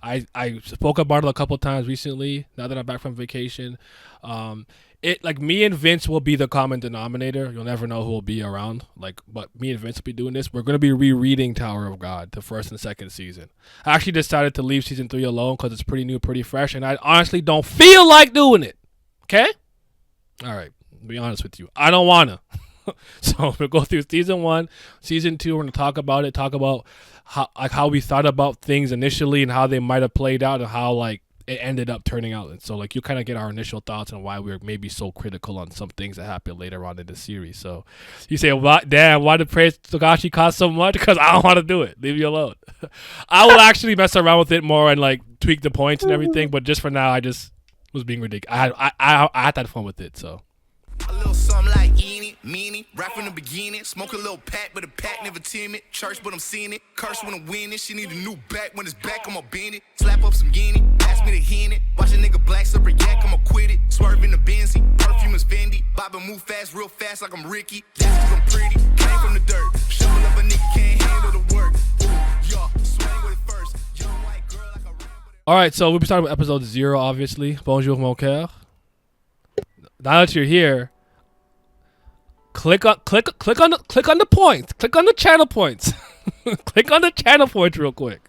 I spoke about it a couple times recently. Now that I'm back from vacation, it like me and Vince will be the common denominator. You'll never know who will be around. Like, but me and Vince will be doing this. We're gonna be rereading Tower of God, the first and second season. I actually decided to leave season 3 alone because it's pretty new, pretty fresh, and I honestly don't feel like doing it. Okay. All right. To be honest with you, I don't wanna. So we'll go through season 1, season 2. We're gonna talk about it. Talk about how we thought about things initially and how they might have played out and how like it ended up turning out. And so like you kind of get our initial thoughts on why we're maybe so critical on some things that happen later on in the series. So you say, "What? Damn, why did Praise Togashi cost so much?" Because I don't want to do it. Leave me alone. I will actually mess around with it more and like tweak the points and everything. But just for now, I just was being ridiculous. I had that fun with it. So. A little something like eeny, meeny, right from the beginning. Smoke a little pack, but the pack never timid. Church, but I'm seeing it. Curse when I'm winning. She need a new back. When it's back, I'ma bend it. Slap up some guinea. Ask me to hit it. Watch a nigga black slipper yak, I'ma quit it. Swerve in the Benzie. Perfume is Fendi. Bob and move fast, real fast like I'm Ricky. That's 'cause I'm pretty. Came from the dirt. Shovel up a nigga can't handle the work. Yo, swing with it first. Young white girl like a Rambo. All right, so we'll be starting with episode 0, obviously. Bonjour, mon coeur. Now that you're here, click on the points. Click on the channel points. Click on the channel points real quick.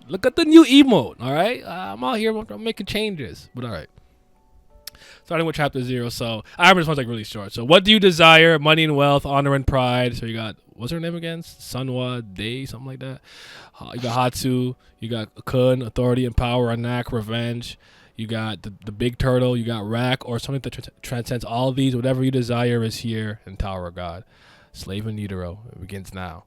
Look at the new emote. All right, I'm out here. I'm making changes, but all right. Starting with chapter 0. So I remember this one's like really short. So what do you desire? Money and wealth, honor and pride. So you got, what's her name again? Sunwa Day, something like that. You got Hatsu. You got Khun, authority and power. Anak, revenge. You got the big turtle. You got Rack, or something that transcends all of these. Whatever you desire is here in Tower of God. Slave in utero. It begins now.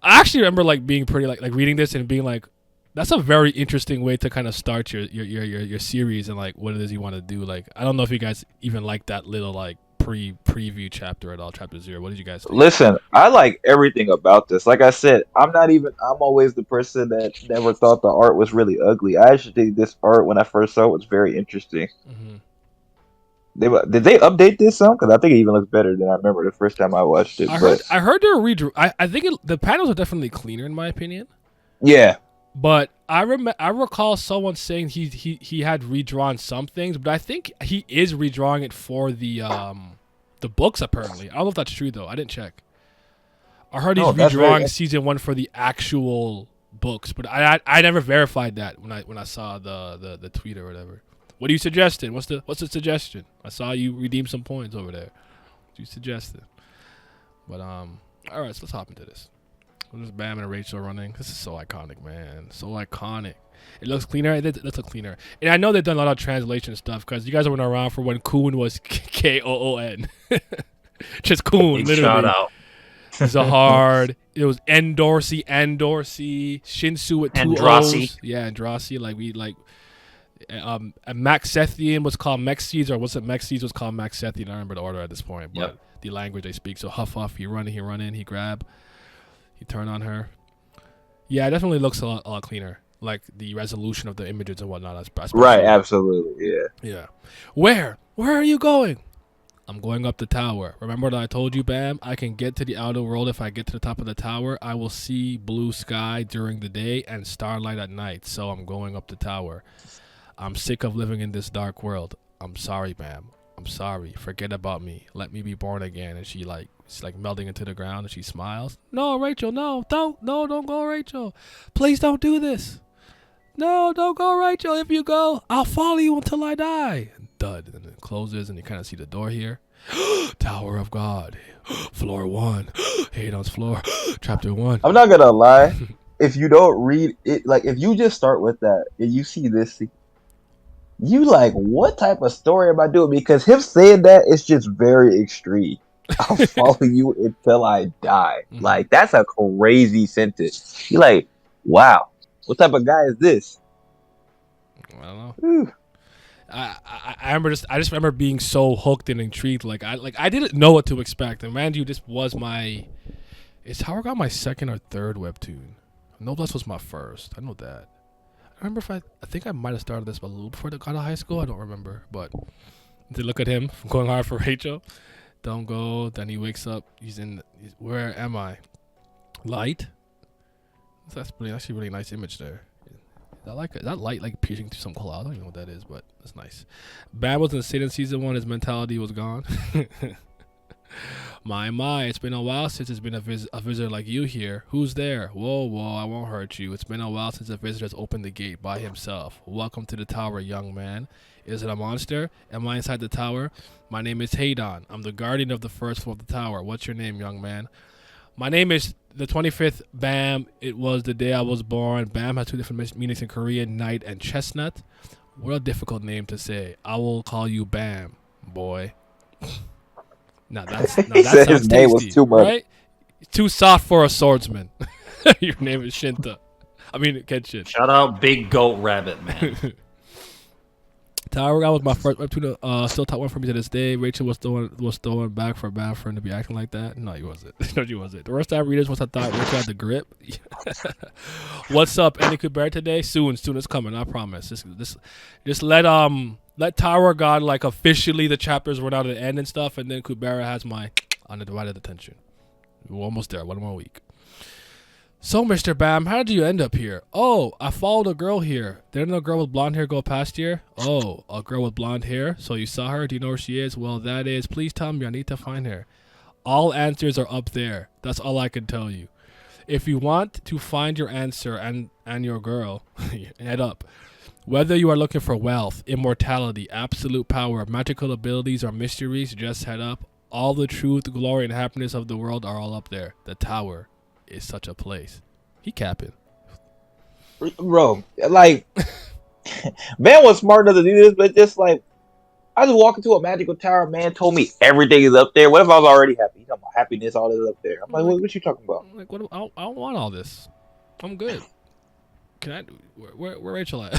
I actually remember like being pretty like reading this and being like, that's a very interesting way to kind of start your series and like what it is you want to do. Like, I don't know if you guys even like that little like preview chapter at all, chapter 0. What did you guys think? Listen, I like everything about this. Like I said, I'm always the person that never thought the art was really ugly. I actually think this art, when I first saw it, was very interesting. Mm-hmm. Did they update this some? Because I think it even looks better than I remember the first time I watched it. I heard they're redrew. I think the panels are definitely cleaner in my opinion. Yeah. But I recall someone saying he had redrawn some things, but I think he is redrawing it for the books apparently. I don't know if that's true though. I didn't check. I heard he's redrawing season 1 for the actual books, but I never verified that when I saw the tweet or whatever. What are you suggesting? What's the suggestion? I saw you redeem some points over there. What you suggested? But all right, so let's hop into this. There's Bam and Rachel running. This is so iconic, man. So iconic. It looks cleaner. It looks cleaner. And I know they've done a lot of translation stuff because you guys weren't around for when Khun was Koon. Just Khun, literally. Shout out. Zahard. It was Endorsey, Shinsu with 2 Andrasi. O's. Yeah, Andrasi. Like we like. Maxethian was called Mexies, or was it Mexies was called Maxethian? I don't remember the order at this point, but Yep. the language they speak. So huff, he run in, he grab, he turn on her. Yeah, it definitely looks a lot cleaner. Like the resolution of the images and whatnot. Especially. Right, absolutely, yeah. Yeah. Where are you going? I'm going up the tower. Remember that I told you, Bam? I can get to the outer world if I get to the top of the tower. I will see blue sky during the day and starlight at night. So I'm going up the tower. I'm sick of living in this dark world. I'm sorry, Bam. I'm sorry. Forget about me. Let me be born again. And she's like melting into the ground and she smiles. No, Rachel, no, don't go, Rachel. Please don't do this. No, don't go, Rachel. If you go, I'll follow you until I die. And thud. And it closes and you kind of see the door here. Tower of God. Floor 1. Hayden's floor. Chapter 1. I'm not gonna lie. If you don't read it, like if you just start with that and you see this, you like, what type of story am I doing? Because him saying that is just very extreme. I'll follow you until I die. Mhm. Like, that's a crazy sentence. You're like, wow, what type of guy is this? I don't know. Whew. I remember I just remember being so hooked and intrigued. I didn't know what to expect. And man, this was is Tower God my second or third webtoon? Noblesse was my first. I know that. I remember I think I might have started this a little before I got to high school. I don't remember, but to look at him going hard for Rachel. Don't go. Then he wakes up. Where am I? Light. That's actually a really nice image there. Is that light like piercing through some cloud? I don't even know what that is, but it's nice. Bam was in the state in season 1. His mentality was gone. My, it's been a while since it's been a visitor like you here. Who's there? Whoa, I won't hurt you. It's been a while since a visitor's opened the gate by himself. Welcome to the tower, young man. Is it a monster? Am I inside the tower? My name is Haydon. I'm the guardian of the first floor of the tower. What's your name, young man? My name is the 25th Bam. It was the day I was born. Bam has 2 different meanings in Korean, night and chestnut. What a difficult name to say. I will call you Bam, boy. Now that said his name was too much. Right? Too soft for a swordsman. Your name is Shinta. I mean, Kenshin. Shout out Big Goat Rabbit, man. Tower guy was my first webtoon. Still top one for me to this day. Rachel was throwing back for Bam for him to be acting like that. No, he wasn't. No, he wasn't. The worst time readers once I thought Rachel had the grip. What's up? Any Kubera today? Soon it's coming. I promise. Just let Tower God like officially the chapters run out at the end and stuff, and then Kubera has my undivided attention. We're almost there. 1 more week. So, Mr. Bam, how did you end up here? Oh, I followed a girl here. Didn't a girl with blonde hair go past here? Oh, a girl with blonde hair? So you saw her? Do you know where she is? Well, that is. Please tell me. I need to find her. All answers are up there. That's all I can tell you. If you want to find your answer and your girl, head up. Whether you are looking for wealth, immortality, absolute power, magical abilities, or mysteries, just head up. All the truth, glory, and happiness of the world are all up there. The tower is such a place. He capping. Bro, like, man was smart enough to do this, but just like, I just walk into a magical tower, man told me everything is up there. What if I was already happy? He's talking about happiness, all this up there. I'm like, what you talking about? Like, what? I don't want all this. I'm good. Can I? Where Rachel at?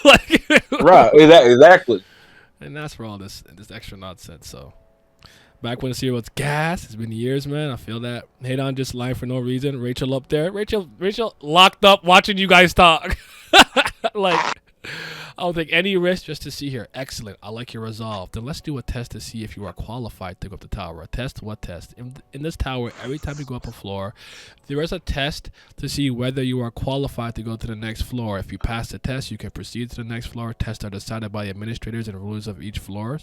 Like, right, exactly. And that's for all this extra nonsense. So. Back when the series was gas, it's been years, man. I feel that. Hate on just lying for no reason. Rachel up there. Rachel locked up watching you guys talk. Like, I'll take any risk just to see her. Excellent. I like your resolve. Then let's do a test to see if you are qualified to go up the tower. A test? What test? In this tower, every time you go up a floor, there is a test to see whether you are qualified to go to the next floor. If you pass the test, you can proceed to the next floor. Tests are decided by the administrators and rulers of each floor.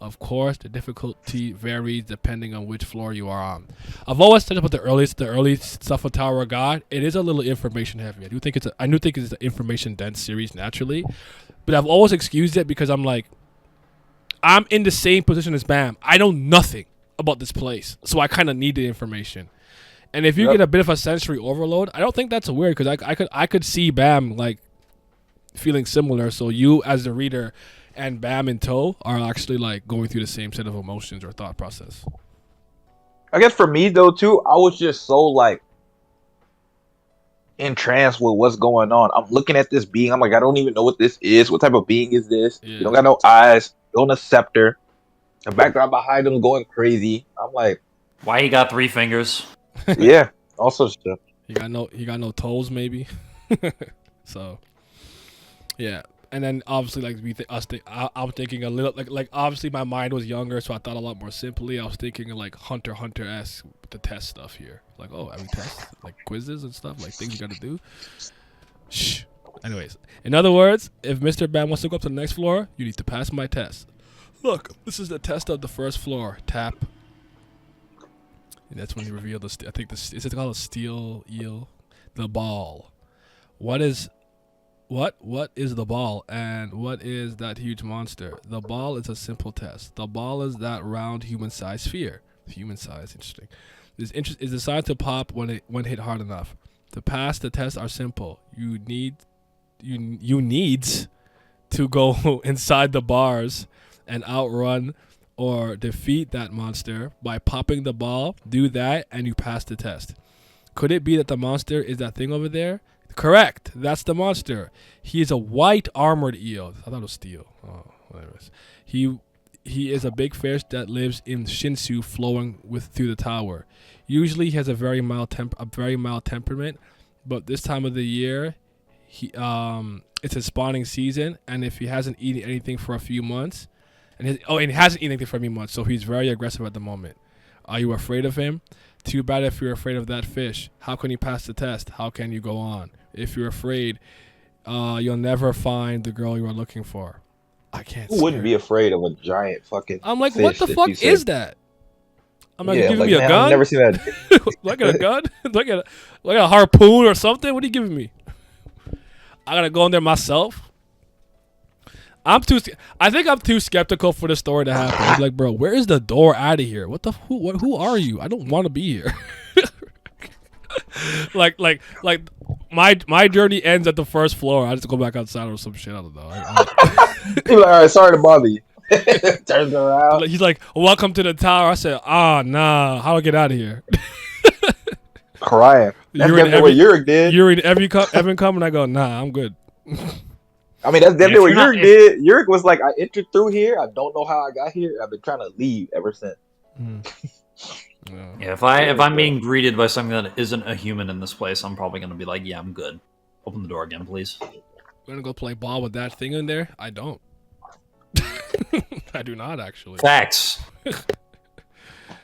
Of course, the difficulty varies depending on which floor you are on. I've always said about the early stuff of Tower of God. It is a little information heavy. I do think it's an information dense series naturally. But I've always excused it because I'm like, I'm in the same position as Bam. I know nothing about this place, so I kind of need the information. And if you get a bit of a sensory overload, I don't think that's weird because I could see Bam like feeling similar. So you as the reader and Bam in tow are actually like going through the same set of emotions or thought process. I guess for me though too, I was just so like entranced with what's going on. I'm looking at this being. I'm like, I don't even know what this is. What type of being is this? Yeah. You don't got no eyes. You on a scepter. The background behind him going crazy. I'm like, why he got 3 fingers? Yeah, also stuff. He got no toes maybe. So yeah. And then obviously, like I'm thinking a little like obviously my mind was younger, so I thought a lot more simply. I was thinking like Hunter-esque the test stuff here, like every test, like quizzes and stuff, like things you got to do. Shh. Anyways, in other words, if Mr. Bam wants to go up to the next floor, you need to pass my test. Look, this is the test of the first floor. Tap. And that's when you reveal the. I think this is it called a steel eel, the ball. What is the ball and what is that huge monster? The ball is a simple test. The ball is that round human-sized sphere. Human-sized, interesting. Is designed to pop when hit hard enough. To pass the test are simple. You needs to go inside the bars and outrun or defeat that monster by popping the ball. Do that and you pass the test. Could it be that the monster is that thing over there? Correct. That's the monster. He is a white armored eel. I thought it was steel. Oh, whatever. He is a big fish that lives in Shinsu, flowing through the tower. Usually, he has a very mild temperament, but this time of the year, it's his spawning season, and if he hasn't eaten anything for a few months, and he hasn't eaten anything for a few months, so he's very aggressive at the moment. Are you afraid of him? Too bad if you're afraid of that fish. How can you pass the test? How can you go on? If you're afraid, You'll never find the girl you are looking for. I can't. Who wouldn't be afraid of a giant fucking? I'm like, fish what the that fuck you said- is that? I'm like, you Yeah, giving like, me a man, gun? I've never seen that. Look at a gun? Look at a harpoon or something? What are you giving me? I gotta go in there myself. I think I'm too skeptical for the story to happen. I'm like, bro, where is the door out of here? Who are you? I don't want to be here. like my journey ends at the first floor. I just go back outside or some shit. I don't know. He's like, all right, sorry to bother you. Turns around. He's like, welcome to the tower. I said, nah, how do I get out of here? Crying. That's You're in definitely what Yurik did. You're in Evan come and I go, nah, I'm good. I mean, that's definitely what if you're Yurik did. Yurik was like, I entered through here. I don't know how I got here. I've been trying to leave ever since. Yeah, if I'm being greeted by something that isn't a human in this place, I'm probably gonna be like, yeah, I'm good. Open the door again, please. We're gonna go play ball with that thing in there? I don't. I do not actually. Facts.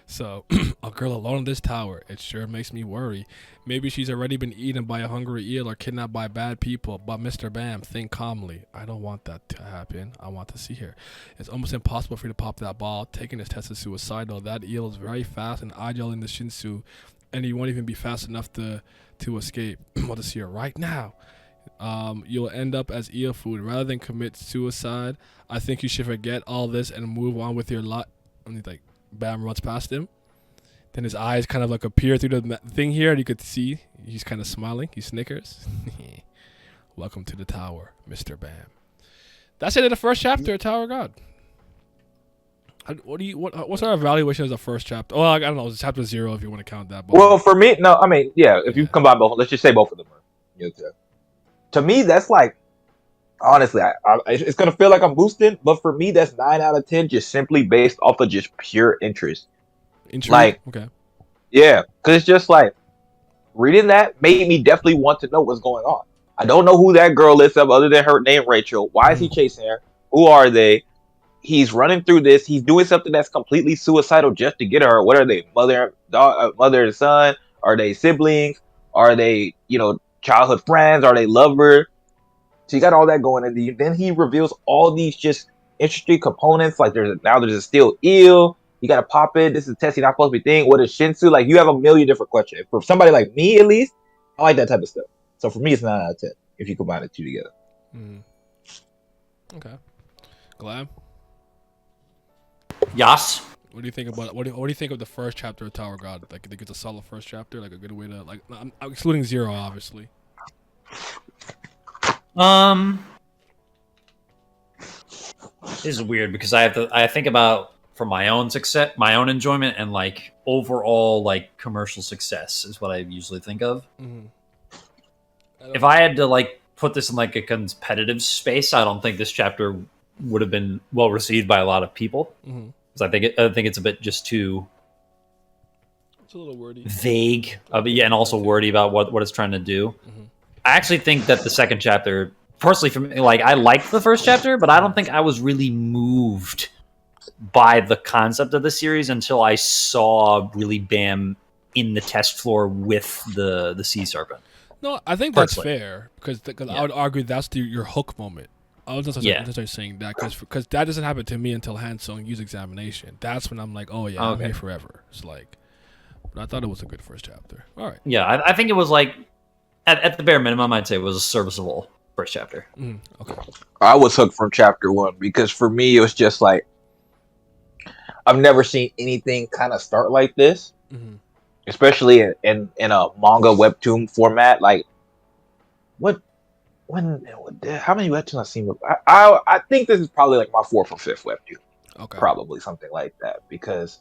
So, a girl alone in this tower, it sure makes me worry. Maybe she's already been eaten by a hungry eel or kidnapped by bad people. But Mr. Bam, think calmly. I don't want that to happen. I want to see her. It's almost impossible for you to pop that ball. Taking this test is suicidal. That eel is very fast and agile in the shinsu, and he won't even be fast enough to escape. I want to see her right now. You'll end up as eel food. Rather than commit suicide, I think you should forget all this and move on with your life. And he's like, Bam runs past him. Then his eyes kind of like appear through the thing here, and you could see he's kind of smiling. He snickers. Welcome to the tower, Mr. Bam. That's it in the first chapter of Tower of God. What's our evaluation of the first chapter? Well, I don't know. It's chapter 0 if you want to count that. But Well, for me, no. I mean, yeah. If you combine both, let's just say both of them. To me, that's like, honestly, it's gonna feel like I'm boosting, but for me, that's 9 out of 10, just simply based off of just pure interest. Like, okay, yeah, because it's just like reading that made me definitely want to know what's going on. I don't know who that girl is other than her name Rachel. Why is he chasing her? Who are they? He's running through this. He's doing something that's completely suicidal just to get her. What are they? Mother and son? Are they siblings? Are they, childhood friends? Are they lovers? So you got all that going, and then he reveals all these just interesting components. Like there's a steel eel. You gotta pop it. This is a test you're not supposed to be thinking. What is Shinsu? Like, you have a million different questions. For somebody like me, at least, I like that type of stuff. So for me, it's 9 out of 10 if you combine the two together. Okay. Glad. Yas. What do you think about what do you think of the first chapter of Tower of God? Like, think it's a solid first chapter, like a good way to I'm excluding 0, obviously. This is weird because I think about for my own success, my own enjoyment, and like overall like commercial success is what I usually think of. If I had to like put this in like a competitive space, I don't think this chapter would have been well received by a lot of people because I think it's a bit just too. It's a little wordy, vague, and also wordy about what it's trying to do. I actually think that the second chapter, personally, for me, like I liked the first chapter, but I don't think I was really moved by the concept of the series until I saw really Bam in the test floor with the sea serpent. No, I think that's fair because I would argue that's your hook moment. I was just necessarily saying that because that doesn't happen to me until Hansung use examination. That's when I'm like, oh yeah, I'm here forever. It's like, but I thought it was a good first chapter. All right. Yeah, I think it was like at the bare minimum, I'd say it was a serviceable first chapter. Okay. I was hooked from chapter 1 because for me it was just like I've never seen anything kind of start like this, especially in a manga webtoon format. Like, how many webtoons I've seen? I think this is probably like my 4th or 5th webtoon. Okay, probably something like that because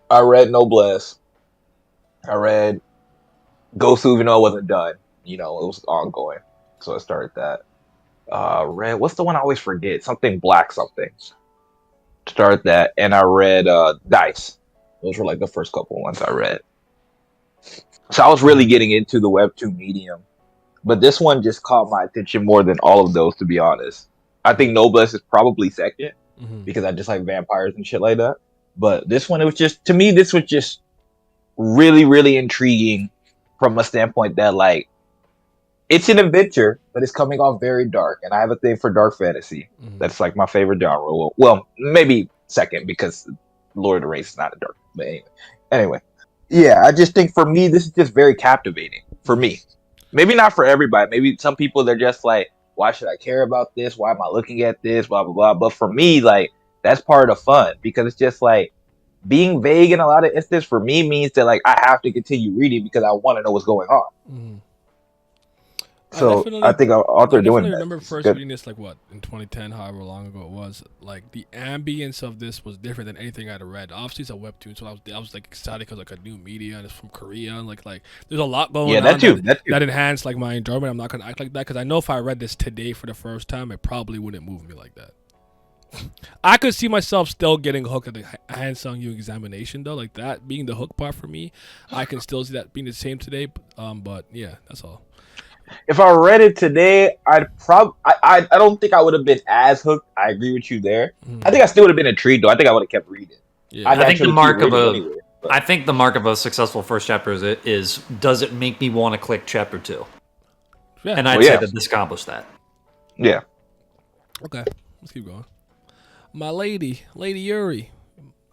I read Noblesse, I read Ghost even though it wasn't done. It was ongoing, so I started that. Read what's the one I always forget? Something black something. Start that, and I read Dice. Those were like the first couple ones I read. So I was really getting into the webtoon medium, but this one just caught my attention more than all of those, to be honest. I think Noblesse is probably second because I just like vampires and shit like that. But this one, to me, this was just really, really intriguing from a standpoint that like it's an adventure, but it's coming off very dark, and I have a thing for dark fantasy. Mhm. That's like my favorite genre. Well, maybe second because Lord of the Rings is not a dark. But anyway, yeah, I just think for me this is just very captivating for me. Maybe not for everybody. Maybe some people they're just like, why should I care about this? Why am I looking at this? Blah blah blah. But for me, like that's part of the fun because it's just like being vague in a lot of instances for me means that like I have to continue reading because I want to know what's going on. Mhm. So I think our author I doing definitely that remember is first good. reading this like what in 2010, however long ago it was. Like the ambience of this was different than anything I'd read. Obviously, it's a webtoon, so I was like excited because like a new media and it's from Korea and like there's a lot going Yeah, on that too. That too. that enhanced like my enjoyment. I'm not gonna act like that because I know if I read this today for the first time, it probably wouldn't move me like that. I could see myself still getting hooked at the hand-sung you examination though, like that being the hook part for me. I can still see that being the same today. But yeah, that's all. If I read it today, I don't think I would have been as hooked. I agree with you there. I think I still would have been intrigued though. I think I would have kept reading. Yeah. I'd I think the actually keep mark of reading a anyway. But I think the mark of a successful first chapter is does it make me want to click chapter 2? Yeah. And I'd Well, say yeah. that this accomplished that. yeah. Okay, let's keep going. My lady, Lady Yuri.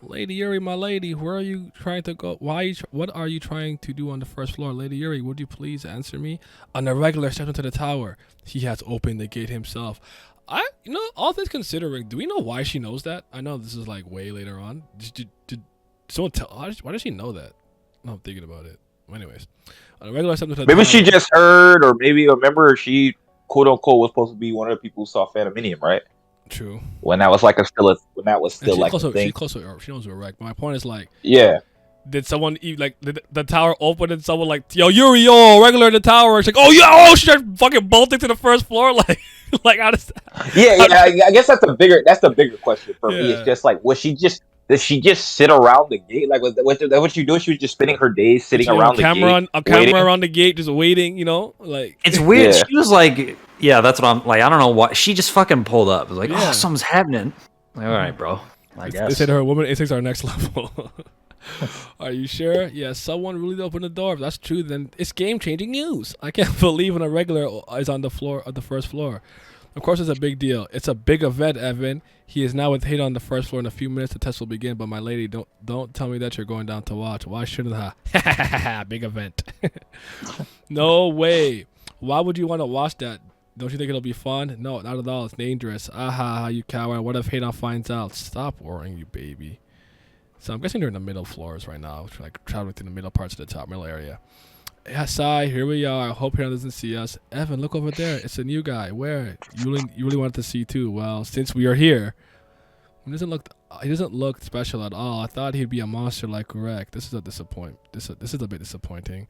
Lady Yuri, my lady, where are you trying to go? What are you trying to do on the first floor? Lady Yuri, would you please answer me? An irregular stepped into the tower. He has opened the gate himself. All things considering, do we know why she knows that? I know this is like way later on. Did someone tell? Why does she know that? No, I'm thinking about it. Anyways, an irregular stepped into the Maybe tower. she just heard, or maybe remember she quote unquote was supposed to be one of the people who saw Phantominium, right? True. When that was like when that was And still she's like close. a thing. She's close to her. She knows we're right. My point is like. Yeah. Did someone did the tower open and someone like, yo, Yuri, yo, regular in the tower? It's like, oh, yeah, oh, she started fucking bolting to the first floor. Like how does that? Yeah. I guess that's the bigger question for me. It's Yeah. just like, did she just sit around the gate? Like, what she doing? She was just spending her days Did sitting she have around the gate, a waiting. camera around the gate, just waiting, like. It's weird. Yeah. She was like, yeah, that's what I'm like. I don't know why. She just fucking pulled up. It was like, Yeah. oh, something's happening. Like, all right, bro. I They guess. said her woman instincts are next level. Are you sure? Yeah, someone really opened the door. If that's true, then it's game-changing news. I can't believe an irregular is on the floor of the first floor. Of course, it's a big deal. It's a big event, Evan. He is now with Hayden on the first floor. In a few minutes, the test will begin. But my lady, don't tell me that you're going down to watch. Why shouldn't I? Big event. No way. Why would you want to watch that? Don't you think it'll be fun? No, not at all. It's dangerous. Aha, you coward. What if Hayden finds out? Stop worrying, you baby. So I'm guessing they're in the middle floors right now, like traveling through the middle parts of the top middle area. Yeah, Sai, here we are. I hope Hayden doesn't see us. Evan, look over there. It's a new guy. Where? You really wanted to see too. Well, since we are here, he doesn't look special at all. I thought he'd be a monster like Urek. This is a disappointment. This is a bit disappointing.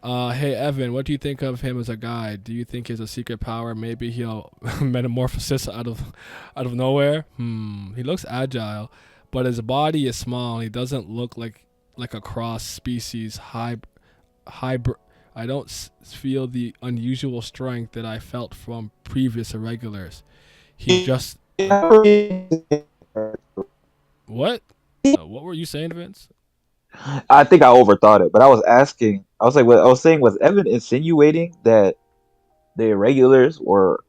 Hey Evan, what do you think of him as a guy? Do you think he has a secret power? Maybe he'll metamorphosis out of nowhere. He looks agile, but his body is small. And he doesn't look like a cross species hybrid. I don't feel the unusual strength that I felt from previous irregulars. He just what? What were you saying, Vince? I think I overthought it, but I was asking. I was like, what I was saying was Evan insinuating that the irregulars were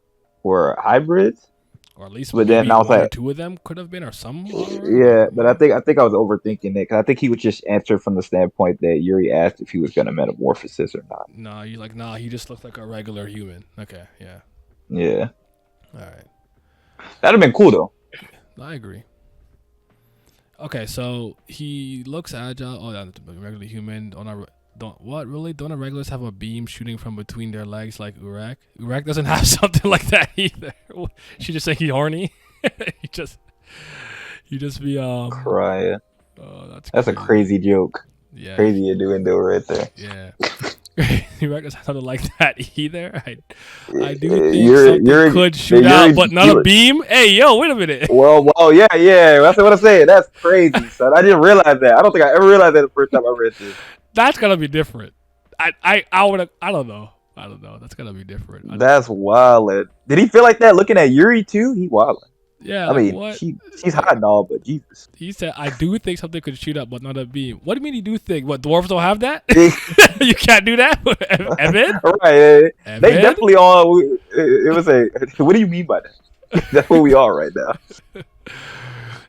hybrids, Or at least but maybe then I was one or like, two of them could have been, or some. yeah, but I think I was overthinking it because I think he would just answer from the standpoint that Yuri asked if he was going to metamorphosis or not. No, you like nah. He just looked like a regular human. Okay, yeah, Yeah, all right. that'd have been cool though. I agree. Okay, so he looks agile. Oh, yeah, regular human. Don't irregulars have a beam shooting from between their legs like Urek? Urek doesn't have something like that either. She just saying he horny. he just be Crying. Oh, That's a crazy joke. Yeah. Crazy innuendo right there. Yeah. Urek doesn't have something like that either. I do think You're could shoot out, but not a beam. Hey, yo, wait a minute. Well, yeah. That's what I'm saying. That's crazy, son. I didn't realize that. I don't think I ever realized that the first time I read this. That's gonna be different. I don't know. That's gonna be different. That's wild. Did he feel like that looking at Yuri too? He wild. Yeah, I like mean, what? she's hot and all, but Jesus. He said, "I do think something could shoot up, but not a beam." What do you mean you do think? What, dwarves don't have that? You can't do that, Evan. Right. They Evan. definitely all. It was a. What do you mean by that? That's what we are right now.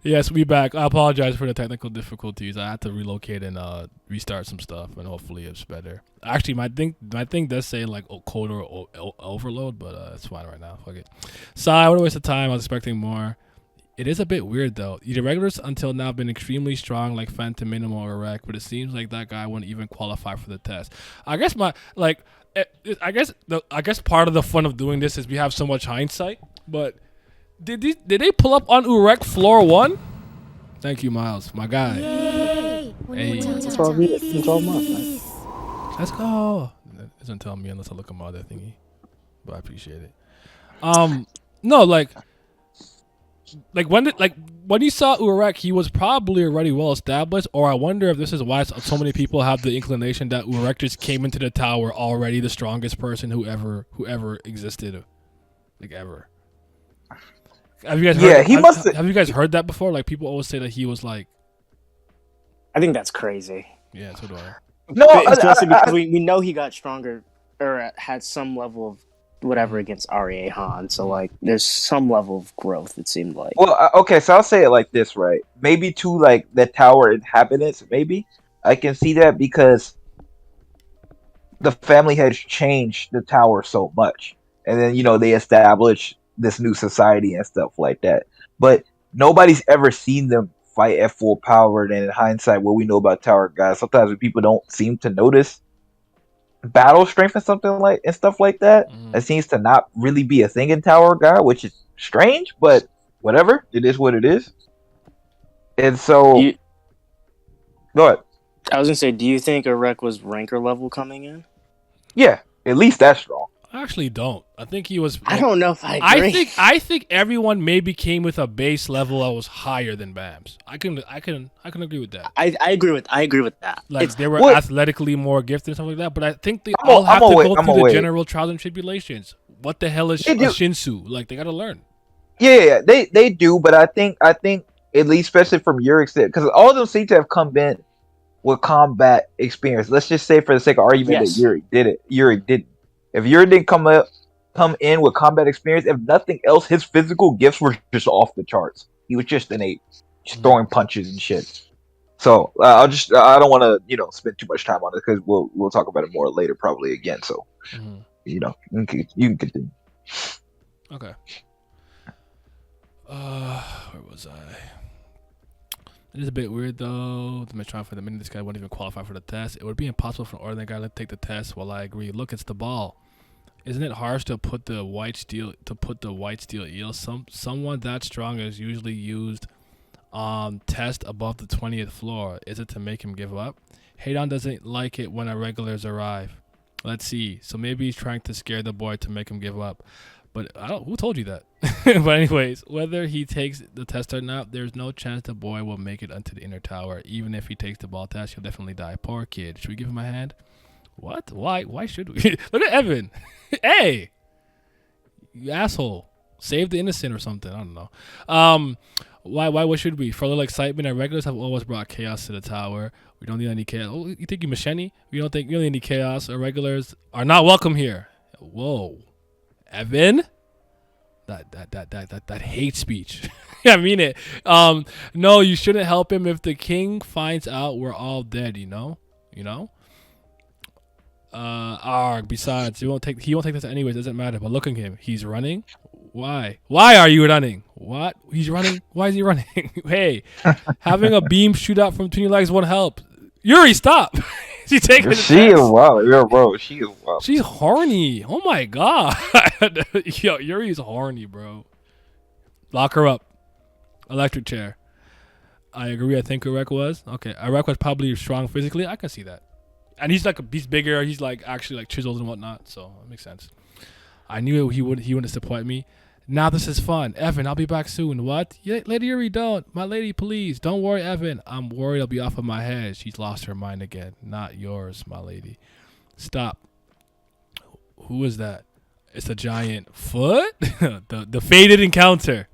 Yes, we back. I apologize for the technical difficulties. I had to relocate and restart some stuff, and hopefully it's better. Actually, my thing does say like code or overload, but it's fine right now. Fuck it. Sigh. What a waste of time. I was expecting more. It is a bit weird though. The regulars until now have been extremely strong, like Phantom Minimal or Wreck, but it seems like that guy wouldn't even qualify for the test. I guess I guess part of the fun of doing this is we have so much hindsight, but. Did they pull up on Urek floor 1? Thank you, Miles, my guy. Yay! Hey. That's 12 years. It's been 12 months, man. Let's go. It doesn't tell me unless I look at my other thingy, but I appreciate it. No, like when you saw Urek, he was probably already well established. Or I wonder if this is why so many people have the inclination that Urek just came into the tower already the strongest person who ever existed, like ever. Have you guys heard, have you guys heard that before? Like people always say that he was like. I think that's crazy. Yeah, so do I. No, especially because we know he got stronger or had some level of whatever against REA Han. So like, there's some level of growth. It seemed like. Well, okay, so I'll say it like this, right? Maybe to like the tower inhabitants, maybe I can see that because the family has changed the tower so much, and then they established this new society and stuff like that. But nobody's ever seen them fight at full power. And in hindsight, what we know about tower guys, sometimes people don't seem to notice battle strength and stuff like that. It seems to not really be a thing in tower guy, which is strange, but whatever. It is what it is. And so, go ahead. I was gonna say, do you think Urek was ranker level coming in? Yeah, at least that's strong. I actually don't. I think he was. I don't know if I agree. I think everyone maybe came with a base level that was higher than Bam's. I can agree with that. I agree with that. Like they were athletically more gifted and stuff like that, but I think they all have to go through the general trials and tribulations. What the hell is a Shinsu? Like they gotta learn. Yeah, they do, but I think at least especially from your extent, because all of them seem to have come in with combat experience. Let's just say for the sake of argument that Yuri did it. Yuri didn't. If Yuri didn't come in with combat experience, if nothing else, his physical gifts were just off the charts. He was just innate, just throwing punches and shit. So I don't want to spend too much time on it because we'll talk about it more later probably again. So you can continue. Okay. Where was I? It is a bit weird though. I'm trying for the minute this guy wouldn't even qualify for the test. It would be impossible for an ordinary guy to take the test. Well, I agree. Look, it's the ball. Isn't it harsh to put the white steel eel? Someone that strong is usually used test above the 20th floor. Is it to make him give up? Haydon doesn't like it when our regulars arrive. Let's see. So maybe he's trying to scare the boy to make him give up. But who told you that? But anyways, whether he takes the test or not, there's no chance the boy will make it onto the inner tower. Even if he takes the ball test, he'll definitely die. Poor kid. Should we give him a hand? What? Why? Why should we? Look at Evan. Hey, you asshole. Save the innocent or something. I don't know. Why? What should we? For a little excitement, our regulars have always brought chaos to the tower. We don't need any chaos. Oh, you think you Machete? We don't think you need any chaos. Our regulars are not welcome here. Whoa, Evan. That hate speech. I mean it. No, you shouldn't help him. If the king finds out, we're all dead. You know. Besides, he won't take this anyways. Doesn't matter. But look at him. He's running. Why are you running? What? He's running. Why is he running? Hey, having a beam shoot out from between your legs won't help. Yuri, stop. She's taking the She is wild. Yo, bro, she is wild. She's horny. Oh my god. Yo, Yuri's horny, bro. Lock her up. Electric chair. I agree. I think Urek was. Okay. Urek was probably strong physically. I can see that. And he's bigger. He's actually chiseled and whatnot. So it makes sense. I knew he wouldn't disappoint me. Now this is fun. Evan, I'll be back soon. What? Yeah, Lady Yuri, don't. My lady, please. Don't worry, Evan. I'm worried I'll be off of my head. She's lost her mind again. Not yours, my lady. Stop. Who is that? It's a giant foot? the fated encounter.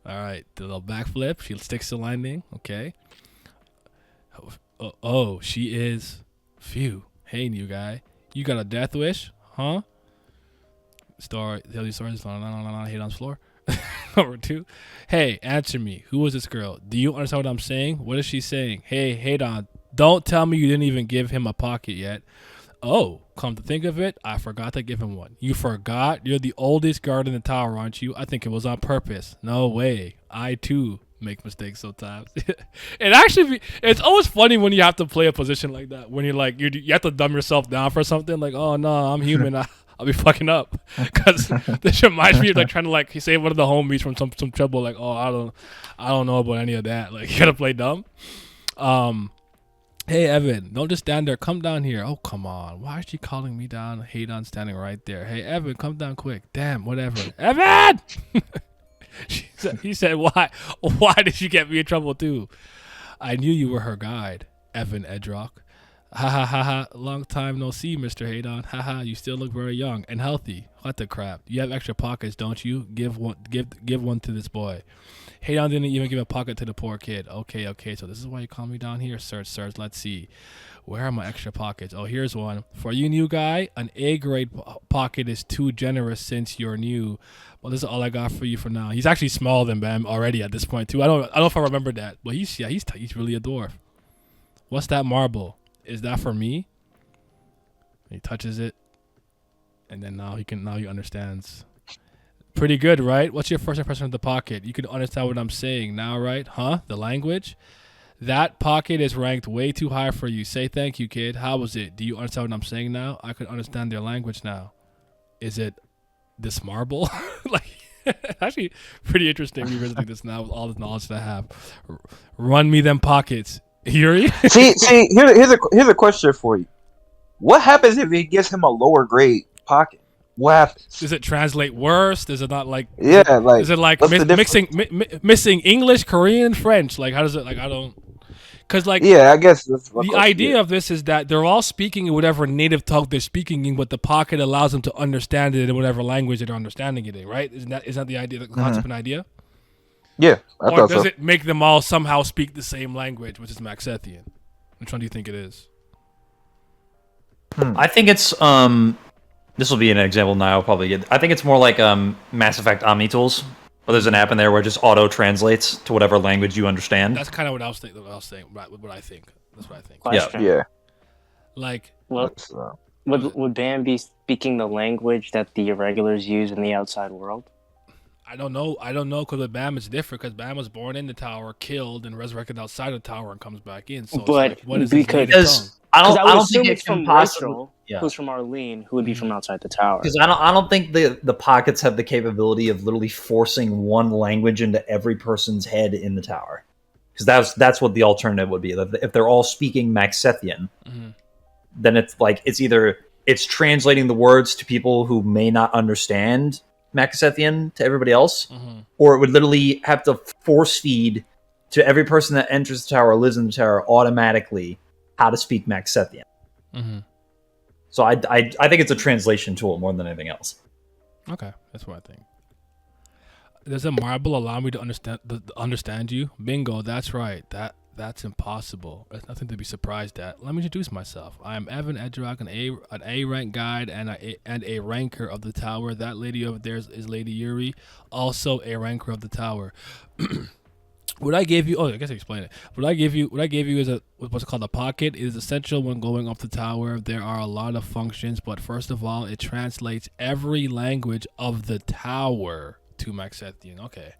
All right, the little backflip. She sticks the landing. Okay. Oh, she is. Phew. Hey, new guy. You got a death wish, huh? Tell these stories. Hate on the floor. Number 2. Hey, answer me. Who was this girl? Do you understand what I'm saying? What is she saying? Hey, hate on. Don't tell me you didn't even give him a pocket yet. Oh, come to think of it, I forgot to give him one. You forgot? You're the oldest guard in the tower, aren't you? I think it was on purpose. No way. I, too, make mistakes sometimes. It's always funny when you have to play a position like that. When you're like, you have to dumb yourself down for something. Like, oh, no, I'm human. I'll be fucking up. Because this reminds me of like trying to like save one of the homies from some trouble. Like, oh, I don't know about any of that. Like, you got to play dumb. Hey, Evan, don't just stand there. Come down here. Oh, come on. Why is she calling me down? Hate on standing right there. Hey, Evan, come down quick. Damn, whatever. Evan! He said, why? Why did she get me in trouble, too? I knew you were her guide, Evan Edrock. Ha ha ha ha. Long time no see, Mr. Haydon. Ha ha. You still look very young and healthy. What the crap? You have extra pockets, don't you? Give one to this boy. Haydon didn't even give a pocket to the poor kid. Okay. So this is why you call me down here, sirs. Let's see. Where are my extra pockets? Oh, here's one. For you new guy, an A-grade pocket is too generous since you're new. Well, this is all I got for you for now. He's actually smaller than Bam already at this point, too. I don't know if I remember that. But he's really a dwarf. What's that marble? Is that for me? He touches it. And then now he understands. Pretty good, right? What's your first impression of the pocket? You can understand what I'm saying now, right? Huh? The language? That pocket is ranked way too high for you. Say thank you, kid. How was it? Do you understand what I'm saying now? I could understand their language now. Is it this marble? Like, actually, pretty interesting revisiting this now with all the knowledge that I have. Run me them pockets. Yuri? see, here's a question for you. What happens if it gives him a lower grade pocket? What happens? Does it translate worse? Does it not like? Yeah, like. Is it like missing English, Korean, French? Like, how does it? Like, I don't. Because like. Yeah, I guess that's the idea of this is that they're all speaking in whatever native tongue they're speaking in, but the pocket allows them to understand it in whatever language they're understanding it in. Right? Isn't that the idea? The concept and idea? Yeah, I thought so. Or does it make them all somehow speak the same language, which is Maxethian? Which one do you think it is? I think it's this will be an example now. I'll probably get. I think it's more like Mass Effect Omnitools, where there's an app in there where it just auto translates to whatever language you understand. That's kind of what I was saying. What I think. That's what I think. Question. Yeah. Like, would Bam be speaking the language that the irregulars use in the outside world? I don't know because with Bam it's different because Bam was born in the tower, killed, and resurrected outside the tower and comes back in. So, but it's like, what is because I don't think think it's it can from possibly. Rachel, who's from Arlene, who would be from outside the tower. Because I don't think the pockets have the capability of literally forcing one language into every person's head in the tower. Because that's what the alternative would be. If they're all speaking Maxethian, then it's like it's translating the words to people who may not understand Maxethian to everybody else, or it would literally have to force feed to every person that enters the tower or lives in the tower automatically how to speak Maxethian. So I think it's a translation tool more than anything else. Okay, that's what I think. Does a marble allow me to understand you? Bingo, that's right. That's impossible. There's nothing to be surprised at. Let me introduce myself. I am Evan Edrock, an A rank guide and a ranker of the tower. That lady over there is Lady Yuri, also a ranker of the tower. What I gave you, I guess I explained it. What I gave you is what's called a pocket. It is essential when going up the tower. There are a lot of functions, but first of all, it translates every language of the tower to Maxethian. Okay.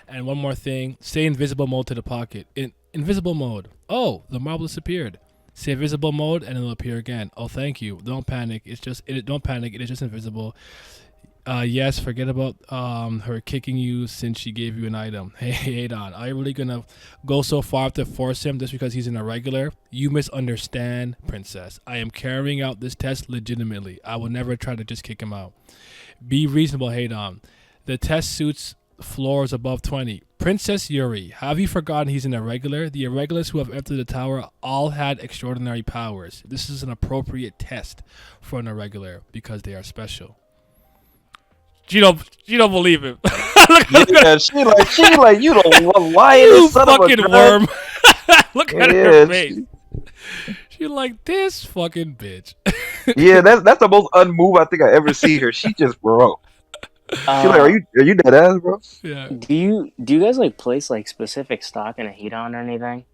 And one more thing, say invisible mode to the pocket. In invisible mode. Oh, the marble disappeared. Say invisible mode and it'll appear again. Oh, thank you. Don't panic. Don't panic. It is just invisible. Yes, forget about her kicking you since she gave you an item. Hey, Don, are you really gonna go so far to force him just because he's an irregular? You misunderstand, princess. I am carrying out this test legitimately. I will never try to just kick him out. Be reasonable, hey, Don. The test suits floors above 20. Princess Yuri, have you forgotten he's an irregular? The irregulars who have entered the tower all had extraordinary powers. This is an appropriate test for an irregular because they are special. You don't believe him. Yeah, she like you the lying You son of a fucking drug. worm. Look at her Yeah, face. She like this fucking bitch. yeah, that's the most unmoved I think I ever see her. She just bro. She like, are you dead ass, bro? Yeah. Do you guys like place like specific stock in a Hedon or anything?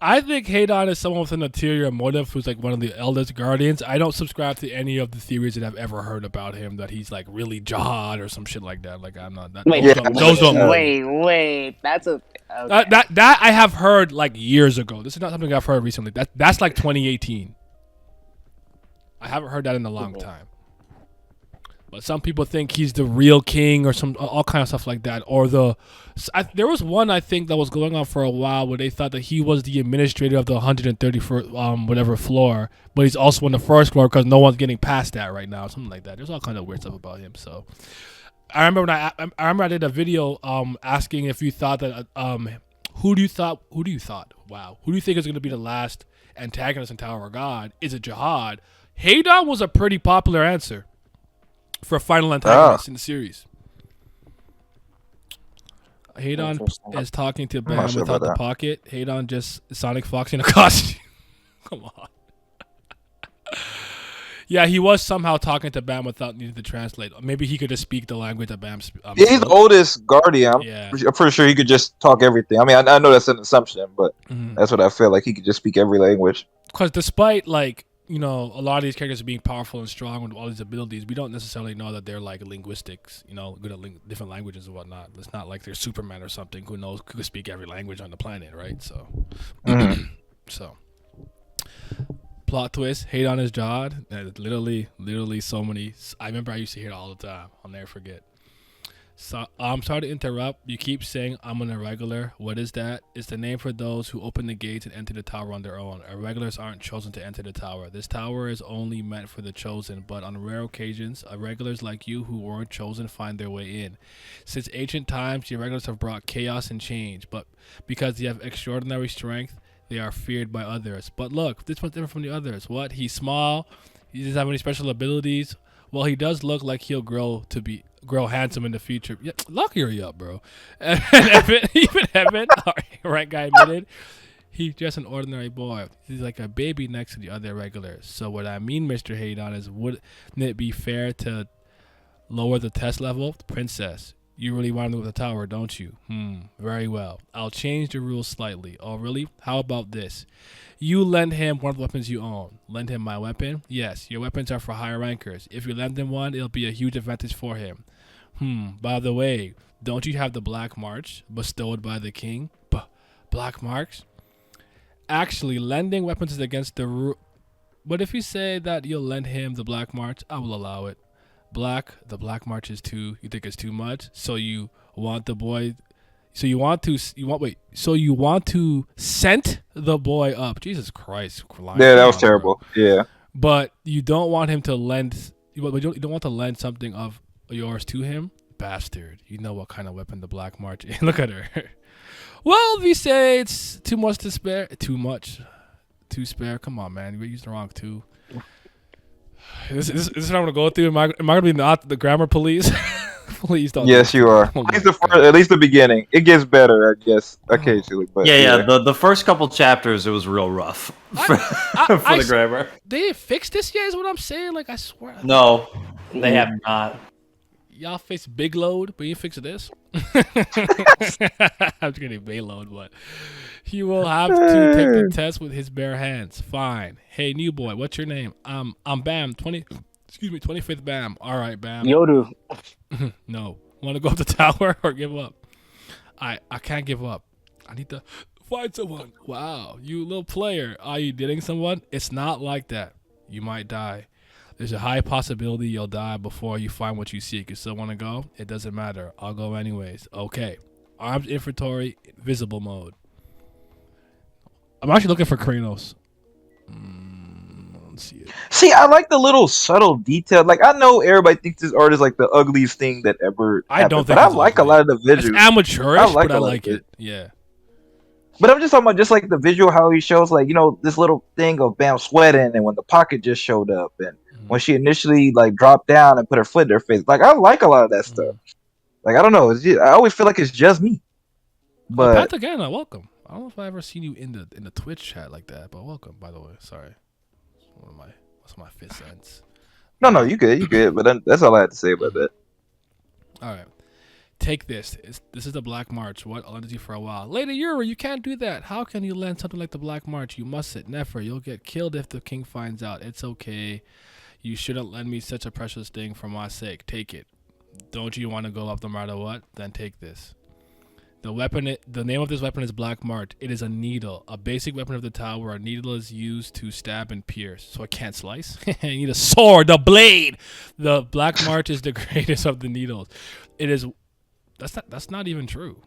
I think Haydon is someone with an ulterior motive who's like one of the eldest guardians. I don't subscribe to any of the theories that I've ever heard about him that he's like really jihad or some shit like that. Like I'm not. Wait, Those don't move me. wait. That's a okay. That I have heard like years ago. This is not something I've heard recently. That's like 2018. I haven't heard that in a long time. But some people think he's the real king or some all kind of stuff like that. Or there was one I think that was going on for a while where they thought that he was the administrator of the 134th whatever floor, but he's also on the first floor because no one's getting past that right now, something like that. There's all kinds of weird stuff about him. So I remember when I remember I did a video asking if you thought that who do you think is going to be the last antagonist in Tower of God? Is it Jihad? Haydon was a pretty popular answer for a final antagonist in the series. Haydon is talking to Bam without the pocket. Haydon just Sonic Fox in a costume. Come on. Yeah, he was somehow talking to Bam without needing to translate. Maybe he could just speak the language that Bam speaks. Yeah, he's the oldest guardian. Yeah. I'm pretty sure he could just talk everything. I mean, I know that's an assumption, but that's what I feel like. He could just speak every language. Because despite like, you know, a lot of these characters being powerful and strong with all these abilities, we don't necessarily know that they're like linguistics, you know, good at different languages and whatnot. It's not like they're Superman or something who could speak every language on the planet, right? So, so plot twist, hate on his Jod. Literally so many. I remember I used to hear it all the time. I'll never forget. So I'm sorry to interrupt. You keep saying I'm an irregular. What is that? It's the name for those who open the gates and enter the tower on their own. Irregulars aren't chosen to enter the tower. This tower is only meant for the chosen, but on rare occasions, irregulars like you who weren't chosen find their way in. Since ancient times, the irregulars have brought chaos and change, but because they have extraordinary strength, they are feared by others. But look, this one's different from the others. What? He's small. He doesn't have any special abilities. Well, he does look like he'll grow handsome in the future. Yeah, lock your up, bro. And even Evan, our right guy admitted, he's just an ordinary boy. He's like a baby next to the other regulars. So what I mean, Mr. Haydon, is wouldn't it be fair to lower the test level? Princess, you really want to move the tower, don't you? Very well. I'll change the rules slightly. Oh, really? How about this? You lend him one of the weapons you own. Lend him my weapon? Yes, your weapons are for Haigh-Rankers. If you lend him one, it'll be a huge advantage for him. By the way, don't you have the Black March bestowed by the king? Black March? Actually, lending weapons is against the rule. But if you say that you'll lend him the Black March, I will allow it. The Black March is you think it's too much? So you want the boy... So you want to send the boy up. Jesus Christ. Yeah, that was terrible. Bro. Yeah. But you don't want him to lend... You don't want to lend something of yours to him? Bastard. You know what kind of weapon the Black March is. Look at her. Well, if you say it's too much to spare... To spare? Come on, man. You used the wrong two. This is what I'm going to go through. Am I going to be the grammar police? Please don't. Yes, you are. At least the beginning. It gets better, I guess, occasionally. But yeah. The first couple chapters, it was real rough for the grammar. They fixed this yet? Is what I'm saying. Like I swear. No, they have not. Y'all fix big load, but you fix this. I'm just kidding, bay load, but he will have to take the test with his bare hands. Fine. Hey, new boy, what's your name? I'm Bam. 25th Bam. All right, Bam. Yodu. No. Want to go up the tower or give up? I can't give up. I need to find someone. Wow, you little player. Are you dating someone? It's not like that. You might die. There's a high possibility you'll die before you find what you seek. You still want to go? It doesn't matter. I'll go anyways. Okay. Armed inventory, visible mode. I'm actually looking for Kranos. Let's see it. See, I like the little subtle detail. Like, I know everybody thinks this art is like the ugliest thing that ever happened, I don't think but I like ugly. A lot of the visuals. It's amateurish, but I like it. Yeah. But I'm just talking about just like the visual, how he shows like, you know, this little thing of Bam sweating and when the pocket just showed up and when she initially like dropped down and put her foot in her face. Like, I like a lot of that stuff. Like I don't know. I always feel like it's just me. Oh, But Patagana, welcome. I don't know if I ever seen you in the Twitch chat like that, but welcome. By the way, sorry. What's my 5th sense? no, you good, you good. But then, that's all I had to say about that. All right. Take this. This is the Black March. What? I'll lend it to you for a while. Lady Yuri, you can't do that. How can you lend something like the Black March? You mustn't. Never. You'll get killed if the king finds out. It's okay. You shouldn't lend me such a precious thing for my sake. Take it. Don't you want to go up no matter what? Then take this. The name of this weapon is Black March. It is a needle, a basic weapon of the tower. A needle is used to stab and pierce, so it can't slice. You need a sword, the blade. The Black March is the greatest of the needles. It is. That's not even true.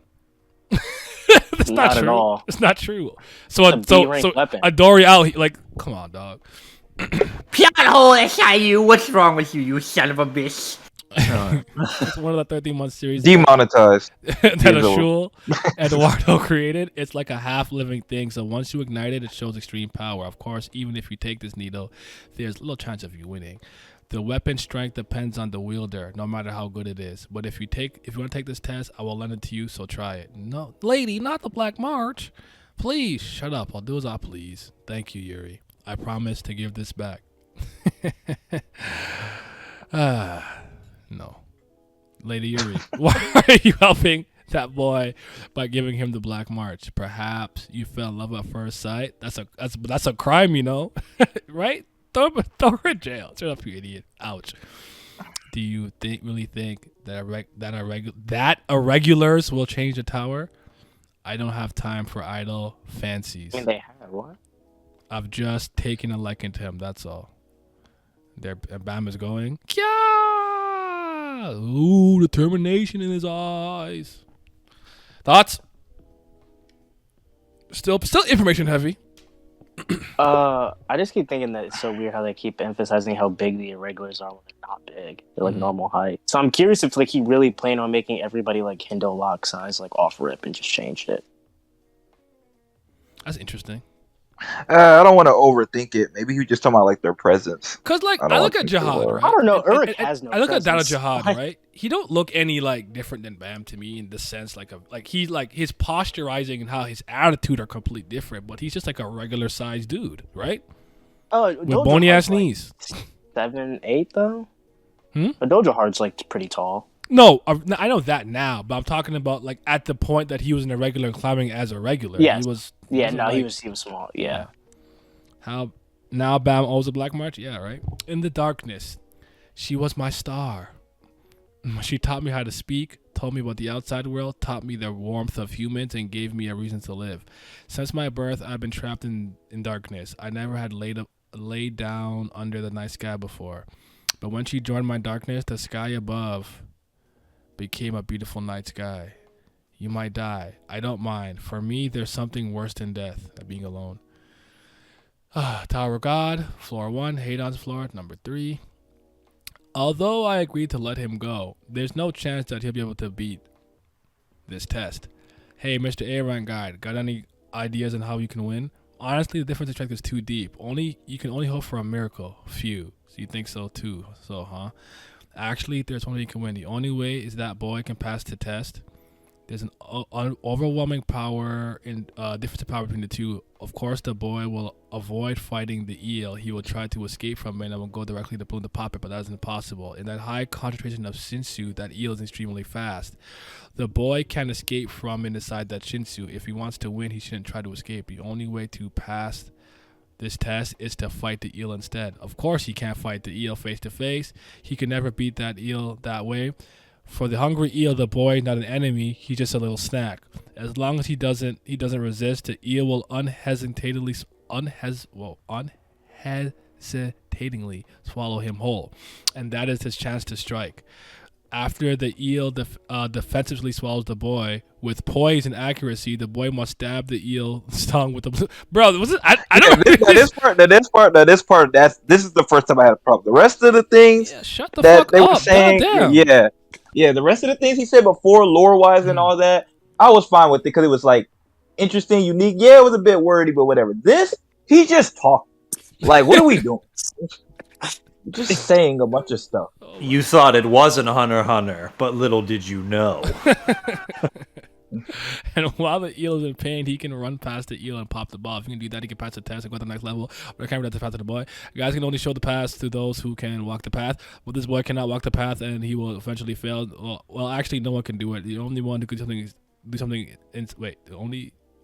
That's Not true. at all. It's not true. So It's a B-rank weapon. Adori out. Like, come on, dog. Plot hole SIU, what's wrong with you son of a bitch? It's one of the 13-month series Demonetized. that Years old. Ashul Eduardo created. It's like a half-living thing, so once you ignite it, it shows extreme power. Of course, even if you take this needle, there's little chance of you winning. The weapon strength depends on the wielder, no matter how good it is. But if you want to take this test, I will lend it to you, so try it. No, lady, not the Black March. Please, shut up. I'll do as I please. Thank you, Yuri. I promise to give this back. No. Lady Yuri, why are you helping that boy by giving him the Black March? Perhaps you fell in love at first sight. That's a crime, you know, right? Throw her in jail. Shut up, you idiot. Ouch. Do you really think that irregulars will change the tower? I don't have time for idle fancies. I mean, they had what? I've just taken a liking to him. That's all. Bam is going. Kya! Ooh, determination in his eyes. Thoughts? Still information heavy. I just keep thinking that it's so weird how they keep emphasizing how big the irregulars are when they're not big. They're like normal height. So I'm curious if like he really planned on making everybody like Hindo lock size like off rip and just changed it. That's interesting. I don't want to overthink it. Maybe he just talking about like their presence. Cause like don't I look want at to think Jihad, about it. right? I don't know. Uruk has no I look at Dada presence. Jihad, right? He don't look any like different than Bam to me in the sense like he's like his posturizing and how his attitude are completely different, but he's just like a regular sized dude, right? Oh, With bony ass knees. 7'8" though. But Dojo Hard's like pretty tall. No, I know that now, but I'm talking about like at the point that he was an irregular climbing as a regular. Yes. He was. He was small. Yeah. How now Bam owes a Black March? Yeah, right. In the darkness, she was my star. She taught me how to speak, told me about the outside world, taught me the warmth of humans, and gave me a reason to live. Since my birth, I've been trapped in darkness. I never had laid down under the night sky before. But when she joined my darkness, the sky above became a beautiful night sky. You might die. I don't mind. For me, there's something worse than death, being alone. Tower of God, floor 1, Haydon's floor, number 3. Although I agreed to let him go, there's no chance that he'll be able to beat this test. Hey, Mr. A-Rank Guide, got any ideas on how you can win? Honestly, the difference in strength is too deep. You can only hope for a miracle. Phew. So you think so too? So, huh? Actually, there's one way you can win. The only way is that boy can pass the test. There's an overwhelming power in difference of power between the two. Of course, the boy will avoid fighting the eel. He will try to escape from it and will go directly to balloon to pop it, but that is impossible. In that high concentration of Shinsu, that eel is extremely fast. The boy can escape from inside that Shinsu. If he wants to win, he shouldn't try to escape. The only way to pass this test is to fight the eel instead. Of course, he can't fight the eel face to face. He can never beat that eel that way. For the hungry eel, the boy is not an enemy. He's just a little snack. As long as he doesn't resist, the eel will unhesitatingly swallow him whole, and that is his chance to strike. After the eel defensively swallows the boy with poise and accuracy, the boy must stab the eel stung with the bro. Was it? I don't. This part. This is the first time I had a problem. The rest of the things shut the that fuck they up. were saying, Goddamn. yeah. The rest of the things he said before, lore wise and all that, I was fine with it because it was like interesting, unique. Yeah, it was a bit wordy, but whatever. This, he just talked. Like, what are we doing? just saying a bunch of stuff. You thought it wasn't Hunter x Hunter, but little did you know. And while the eel is in pain, he can run past the eel and pop the ball. If he can do that, he can pass the test and go to the next level. But I can't read the path to the boy. Guys can only show the path to those who can walk the path. But this boy cannot walk the path, and he will eventually fail. Well, actually, no one can do it. The only one who could do something.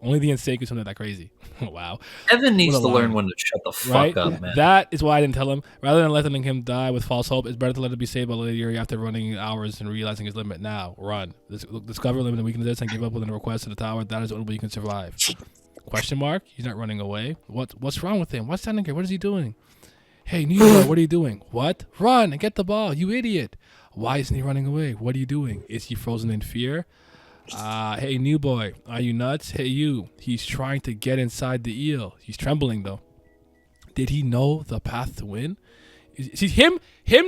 Only the insane can do something that crazy. Wow. Evan needs What a to learn line. when to shut the fuck Right? up, man. That is why I didn't tell him. Rather than letting him die with false hope, it's better to let him be saved by later after running hours and realizing his limit. Now, run. Discover limit and weaknesses and give up with a request to the tower. That is the only way you can survive. Question mark? He's not running away. What's wrong with him? What's standing here? What is he doing? Hey, Neo, what are you doing? What? Run and get the ball, you idiot. Why isn't he running away? What are you doing? Is he frozen in fear? Hey, new boy, are you nuts? Hey, you. He's trying to get inside the eel. He's trembling, though. Did he know the path to win? See, him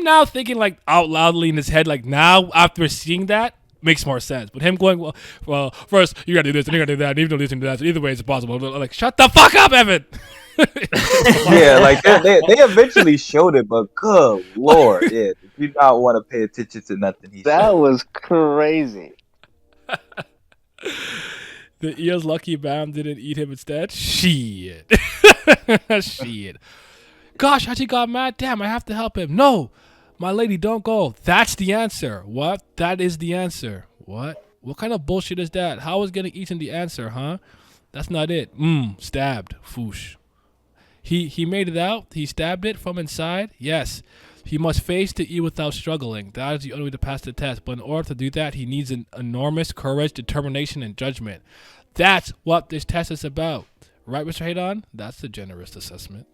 now thinking, like, out loudly in his head, like, now, after seeing that, makes more sense. But him going, well, first, you gotta do this, and you gotta do that, and even though this and that, so either way, it's impossible. Like, shut the fuck up, Evan! Yeah, like they eventually showed it, but good lord, yeah, if you not want to pay attention to nothing he That said. was crazy. The eel's lucky Bam didn't eat him instead. Shit. Shit. Gosh, Hachi got mad. Damn, I have to help him. No, my lady, don't go. That's the answer. What? That is the answer. What? What kind of bullshit is that? How is getting eaten the answer, huh? That's not it. Stabbed. Foosh. He made it out. He stabbed it from inside. Yes. He must face the E without struggling. That is the only way to pass the test. But in order to do that, he needs an enormous courage, determination, and judgment. That's what this test is about. Right, Mr. Haydon? That's the generous assessment.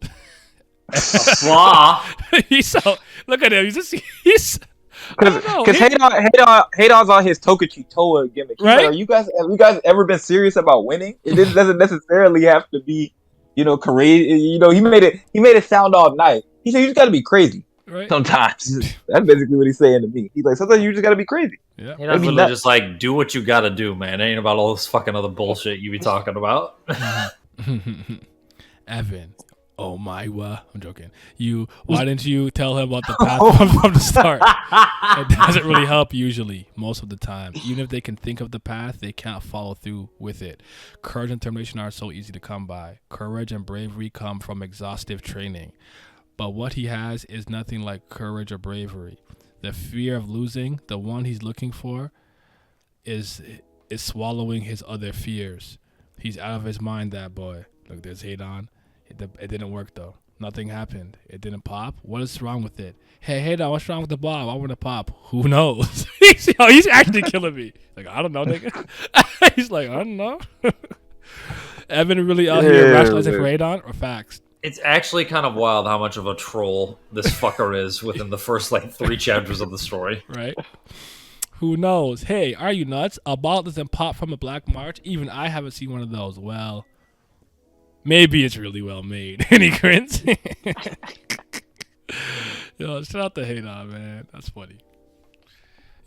Wow. He's so... Look at him. He's... I don't know. Because Haydon's on his Tokachi Toa gimmick. He's Right? like, have you guys ever been serious about winning? It doesn't necessarily have to be, crazy. He made it sound all nice. He said you just got to be crazy. Right? Sometimes. That's basically what he's saying to me. He's like, sometimes you just got to be crazy. Yeah. You know, literally just like, do what you gotta do, man. It ain't about all this fucking other bullshit you be talking about. Evan. Oh my, I'm joking. Why didn't you tell him about the path from the start? It doesn't really help usually, most of the time. Even if they can think of the path, they can't follow through with it. Courage and determination are so easy to come by. Courage and bravery come from exhaustive training. But what he has is nothing like courage or bravery. The fear of losing, the one he's looking for, is swallowing his other fears. He's out of his mind, that boy. Look, there's hate on. It didn't work, though. Nothing happened. It didn't pop. What is wrong with it? Hey, dog, what's wrong with the ball? Why wouldn't it pop? Who knows? He's actually killing me. Like, I don't know, nigga. He's like, I don't know. Evan really out here rationalizing for Radon or facts? It's actually kind of wild how much of a troll this fucker is within the first, 3 chapters of the story. Right? Who knows? Hey, are you nuts? A ball doesn't pop from a black march? Even I haven't seen one of those. Well, maybe it's really well made. And he grins. Yo, shout out to Haydon, man. That's funny.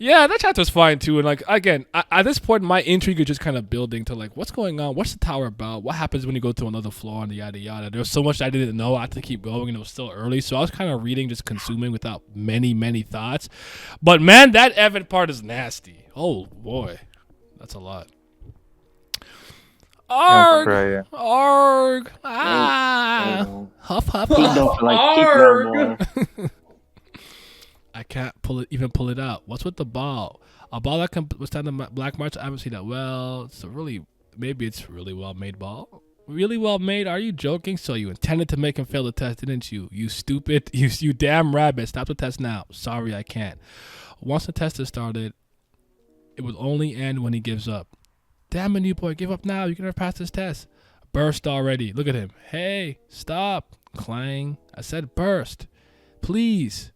Yeah, that chapter's fine too. And again, at this point, my intrigue is just kind of building to what's going on? What's the tower about? What happens when you go to another floor and yada yada? There's so much I didn't know. I had to keep going, and it was still early, so I was kind of reading, just consuming without many thoughts. But man, that Evan part is nasty. Oh boy, that's a lot. Arg, arg, huff, huff, Keep huff. going more. I can't pull it out. What's with the ball? A ball that can withstand the black march? I haven't seen that. Well, maybe it's really well made ball. Really well made? Are you joking? So you intended to make him fail the test, didn't you? You stupid, you damn rabbit. Stop the test now. Sorry, I can't. Once the test is started, it will only end when he gives up. Damn it, new boy, give up now. You can never pass this test. Burst already. Look at him. Hey, stop. Clang. I said burst. Please.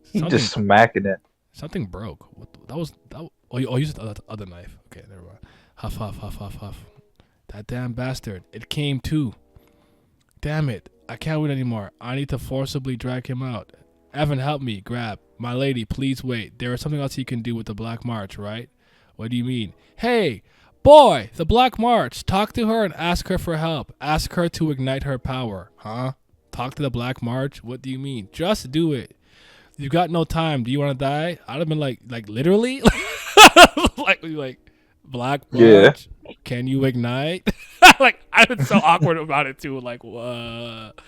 He's just smacking it. Something broke. Oh, you used the other knife. Okay, never mind. Huff, huff, huff, huff, huff. That damn bastard. It came too. Damn it. I can't wait anymore. I need to forcibly drag him out. Evan, help me. Grab. My lady, please wait. There is something else he can do with the Black March, right? What do you mean? Hey, boy, the Black March. Talk to her and ask her for help. Ask her to ignite her power. Huh? Talk to the Black March? What do you mean? Just do it. You've got no time. Do you want to die? I'd have been like literally? like, Black March? Yeah. Can you ignite? Like, I've been so awkward about it, too. Like, what?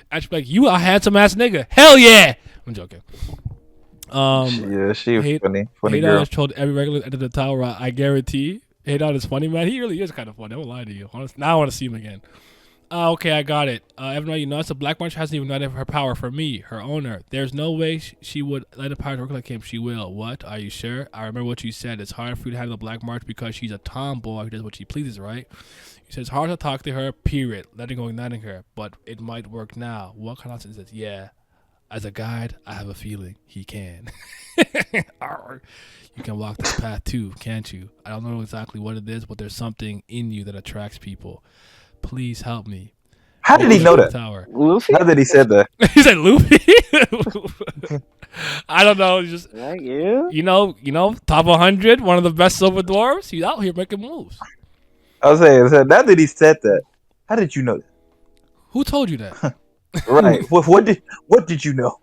I'd be like, you a handsome-ass nigga. Hell yeah! I'm joking. Yeah, she was funny Haydon girl. has trolled every regular into the tower. I guarantee. Haydon is funny, man. He really is kind of funny. I won't lie to you. Now I want to see him again. Okay, I got it. Evan, you notice the Black March hasn't even ignited her power for me, her owner. There's no way she would let a power work like him. She will. What? Are you sure? I remember what you said. It's hard for you to handle the Black March because she's a tomboy who does what she pleases, right? You said it's hard to talk to her, period. Letting go igniting her. But it might work now. What kind of nonsense is this? Yeah. As a guide, I have a feeling he can. You can walk this path too, can't you? I don't know exactly what it is, but there's something in you that attracts people. Please help me. How did he know that? Tower. Luffy? How did he said that? He said Luffy. I don't know. Just Like you? you know, top 100, one of the best silver dwarves. He's out here making moves. I was saying, now that he said that, how did you know that? Who told you that? Right. what did you know?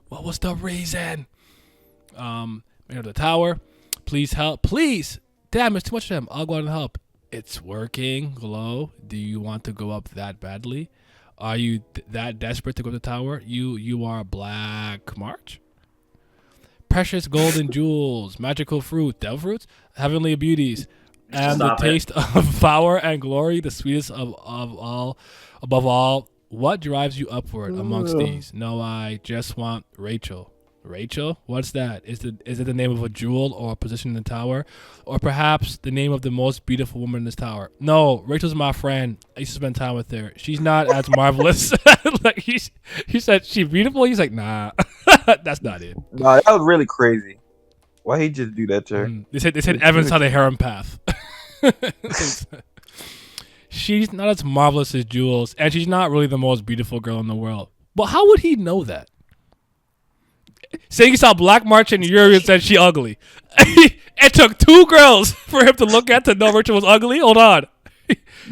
What was the reason? Man of the tower. Please help. Please. Damn, it's too much of them. I'll go out and help. It's working. Glow. Do you want to go up that badly? Are you that desperate to go to the tower? You are Black March? Precious golden jewels, magical fruit, devil fruits, heavenly beauties, and Stop the it. taste of power and glory, the sweetest of all, above all. What drives you upward amongst these? No, I just want Rachel. Rachel? What's that? Is it the name of a jewel or a position in the tower? Or perhaps the name of the most beautiful woman in this tower? No, Rachel's my friend. I used to spend time with her. She's not as marvelous. Like he said she's beautiful. He's like, nah, that's not it. No, that was really crazy. Why he just do that to her? They said Evans had a harem path. She's not as marvelous as Jules, and she's not really the most beautiful girl in the world. But how would he know that? Saying he saw Black March in Yuri and said she ugly. It took 2 girls for him to look at to know Rachel was ugly. Hold on.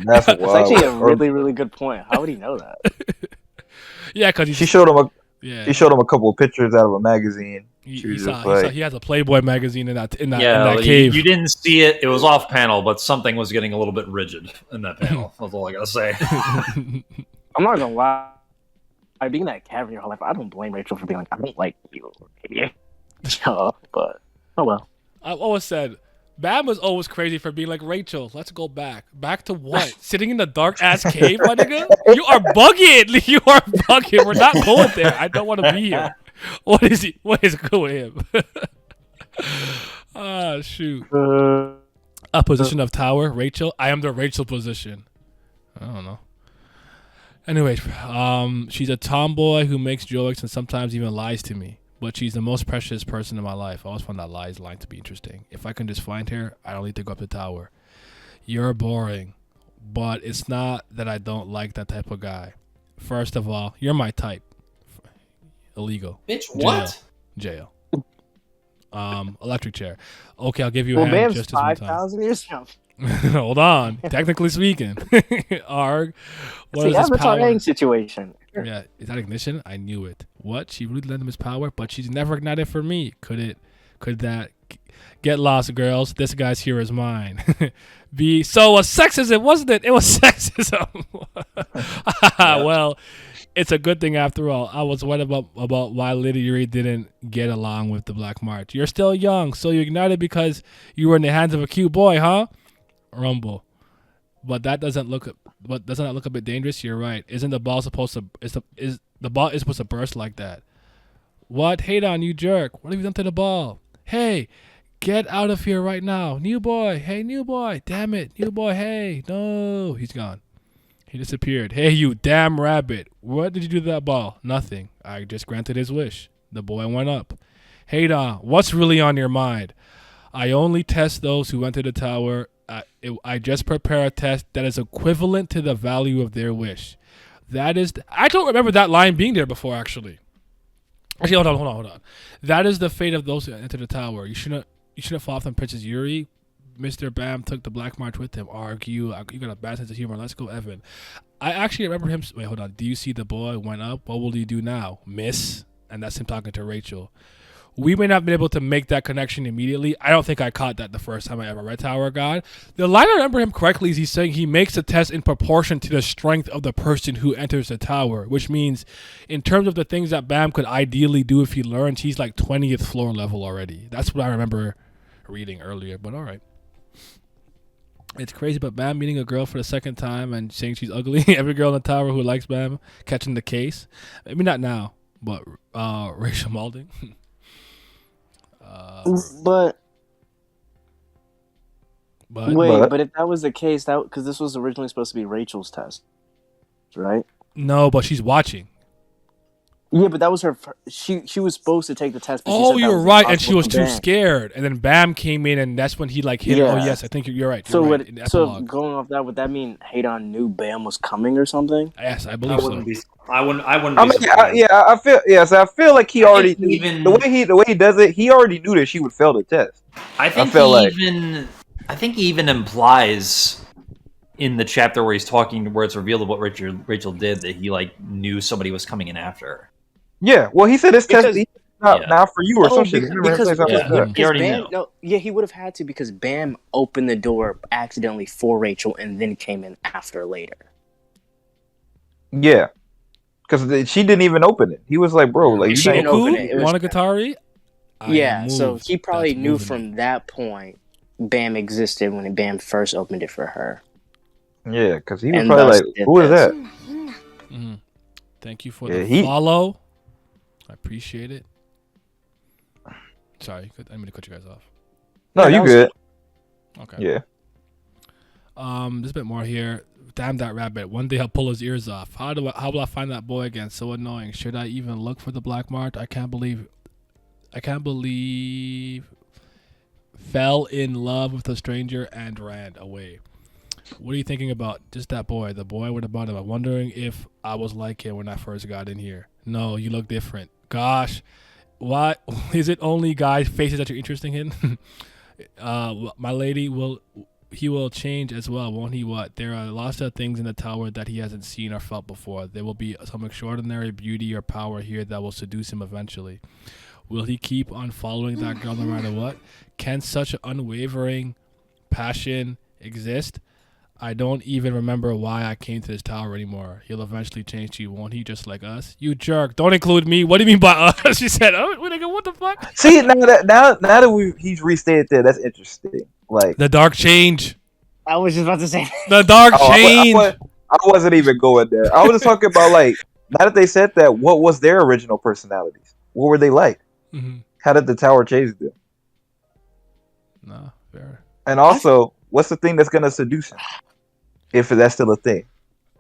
That's That's wild. actually a really, really good point. How would he know that? Yeah, because She showed him yeah. a couple of pictures out of a magazine. She was just like, He has a Playboy magazine in that Yeah, cave. you didn't see it. It was off panel, but something was getting a little bit rigid in that panel. That's all I gotta say. I'm not gonna lie. Being that cavern your whole life, I don't blame Rachel for being like, I don't like you, baby. But oh well. I've always said, Bam was always crazy for being like, Rachel, let's go back. Back to what? Sitting in the dark ass cave, my nigga? You are bugging. You are bugging. We're not going there. I don't want to be here. What is he? What is good with him? Ah, shoot. A position of tower, Rachel. I am the Rachel position. I don't know. Anyways, she's a tomboy who makes jokes and sometimes even lies to me. But she's the most precious person in my life. I always found that line to be interesting. If I can just find her, I don't need to go up the tower. You're boring. But it's not that I don't like that type of guy. First of all, you're my type. Illegal. Bitch, what? Jail. Electric chair. Okay, I'll give you a Well, hand Bam's just as one time. 5,000 years ago. Hold on. Technically speaking. Arg. What See, is this Avatar power? Aang situation. Yeah, is that ignition? I knew it. What? She really lent him his power, but she's never ignited for me. Could that get lost, girls? This guy's here is mine. So was sexism, wasn't it? It was sexism. Well, it's a good thing after all. I was worried about why Lady Yuri didn't get along with the Black March. You're still young, so you ignited because you were in the hands of a cute boy, huh? Rumble. But doesn't that look a bit dangerous? You're right. Isn't the ball supposed to the ball is supposed to burst like that? What? Hate on you, jerk. What have you done to the ball? Hey, get out of here right now. New boy. Hey, new boy. Damn it. New boy. Hey. No. He's gone. He disappeared. Hey, you damn rabbit. What did you do to that ball? Nothing. I just granted his wish. The boy went up. Hey, what's really on your mind? I only test those who went to the tower. I just prepare a test that is equivalent to the value of their wish. That is... I don't remember that line being there before, actually. Actually, hold on. That is the fate of those who enter the tower. You shouldn't fall from Princess Yuri. Mr. Bam took the Black March with him. Argue. You got a bad sense of humor. Let's go, Evan. I actually remember him. Wait, hold on. Do you see the boy went up? What will you do now, Miss? And that's him talking to Rachel. We may not have been able to make that connection immediately. I don't think I caught that the first time I ever read Tower of God. The line I remember him correctly is he's saying he makes the test in proportion to the strength of the person who enters the tower, which means in terms of the things that Bam could ideally do if he learns, he's like 20th floor level already. That's what I remember reading earlier, but all right. It's crazy, but Bam meeting a girl for the second time and saying she's ugly. Every girl in the tower who likes Bam catching the case. Maybe not now, but Rachel Malding. But if that was the case, that because this was originally supposed to be Rachel's test, right? No, but she's watching. Yeah, but that was her. She was supposed to take the test. But Oh, you're right, and she was too scared, and then Bam came in, and that's when he like hit. Yeah. Oh yes, I think you're right. So right, so going off that, would that mean Haydon knew Bam was coming or something? Yes, I believe so. I wouldn't. I feel like he already knew, the way he does it. He already knew that she would fail the test. I think he even implies in the chapter where he's talking, where it's revealed what Rachel did, that he like knew somebody was coming in after her. Yeah, well, he said this test is not for you or some shit. Because he already knew. He would have had to because Bam opened the door accidentally for Rachel and then came in after later. Yeah, because she didn't even open it. He was like, "Bro, like she didn't open it. Monogatari." Yeah, so he probably knew from that point Bam existed when Bam first opened it for her. Yeah, because he was probably like, "Who is that?" Mm-hmm. Thank you for the follow. I appreciate it. Sorry, I didn't mean to cut you guys off. No, you good. Okay. Yeah. There's a bit more here. Damn that rabbit. One day I'll pull his ears off. How will I find that boy again? So annoying. Should I even look for the black mark? I can't believe fell in love with a stranger and ran away. What are you thinking about? Just that boy, the boy with the bottom. I'm wondering if I was like him when I first got in here. No, you look different. Gosh, why is it only guys' faces that you're interested in? My lady he will change as well, won't he? What? There are lots of things in the tower that he hasn't seen or felt before. There will be some extraordinary beauty or power here that will seduce him eventually. Will he keep on following that girl no matter what? Can such an unwavering passion exist? I don't even remember why I came to this tower anymore. He'll eventually change to you, won't he? Just like us. You jerk! Don't include me. What do you mean by us? She said, "Oh, nigga, what the fuck?" See, now that he's restated there, that's interesting. Like the dark change. I was just about to say the dark change. I wasn't even going there. I was just talking about like now that they said that, what was their original personalities? What were they like? Mm-hmm. How did the tower change them? No, fair. And also, what's the thing that's gonna seduce him? If that's still a thing,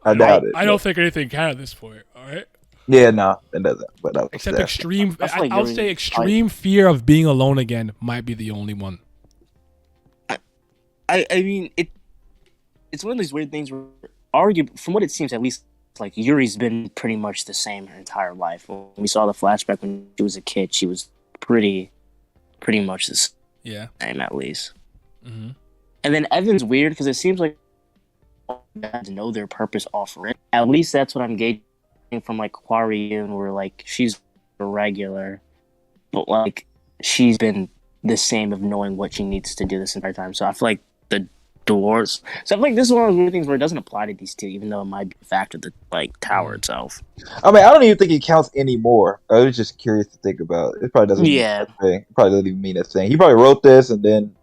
I doubt it. I don't think anything can at this point. All right. Yeah, no, it doesn't. But except extreme. I would say extreme fear of being alone again might be the only one. I mean, it's one of those weird things where, from what it seems, at least, like Yuri's been pretty much the same her entire life. When we saw the flashback when she was a kid, she was pretty much the same, at least. Mm-hmm. And then Evan's weird because it seems like to know their purpose off rip. At least that's what I'm gauging from like Quarryun, where like she's a regular, but like she's been the same of knowing what she needs to do this entire time. So I feel like the doors. So I feel like this is one of those weird things where it doesn't apply to these two, even though it might be a factor of the like tower itself. I mean, I don't even think it counts anymore. I was just curious to think about. It probably doesn't. Yeah. It probably doesn't even mean a thing. He probably wrote this and then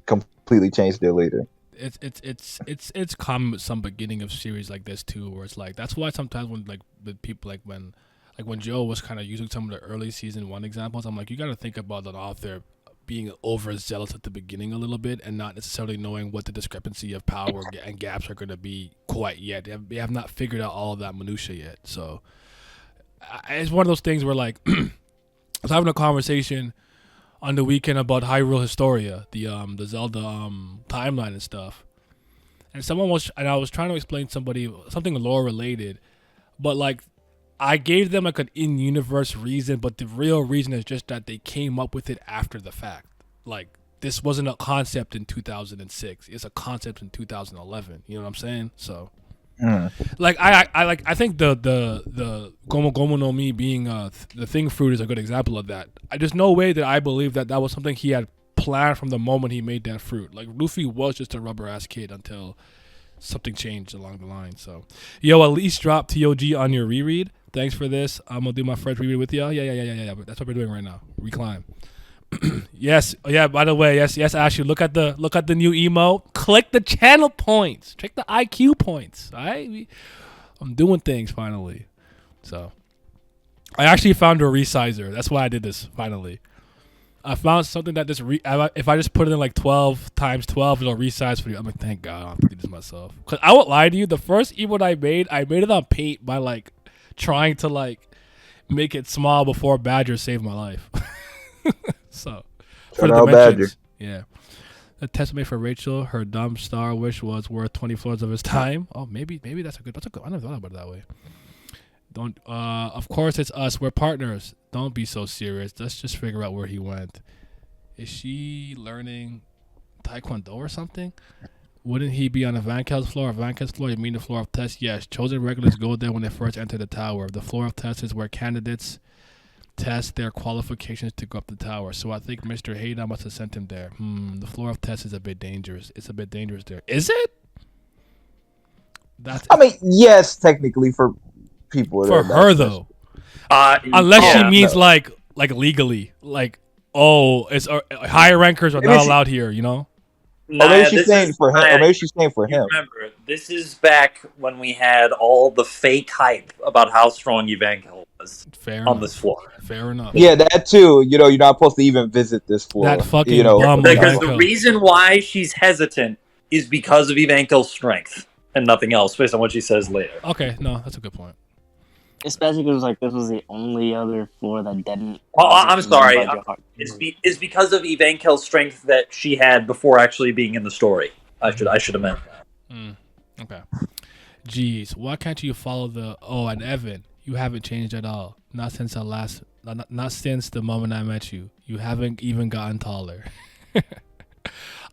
completely changed it later. It's common with some beginning of series like this too, where it's like that's why sometimes when like the people like when Joe was kind of using some of the early season 1 examples, I'm like, you got to think about an author being overzealous at the beginning a little bit and not necessarily knowing what the discrepancy of power and gaps are going to be quite yet. They have not figured out all of that minutia yet. So it's one of those things where like I was having a conversation on the weekend about Hyrule Historia, the Zelda timeline and stuff. And I was trying to explain something lore related, but like I gave them like an in-universe reason, but the real reason is just that they came up with it after the fact. Like this wasn't a concept in 2006; it's a concept in 2011. You know what I'm saying? So Like I think the Gomu Gomu no Mi being the thing fruit is a good example of that. There's no way that I believe that was something he had planned from the moment he made that fruit. Like Luffy was just a rubber ass kid until something changed along the line. So, yo, at least drop TOG on your reread. Thanks for this. I'm gonna do my first reread with you. Yeah. That's what we're doing right now. ReClimb. Yes. Yeah. By the way, yes. Ashley, look at the new emo. Click the channel points. Check the IQ points. All right. I'm doing things finally. So, I actually found a resizer. That's why I did this finally. I found something that if I just put it in like 12 times 12, it'll resize for you. I'm like, thank God I don't have to do this myself. Because I won't lie to you, the first emote I made it on Paint by like trying to like make it small before Badger saved my life. So, for the dimensions. Yeah. The testament for Rachel, her dumb star wish was worth 20 floors of his time. Oh, maybe that's a good. I never thought about it that way. Don't. Of course, it's us. We're partners. Don't be so serious. Let's just figure out where he went. Is she learning Taekwondo or something? Wouldn't he be on the Vankel's floor? Vankel's floor, you mean the floor of tests? Yes. Chosen regulars go there when they first enter the tower. The floor of tests is where candidates test their qualifications to go up the tower. So I think Mr. Hayda must have sent him there. The floor of tests is a bit dangerous. It's a bit dangerous there. Is it? I mean, yes, technically for people. For her though. Unless she means like legally, like it's Haigh-Rankers are not allowed here, you know. Or maybe she's saying for him. Or maybe she's saying for him. Remember, this is back when we had all the fake hype about how strong Evankel was on this floor. Fair enough. Yeah, that too. You know, you're not supposed to even visit this floor. That fucking bum. Because the reason why she's hesitant is because of Evankel's strength and nothing else, based on what she says later. Okay, no, that's a good point. Especially because like this was the only other floor that didn't. Oh, I'm sorry. It's because of Evankel's strength that she had before actually being in the story. I should have meant that. Okay. Jeez, why can't you follow the? Oh, and Evan, you haven't changed at all. Not since the moment I met you. You haven't even gotten taller.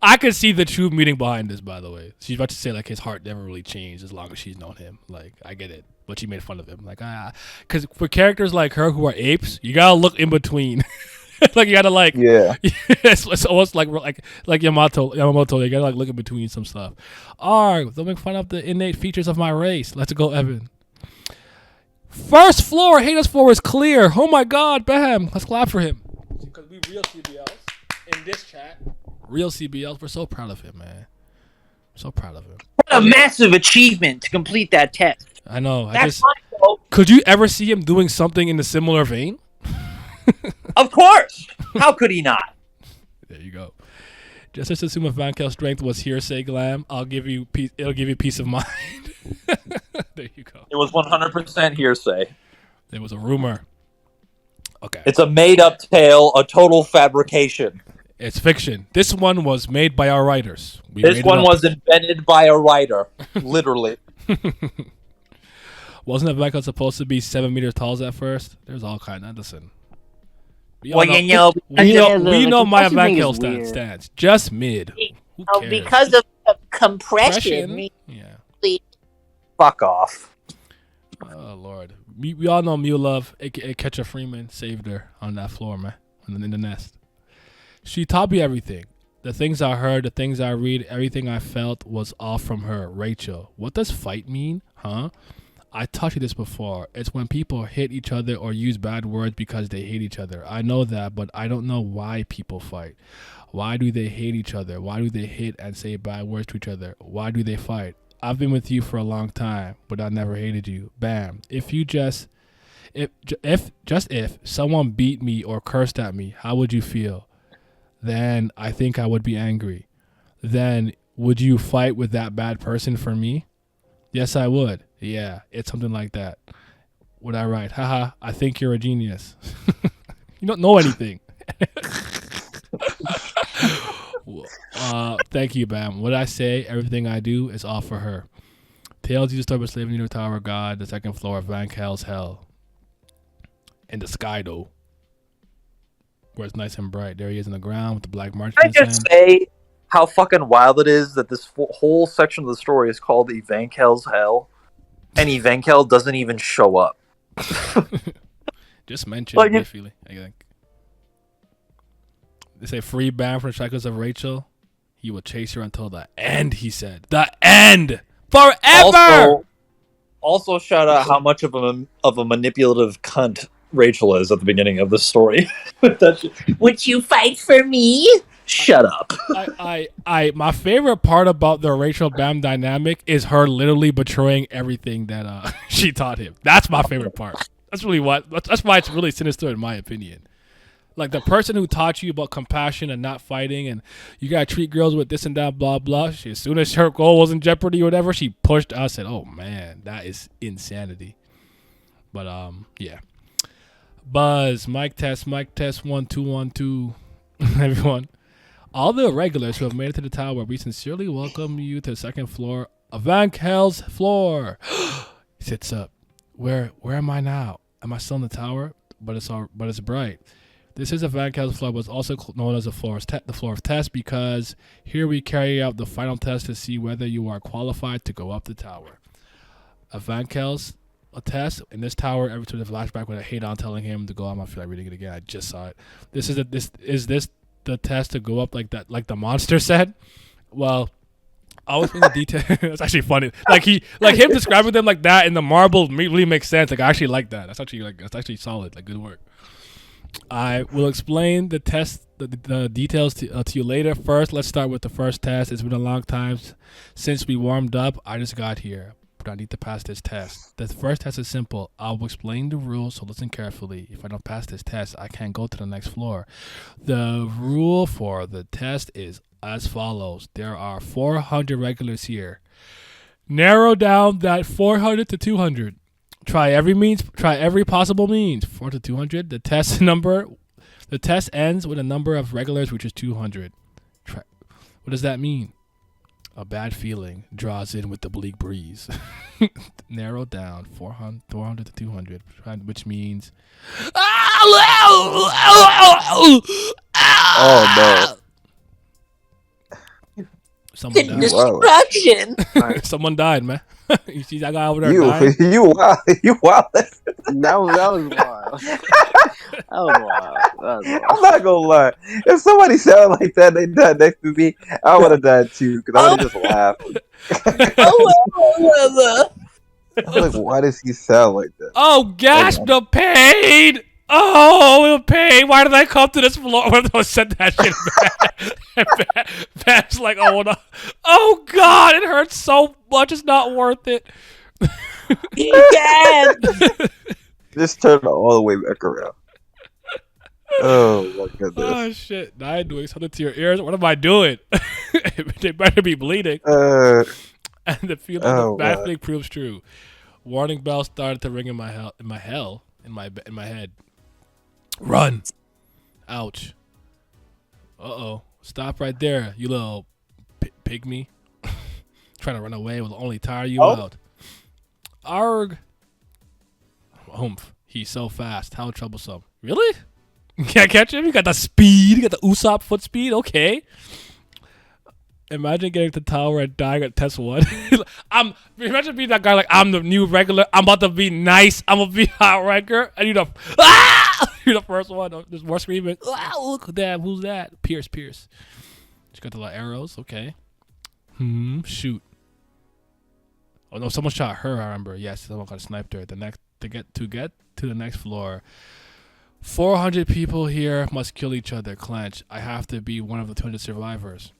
I could see the true meaning behind this, by the way. She's about to say like his heart never really changed as long as she's known him. Like I get it, but she made fun of him. Like because for characters like her who are apes, you gotta look in between. Like you gotta like it's almost like Yamamoto. You gotta like look in between some stuff. Alright, don't make fun of the innate features of my race. Let's go, Evan. First floor, hate us for is clear. Oh my God, bam! Let's clap for him because we real CBLs in this chat. Real CBLs, we're so proud of him, man. So proud of him. What a massive achievement to complete that test. I know. Could you ever see him doing something in a similar vein? Of course. How could he not? There you go. Just assume if Vankel's strength was hearsay, Glam, it'll give you peace of mind. There you go. It was 100% hearsay. It was a rumor. Okay. It's a made-up tale, a total fabrication. It's fiction. This one was made by our writers. This one was invented by a writer, literally. Wasn't Vankel supposed to be 7 meters tall at first? There's all kinds. Listen. We know my Vankel stance. Just mid. Who cares? Because of compression. Yeah. Fuck off. Oh Lord. We all know Mew Love, aka Ketcha Freeman, saved her on that floor, man. In the nest. She taught me everything. The things I heard, the things I read, everything I felt was all from her. Rachel. What does fight mean? Huh? I taught you this before. It's when people hit each other or use bad words because they hate each other. I know that, but I don't know why people fight. Why do they hate each other? Why do they hit and say bad words to each other? Why do they fight? I've been with you for a long time, but I never hated you. Bam. If someone beat me or cursed at me, how would you feel? Then I think I would be angry. Then would you fight with that bad person for me? Yes, I would. Yeah, it's something like that. Would I write? Haha, I think you're a genius. You don't know anything. Thank you, Bam. What I say, everything I do is all for her. Tales you start with Slave in the Tower of God, the second floor of Vankel's hell. In the sky, though. Where it's nice and bright. There he is in the ground with the black march. Can I just say how fucking wild it is that this whole section of the story is called Evankel's Hell? and Evenkel doesn't even show up. Just mention Like it briefly, I think. They say free ban from the shackles of Rachel. He will chase her until the end, he said. The end! Forever! Also shout out how much of a manipulative cunt Rachel is at the beginning of the story. Would you fight for me? Shut up. My favorite part about the Rachel Bam dynamic is her literally betraying everything that she taught him. That's my favorite part. That's why it's really sinister in my opinion. Like the person who taught you about compassion and not fighting, and you gotta treat girls with this and that, blah blah. As soon as her goal was in jeopardy or whatever, she pushed us and oh man, that is insanity. But yeah. Buzz, mic test 1 2 1 2. Everyone. All the regulars who have made it to the tower, we sincerely welcome you to the second floor of Van Kel's floor. He sits up. Where am I now? Am I still in the tower? But it's bright. This is a Van Kel's floor, but it's also known as the floor of test because here we carry out the final test to see whether you are qualified to go up the tower. A Van Kel's test in this tower. Every time the flashback with a hate on telling him to go up. I feel like reading it again. I just saw it. Is this the test to go up like that? Like the monster said. Well, I always think the detail. It's actually funny. Like him describing them like that in the marble really makes sense. Like I actually like that. That's actually solid. Like good work. I will explain the test, the details to you later. First, let's start with the first test. It's been a long time since we warmed up. I just got here, but I need to pass this test. The first test is simple. I'll explain the rules, so listen carefully. If I don't pass this test, I can't go to the next floor. The rule for the test is as follows. There are 400 regulars here. Narrow down that 400 to 200. Try every possible means. 400 to 200. The test ends with a number of regulars, which is 200. What does that mean? A bad feeling draws in with the bleak breeze. Narrow down 400 to 200, which means. Oh no. Someone died. Someone died, man. You see that guy over there dying? You wild. That was wild. I'm not gonna lie. If somebody sounded like that, they died next to me, I would have died too, because I would have just laughed. I'm like, why does he sound like that? Oh, gosh, the pain! Oh, the pain! Why did I come to this floor? When I said that shit, Bam's like, oh no, oh God, it hurts so much. It's not worth it. Just turn it all the way back around. Oh my goodness! Oh shit! Now I'm doing something to your ears. What am I doing? They better be bleeding. And the feeling of bad thing proves true. Warning bells started to ring in my head. Run! Ouch! Uh-oh! Stop right there, you little pygmy! Trying to run away will only tire you out. Arg! Oomph! He's so fast. How troublesome! Really? You can't catch him? You got the speed. You got the Usopp foot speed. Okay. Imagine getting to the tower and dying at test 1. Imagine being that guy like, I'm the new regular. I'm about to be nice. I'm going to be Haigh-Ranker. And you're the first one. There's more screaming. Ah, look at that. Who's that? Pierce. She got the little arrows. Okay. Shoot. Oh, no. Someone shot her, I remember. Yes, someone got sniped her. To get to the next floor. 400 people here must kill each other. Clench. I have to be one of the 200 survivors.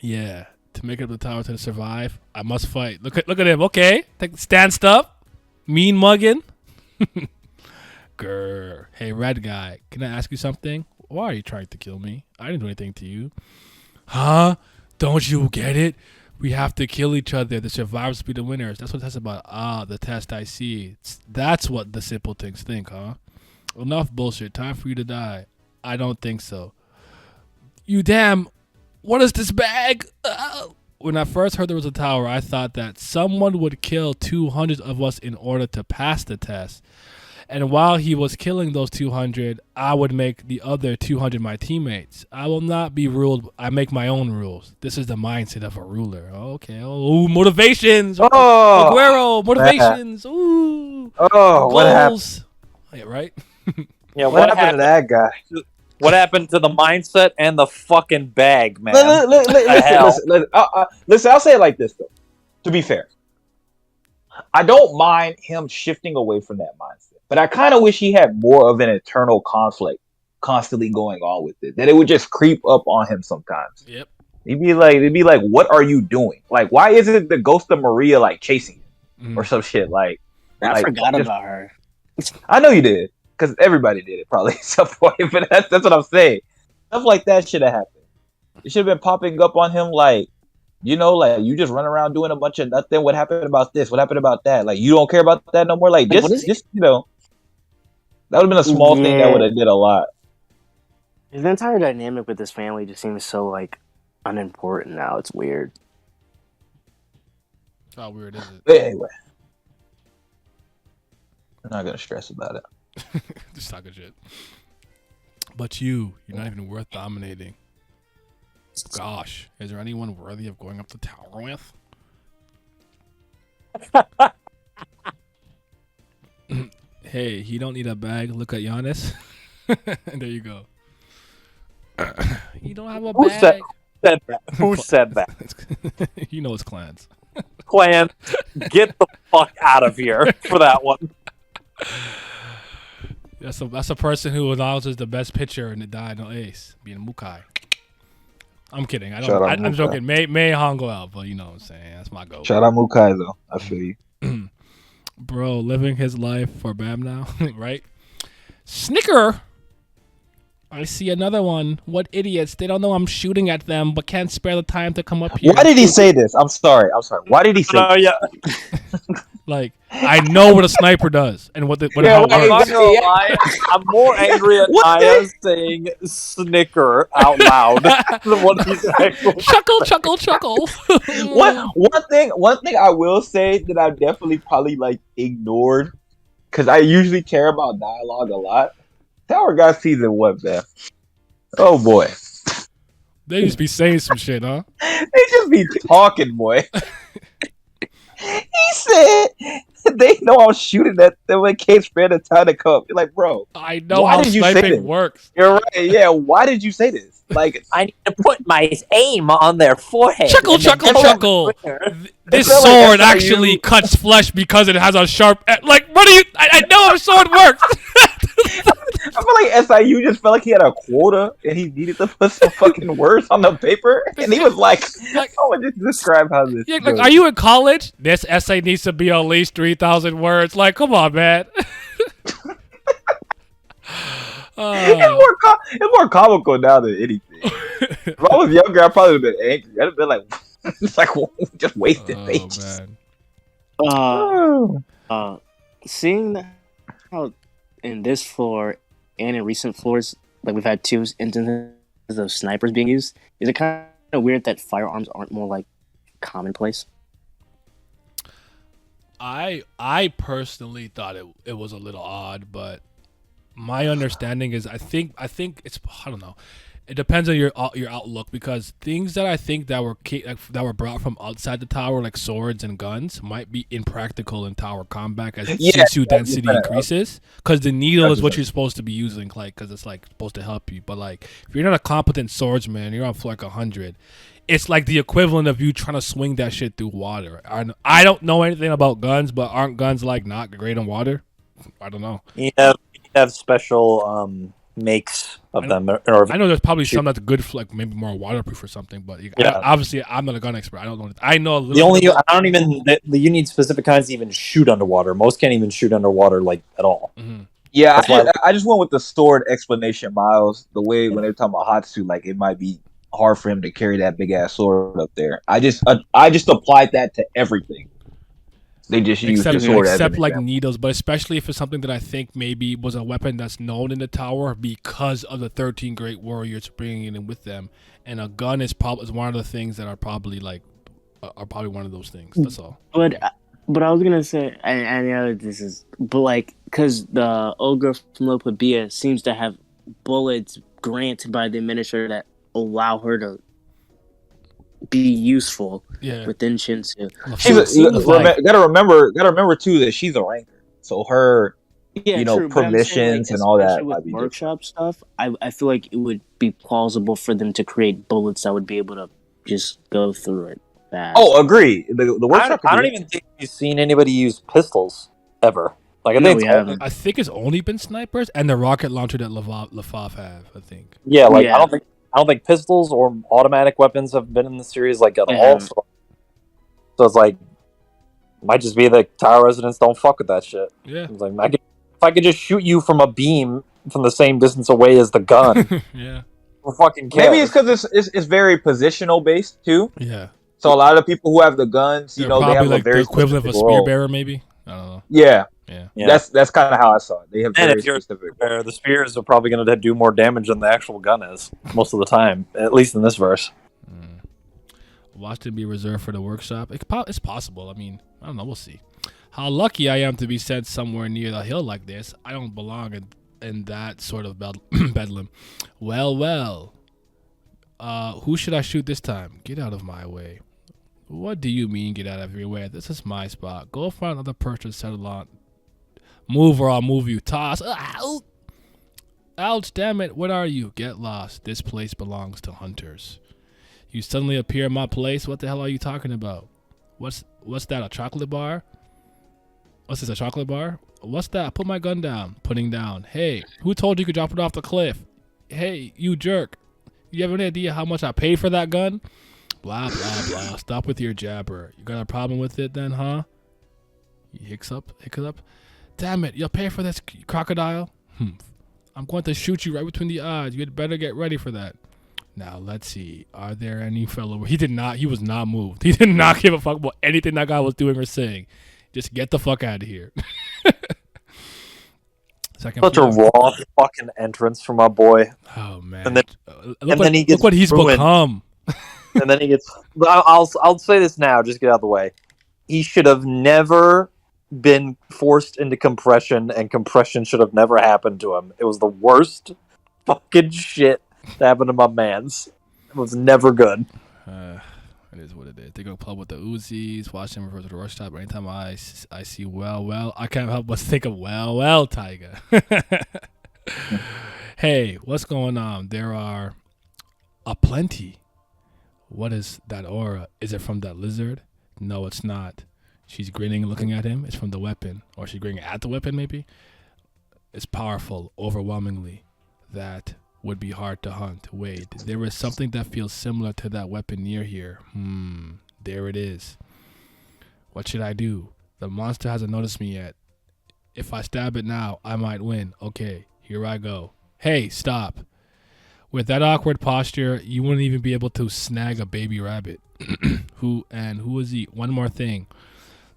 Yeah, to make it up the tower to survive, I must fight. Look at him. Okay, stand up, mean mugging. Grr. Hey, red guy, can I ask you something? Why are you trying to kill me? I didn't do anything to you. Huh? Don't you get it? We have to kill each other. The survivors be the winners. That's what that's about. Ah, the test I see. That's what the simple things think, huh? Enough bullshit. Time for you to die. I don't think so. You damn. What is this bag? When I first heard there was a tower, I thought that someone would kill 200 of us in order to pass the test. And while he was killing those 200, I would make the other 200 my teammates. I will not be ruled. I make my own rules. This is the mindset of a ruler. Okay. Oh, motivations. Oh, Aguero, motivations. Ooh. oh, what happened? Goals. Yeah, right? Yeah, What happened to that guy? What happened to the mindset and the fucking bag, man? Listen. I'll say it like this though. To be fair, I don't mind him shifting away from that mindset, but I kind of wish he had more of an internal conflict constantly going on with it. That it would just creep up on him sometimes. Yep. They'd be like, "What are you doing? Like, why isn't the ghost of Maria like chasing him or some shit?" Like, I forgot about her. I know you did because everybody did it probably at some point. But that's what I'm saying. Stuff like that should have happened. It should have been popping up on him like, like you just run around doing a bunch of nothing. What happened about this? What happened about that? Like you don't care about that no more. Like just that would have been a small thing that would have did a lot. The entire dynamic with this family just seems so like unimportant now. It's weird. How weird is it? But anyway, I'm not gonna stress about it. Just talking shit. But you're not even worth dominating. Gosh, is there anyone worthy of going up the tower with? Hey, he don't need a bag. Look at Giannis. There you go. You don't have a bag. Who said that? You know it's clans. Clan, get the fuck out of here for that one. That's a person who announces the best pitcher and it died no ace, being Mukai. I'm kidding. I'm joking. May Han go out, but you know what I'm saying. That's my goal. Shout out Mukai though. I feel you. Bro, living his life for Bam now, right? Snicker. I see another one. What idiots. They don't know I'm shooting at them, but can't spare the time to come up here. Why did he say this? I'm sorry. Why did he say this? Yeah. Like, I know what a sniper does and how it works. I'm more angry at Naya saying snicker out loud than what he's actually Chuckle. One thing I will say that I definitely probably like ignored because I usually care about dialogue a lot. Tower God season 1, man. Oh boy. They just be saying some shit, huh? They just be talking, boy. He said they know I'm shooting at them and can't spare the time to come. You're like, bro, I know how sniping works. You're right. Yeah, why did you say this? Like, I need to put my aim on their forehead. Chuckle. This sword actually cuts flesh because it has a sharp. Like, what do you? I know how a sword works. I feel like SIU just felt like he had a quota and he needed to put some fucking words on the paper, and he was like, "Oh, just describe how this." Yeah, like, are you in college? This essay needs to be at least 3,000 words. Like, come on, man. It's more comical now than anything. If I was younger, I probably would have been angry. I'd have been like, "It's like just wasted pages." Man. Seeing how in this floor and in recent floors, like we've had 2 instances of snipers being used, is it kind of weird that firearms aren't more like commonplace? I personally thought it was a little odd, but my understanding is I think it's, I don't know. It depends on your outlook, because things that I think that were brought from outside the tower, like swords and guns, might be impractical in tower combat as Shinsu density increases. Because the needle is what you're supposed to be using, like, because it's like supposed to help you. But like, if you're not a competent swordsman, you're on floor like 100. It's like the equivalent of you trying to swing that shit through water. I don't know anything about guns, but aren't guns like not great in water? I don't know. You have special makes of them. I know there's probably some that's good for like maybe more waterproof or something, but obviously I'm not a gun expert. I don't know. I know a little. You need specific kinds to even shoot underwater. Most can't even shoot underwater like at all. Mm-hmm. Yeah, I just went with the sword explanation, Miles. The way when they're talking about Hatsu, like it might be hard for him to carry that big ass sword up there. I just applied that to everything. They just use the sword except like needles, but especially if it's something that I think maybe was a weapon that's known in the tower because of the 13 great warriors bringing it in with them, and a gun is one of the things that are probably one of those things. That's all. But But I was gonna say, I know this is, but like, because the old girl from Lopabia seems to have bullets granted by the administrator that allow her to be useful Yeah. within Shinsu. She's So it seems like, gotta remember too that she's a ranker, so her yeah, true. But I'm saying, like, permissions and all especially that with might be different. workshop stuff, I feel like it would be plausible for them to create bullets that would be able to just go through it fast. Oh, agree. The workshop. I don't even think you've seen anybody use pistols ever. Like I No, think we it's haven't. I think it's only been snipers and the rocket launcher that Lafaf have. I think. yeah, like Yeah. I don't think pistols or automatic weapons have been in the series like at They all. haven't. So it's like might just be that Tower residents don't fuck with that shit. Yeah. It's like if I could just shoot you from a beam from the same distance away as the gun, Yeah. who fucking cares? Maybe it's because it's very positional based too. Yeah. So a lot of people who have the guns, They're they probably have like a very the equivalent of a specific spear role. bearer, maybe. I don't know. Yeah, Yeah. Yeah. that's kind of how I saw it. They have And very if you're specific. the spears are probably going to do more damage than the actual gun is most of the time, at least in this verse. Watch it be reserved for the workshop. It's possible. I mean, I don't know. We'll see. How lucky I am to be sent somewhere near the hill like this. I don't belong in that sort of bedlam. Well. Who should I shoot this time? Get out of my way. What do you mean, get out of your way? This is my spot. Go find another person to settle on. Move or I'll move you. Toss. Ow! Ouch, damn it. What are you? Get lost. This place belongs to hunters. You suddenly appear in my place? What the hell are you talking about? What's that, a chocolate bar? What's this, a chocolate bar? What's that? Put my gun down. Putting down. Hey, who told you could drop it off the cliff? Hey, you jerk. You have any idea how much I paid for that gun? Blah, blah, blah. Stop with your jabber. You got a problem with it then, huh? He hiccups up. Damn it, you'll pay for this, crocodile? I'm going to shoot you right between the eyes. You'd better get ready for that. Now, let's see. Are there any fellow... He was not moved. He did not give a fuck about anything that guy was doing or saying. Just get the fuck out of here. Such a raw fucking entrance from my boy. Oh, man. And then, look what he's become. And then he gets... I'll say this now, just get out of the way. He should have never been forced into compression, and compression should have never happened to him. It was the worst fucking shit that happened to my mans. It was never good. It is what it is. They go club with the Uzis, watch them refer to the workshop. Anytime I see well, I can't help but think of well, Tiger. Hey, what's going on? There are a plenty. What is that aura? Is it from that lizard? No, it's not. She's grinning, looking at him. It's from the weapon. Or she's grinning at the weapon, maybe? It's powerful, overwhelmingly. That would be hard to hunt. Wait, there is something that feels similar to that weapon near here. There it is. What should I do? The monster hasn't noticed me yet. If I stab it now, I might win. Okay, here I go. Hey, stop. With that awkward posture, you wouldn't even be able to snag a baby rabbit. Who is he? One more thing.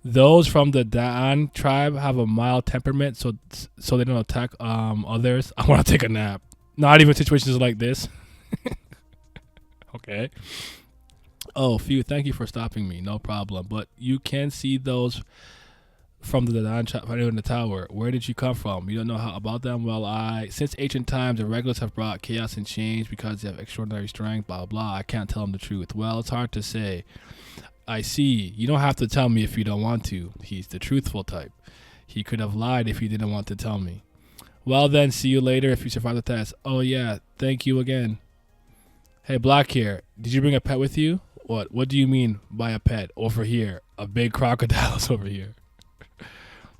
Those from the Da'an tribe have a mild temperament, so they don't attack others. I want to take a nap. Not even situations like this. Okay. Oh, F.U.G, thank you for stopping me. No problem. But you can see those from the Da'an tribe in the tower. Where did you come from? You don't know how about them? Well, since ancient times, the regulars have brought chaos and change because they have extraordinary strength, blah, blah. I can't tell them the truth. Well, it's hard to say. I see. You don't have to tell me if you don't want to. He's the truthful type. He could have lied if he didn't want to tell me. Well then, see you later if you survive the test. Oh yeah, thank you again. Hey, Black Hair, did you bring a pet with you? What do you mean by a pet? Over here. A big crocodile's over here.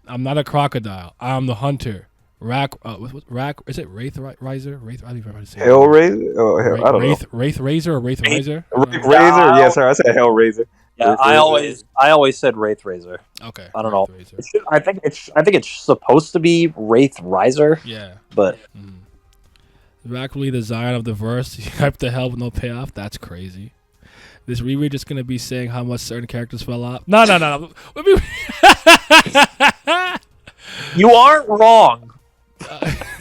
I'm not a crocodile. I'm the hunter. Is it Wraith Riser? I don't even know how to say it. Hellraiser? Oh, I don't know. Wraith Razor or Wraith Riser? Razor? Yes, sir. I said Hellraiser. Yeah, I always said Wraith Razor. Okay. I don't know. Razor. I think it's supposed to be Wraith Riser. Yeah. But Actually, the Zion of the verse, you hype the hell with no payoff. That's crazy. This reread just gonna be saying how much certain characters fell off. No. you aren't wrong.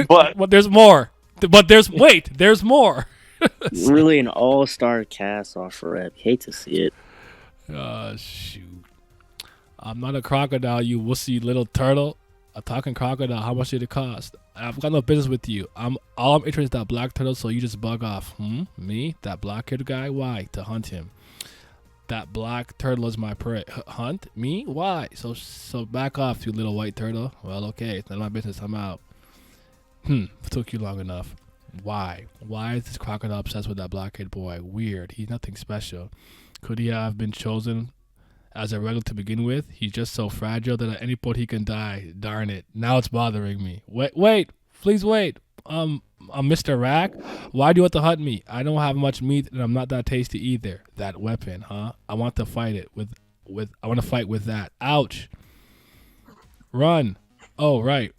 But there's more. There's more. Really an all-star cast off rep. Hate to see it. Shoot. I'm not a crocodile, you wussy little turtle. A talking crocodile. How much did it cost? I've got no business with you. I'm interested in that black turtle, so you just bug off. Me? That black-haired guy? Why? To hunt him. That black turtle is my prey. Hunt? Me? Why? So back off, you little white turtle. Well, okay. It's none of my business. I'm out. Took you long enough. Why? Why is this crocodile obsessed with that black-haired boy? Weird. He's nothing special. Could he have been chosen as a regular to begin with? He's just so fragile that at any point he can die. Darn it. Now it's bothering me. Wait. Please wait. I'm Mr. Rack. Why do you want to hunt me? I don't have much meat and I'm not that tasty either. That weapon, huh? I want to fight it with I want to fight with that. Ouch. Run. Oh, right.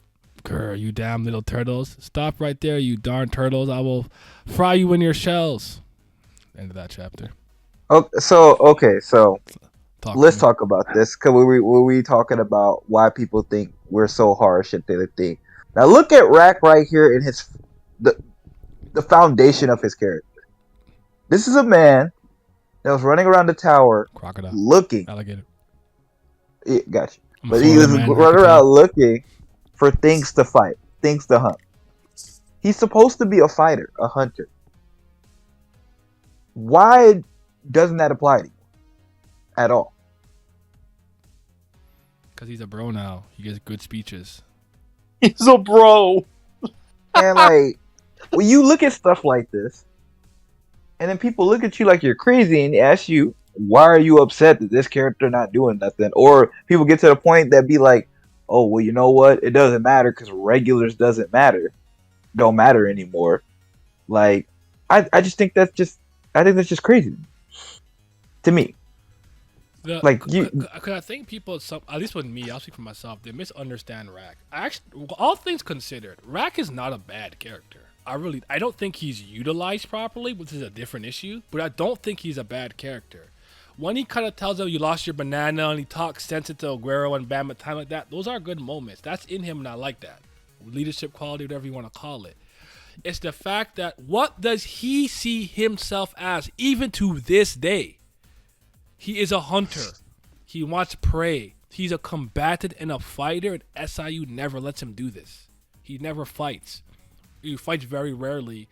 Grr, you damn little turtles. Stop right there, you darn turtles. I will fry you in your shells. End of that chapter. So let's to me. talk about this, because we talking about why people think we're so harsh at the thing. Now look at Rack right here in the foundation of his character. This is a man that was running around the tower, Crocodile. looking. Alligator. Yeah, gotcha. I'm a But he Florida was man, running Racketeer. around looking for things to fight, things to hunt. He's supposed to be a fighter, a hunter. Why doesn't that apply to you at all? Because he's a bro now. He gets good speeches. He's a bro. And like, when you look at stuff like this, and then people look at you like you're crazy and ask you, why are you upset that this character not doing nothing? Or people get to the point that be like, oh, well, you know what? It doesn't matter because regulars don't matter anymore. Like, I just think that's just crazy to me. Because I think people, at least with me, I'll speak for myself, they misunderstand Rack. All things considered, Rack is not a bad character. I don't think he's utilized properly, which is a different issue, but I don't think he's a bad character. When he kind of tells him you lost your banana and he talks sense into Aguero and Bam at time like that, those are good moments. That's in him and I like that. Leadership quality, whatever you want to call it. It's the fact that what does he see himself as, even to this day? He is a hunter. He wants prey. He's a combatant and a fighter, and SIU never lets him do this. He never fights. He fights very rarely.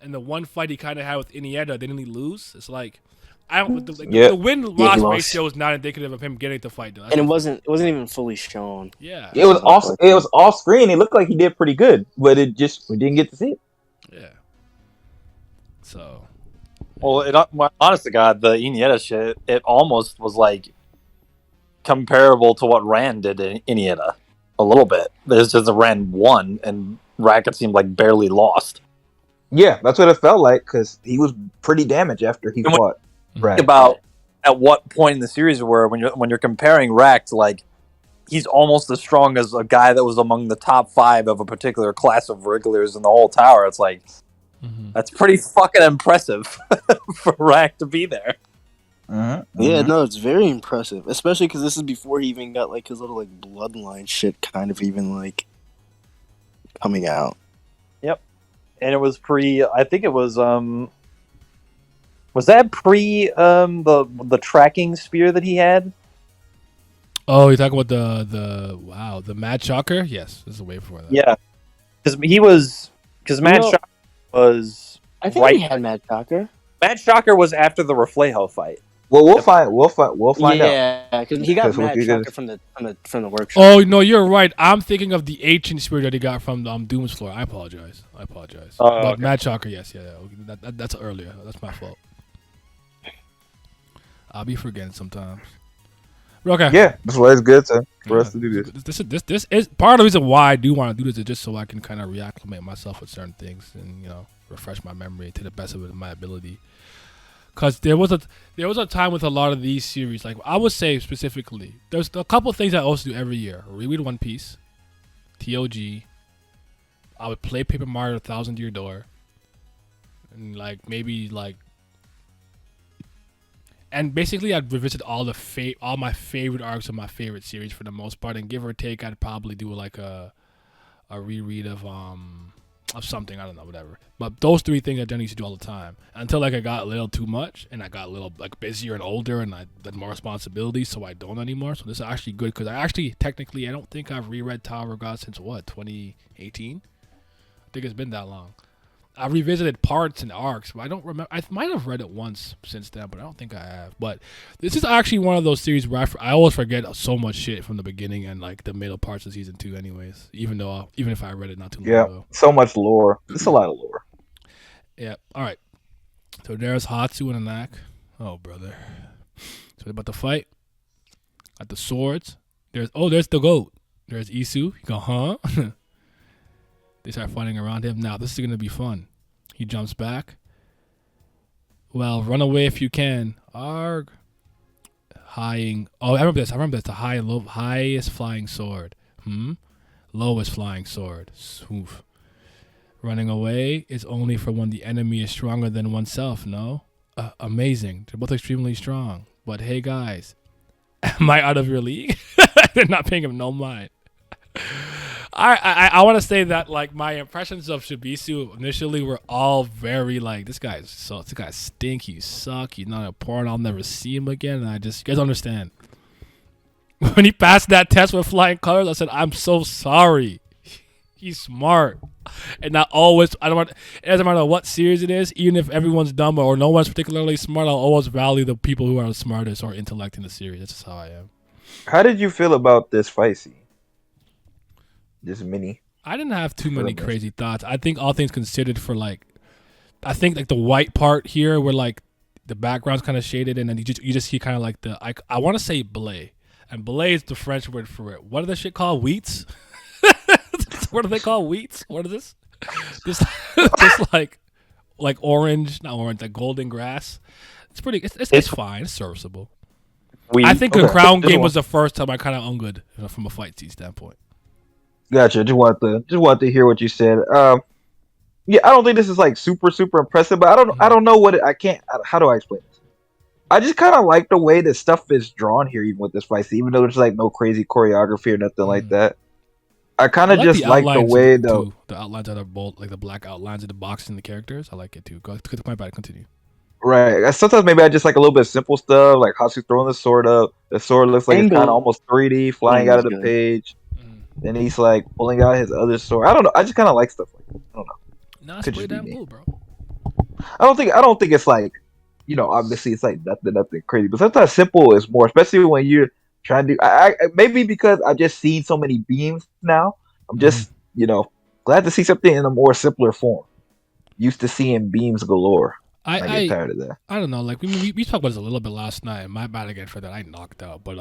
And the one fight he kind of had with Iniesta, didn't he lose? It's like, the win-loss ratio is not indicative of him getting to fight. Though. And it wasn't even fully shown. Yeah. It was off screen. It looked like he did pretty good, but we didn't get to see it. Yeah. So. Well, honest to God, the Iniesta shit, it almost was like comparable to what Rand did in Iniesta. A little bit. There's just a Rand won, and Racket seemed like barely lost. Yeah, that's what it felt like, because he was pretty damaged after he fought. Think about at what point in the series where when you're comparing Rack to, like, he's almost as strong as a guy that was among the top 5 of a particular class of regulars in the whole tower. It's like, that's pretty fucking impressive for Rack to be there. Yeah, no, it's very impressive, especially because this is before he even got like his little like bloodline shit kind of even like coming out. Yep, and it was I think it was that pre the tracking spear that he had? Oh, you're talking about the Mad Shocker? Yes, this is way before that. Yeah, because Mad Shocker was. I think he had Mad Shocker. Mad Shocker was after the Reflejo fight. Well, we'll find out. Yeah, because he got Mad Shocker from the workshop. Oh no, you're right. I'm thinking of the ancient spirit that he got from Doom's Floor. I apologize. But okay. Mad Shocker, yes, yeah. That's earlier. That's my fault. I'll be forgetting sometimes. Okay. Yeah, that's why it's good for us to do this. This is part of the reason why I do want to do this, is just so I can kind of reacclimate myself with certain things and refresh my memory to the best of my ability. Because there was a time with a lot of these series, like I would say specifically, there's a couple of things I also do every year. Reread One Piece, T.O.G. I would play Paper Mario 1,000 Year Door, and and basically I'd revisit all my favorite arcs of my favorite series for the most part, and give or take, I'd probably do like a reread of of something. I don't know, whatever. But those three things I used to do all the time until like I got a little too much and I got a little like busier and older and I had more responsibilities, so I don't anymore. So this is actually good because I don't think I've reread Tower of God since 2018. I think it's been that long. I revisited parts and arcs, but I don't remember. I might have read it once since then, but I don't think I have. But this is actually one of those series where I always forget so much shit from the beginning and like the middle parts of season 2 anyways, even if I read it not too long ago. So much lore. It's a lot of lore. Yeah. All right. So there's Hatsu and Anak. Oh, brother. So they're about to fight. Got the swords. There's the goat. There's Isu. You go, huh? They start fighting around him. Now, this is going to be fun. He jumps back. Well, run away if you can. Arg. Highing. Oh, I remember this. The highest flying sword. Lowest flying sword. Swoof. Running away is only for when the enemy is stronger than oneself, no? Amazing. They're both extremely strong. But hey, guys. Am I out of your league? They're not paying him no mind. I want to say that like my impressions of Shibisu initially were all very like this guy stink, you suck, you're not important, I'll never see him again, and you guys understand. When he passed that test with flying colors, I said I'm so sorry. He's smart, and not always. It doesn't matter what series it is, even if everyone's dumb or no one's particularly smart, I'll always value the people who are the smartest or intellect in the series. That's just how I am. How did you feel about this fight scene? This mini. I didn't have too many crazy thoughts. I think all things considered I think like the white part here where like the background's kind of shaded and then you just see kind of like I want to say blé. And blé is the French word for it. What are the shit called? Wheats? What do they call wheats? What is this? Just like orange, not orange, like golden grass. It's pretty, it's fine. It's serviceable. I think the Crown game was the first time I kind of ungood from a fight scene standpoint. Gotcha. Just want to hear what you said. Yeah, I don't think this is like super impressive, but I don't know what how do I explain this? I just kind of like the way that stuff is drawn here, even with this fight scene, even though there's like no crazy choreography or nothing like that. I kind of just like the way the outlines that are bold, like the black outlines of the boxes and the characters. I like it too. Go to my bad. Continue. Right. Sometimes maybe I just like a little bit of simple stuff, like Hatsu throwing the sword up. The sword looks like it's kind of almost 3D, flying out of the page. Then he's like pulling out his other sword. I don't know. I just kind of like stuff like that. I don't know. No, it's pretty damn cool, bro. I don't think it's like, obviously it's like nothing crazy, but sometimes simple is more, especially when you're trying to. I maybe because I've just seen so many beams now. I'm just glad to see something in a more simpler form. Used to seeing beams galore. I get tired of that. I don't know. Like we talked about this a little bit last night. My bad again for that. I knocked out, but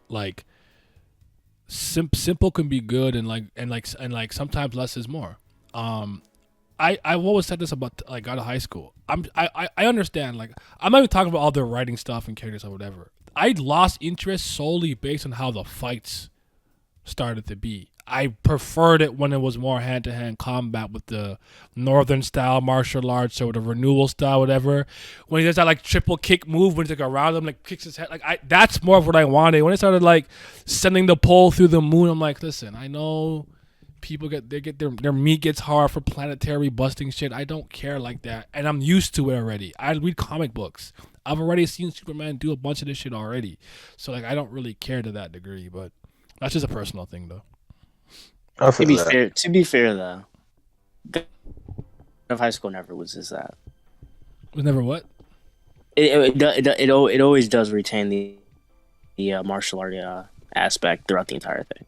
like. Simple can be good and like sometimes less is more. I've always said this about like out of high school. I understand, like I'm not even talking about all the writing stuff and characters or whatever. I lost interest solely based on how the fights started to be. I preferred it when it was more hand-to-hand combat with the northern style martial arts or the renewal style, whatever. When he does that like triple kick move, when he's like around him, like kicks his head, like that's more of what I wanted. When it started like sending the pole through the moon, I'm like, listen, I know people get their meat gets hard for planetary busting shit. I don't care like that, and I'm used to it already. I read comic books. I've already seen Superman do a bunch of this shit already, so like I don't really care to that degree. But that's just a personal thing, though. To be fair, though, of high school never loses that. Was never what? It always does retain the martial art aspect throughout the entire thing.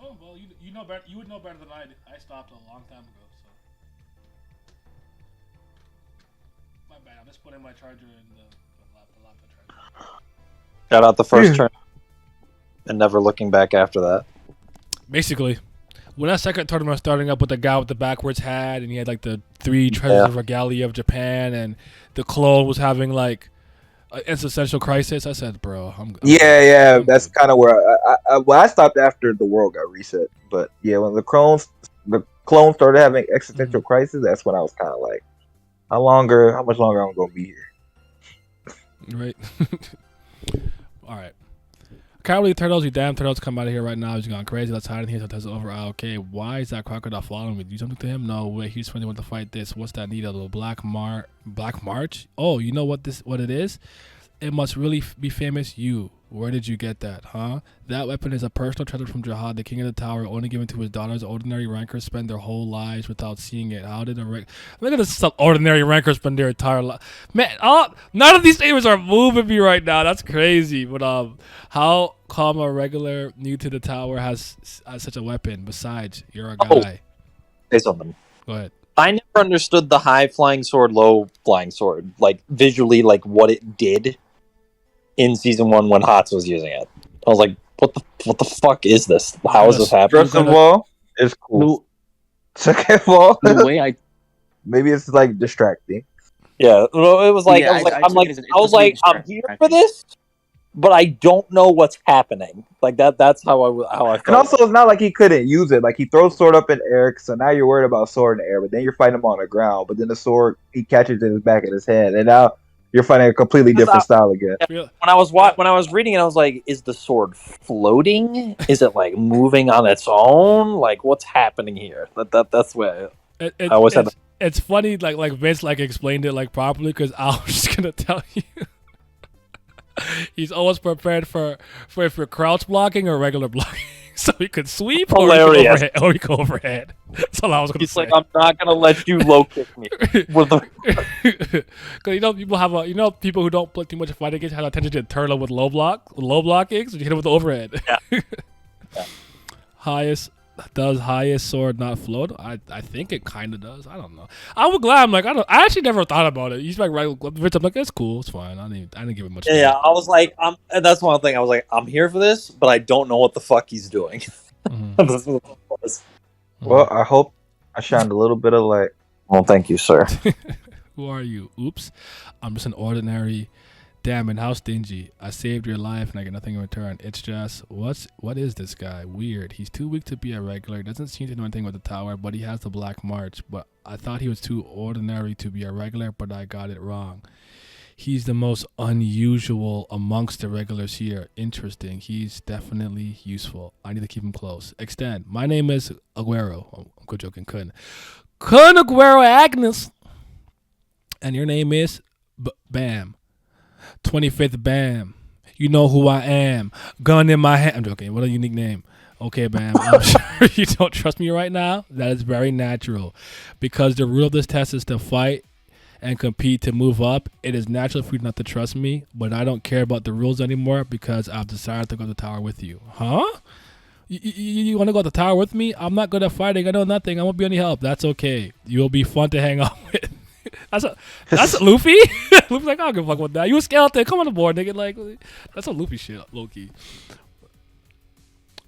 Oh well, you know better. You would know better than I did. I stopped a long time ago, so my bad. I'm just putting my charger in the laptop charger. Got out the first turn and never looking back after that. Basically, when that second tournament was starting up with the guy with the backwards hat, and he had like the 3 treasures of regalia of Japan, and the clone was having like an existential crisis, I said, "Bro, I'm that's kind of where I stopped after the world got reset. But yeah, when the clone started having existential crisis, that's when I was kind of like, how much longer I'm gonna be here? Right. All right. Can't believe turtles, you damn turtles, come out of here right now. He's gone crazy. Let's hide in here until it's over. Okay, why is that crocodile following me? Do something to him? No, wait, he's finally want to fight this. What's that need? A little Black March? Oh, you know what it is? It must really be famous. Where did you get that, huh? That weapon is a personal treasure from Jihad, the king of the tower, only given to his daughters. Ordinary rankers spend their whole lives without seeing it. How did look at this ordinary rankers spend their entire life? Man, none of these statements are moving me right now. That's crazy. But how come a regular new to the tower has such a weapon? Besides, you're a guy. Say something. Go ahead. I never understood the high flying sword, low flying sword, like visually, like what it did in season 1 when Hots was using it. I was like, what the fuck is this? How is this happening? First of all, it's cool. Second of all, The way I maybe it's like distracting. Yeah, well, it was like, Yeah, I was like, I'm here for this, but I don't know what's happening. Like that's how I felt. And also, it's not like he couldn't use it. Like he throws sword up in air, so now you're worried about sword in the air. But then you're fighting him on the ground. But then the sword he catches in his back of his head, and now you're fighting a completely different style again. Yeah. When I was reading it, I was like, is the sword floating? Is it like moving on its own? Like what's happening here? That's where I always had. It's funny, like Vince explained it properly, because I was just gonna tell you. He's always prepared for crouch blocking or regular blocking, so he could sweep or he could overhead. That's all I was gonna say. He's like, I'm not gonna let you low kick me. Because people have people who don't play too much fighting games have a tendency to turtle with low blocking, so you hit him with the overhead. Yeah. Does highest sword not float? I think it kind of does. I don't know. I'm glad. I actually never thought about it. He's right. I'm like, it's cool. It's fine. I didn't give it much. Yeah, I was like, and that's one thing. I was like, I'm here for this, but I don't know what the fuck he's doing. Well, I hope I shined a little bit of light. Well, thank you, sir. Who are you? Oops. I'm just an ordinary. Damn it, how stingy. I saved your life and I get nothing in return. It's just, what is this guy? Weird. He's too weak to be a regular. He doesn't seem to know anything with the tower, but he has the Black March. But I thought he was too ordinary to be a regular, but I got it wrong. He's the most unusual amongst the regulars here. Interesting. He's definitely useful. I need to keep him close. Extend. My name is Aguero. Oh, I'm good joking. Khun Aguero Agnes. And your name is Bam. 25th Bam. You know who I am. Gun in my hand. I'm joking. What a unique name. Okay, Bam. I'm sure you don't trust me right now. That is very natural. Because the rule of this test is to fight and compete to move up. It is natural for you not to trust me, but I don't care about the rules anymore because I've decided to go to the tower with you. Huh? You want to go to the tower with me? I'm not good at fighting. I know nothing. I won't be any help. That's okay. You'll be fun to hang out with. That's Luffy. Luffy's like, I don't give a fuck with that. You a skeleton? Come on the board, nigga. Like, that's a Luffy shit, low key.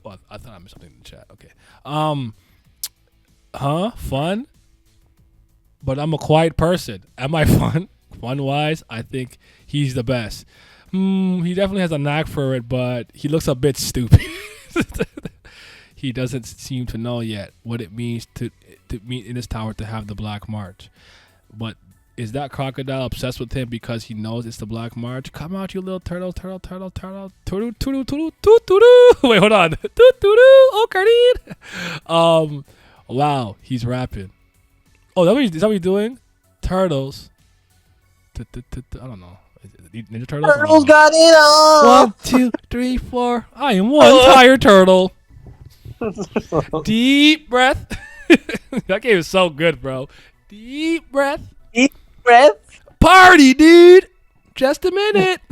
Well, I thought I missed something in the chat. Okay. Fun. But I'm a quiet person. Am I fun? Fun wise, I think he's the best. He definitely has a knack for it, but he looks a bit stupid. He doesn't seem to know yet what it means to meet in his tower to have the Black March. But is that crocodile obsessed with him because he knows it's the Black March? Come out, you little turtle. Wait, hold on. Oh, Cardine. Wow, he's rapping. Oh, is that what he's doing? Turtles. I don't know. Ninja Turtles? Turtles got it on. 1, 2, 3, 4. I am one tired turtle. Deep breath. That game is so good, bro. Deep breath. Deep breath. Party, dude. Just a minute.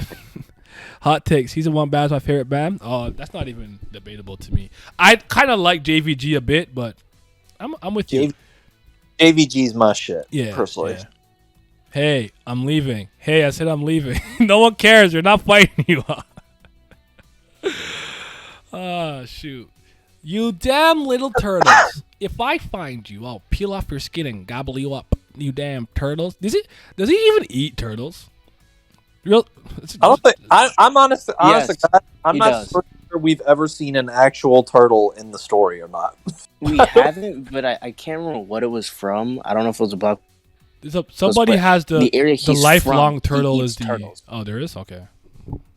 Hot takes. Season 1 Bam's my favorite Bam. Oh, that's not even debatable to me. I kind of like JVG a bit, but I'm with you. JVG's my shit. Yeah. Personally. Yeah. Hey, I'm leaving. Hey, I said I'm leaving. No one cares. You're not fighting you. Ah, shoot. You damn little turtles. If I find you, I'll peel off your skin and gobble you up. You damn turtles. Does he even eat turtles? I don't think. I'm honest. Yes, I'm not sure we've ever seen an actual turtle in the story or not. We haven't, but I can't remember what it was from. I don't know if it was a black. Somebody has the area the lifelong from, turtle is the turtles. Oh, there is? Okay.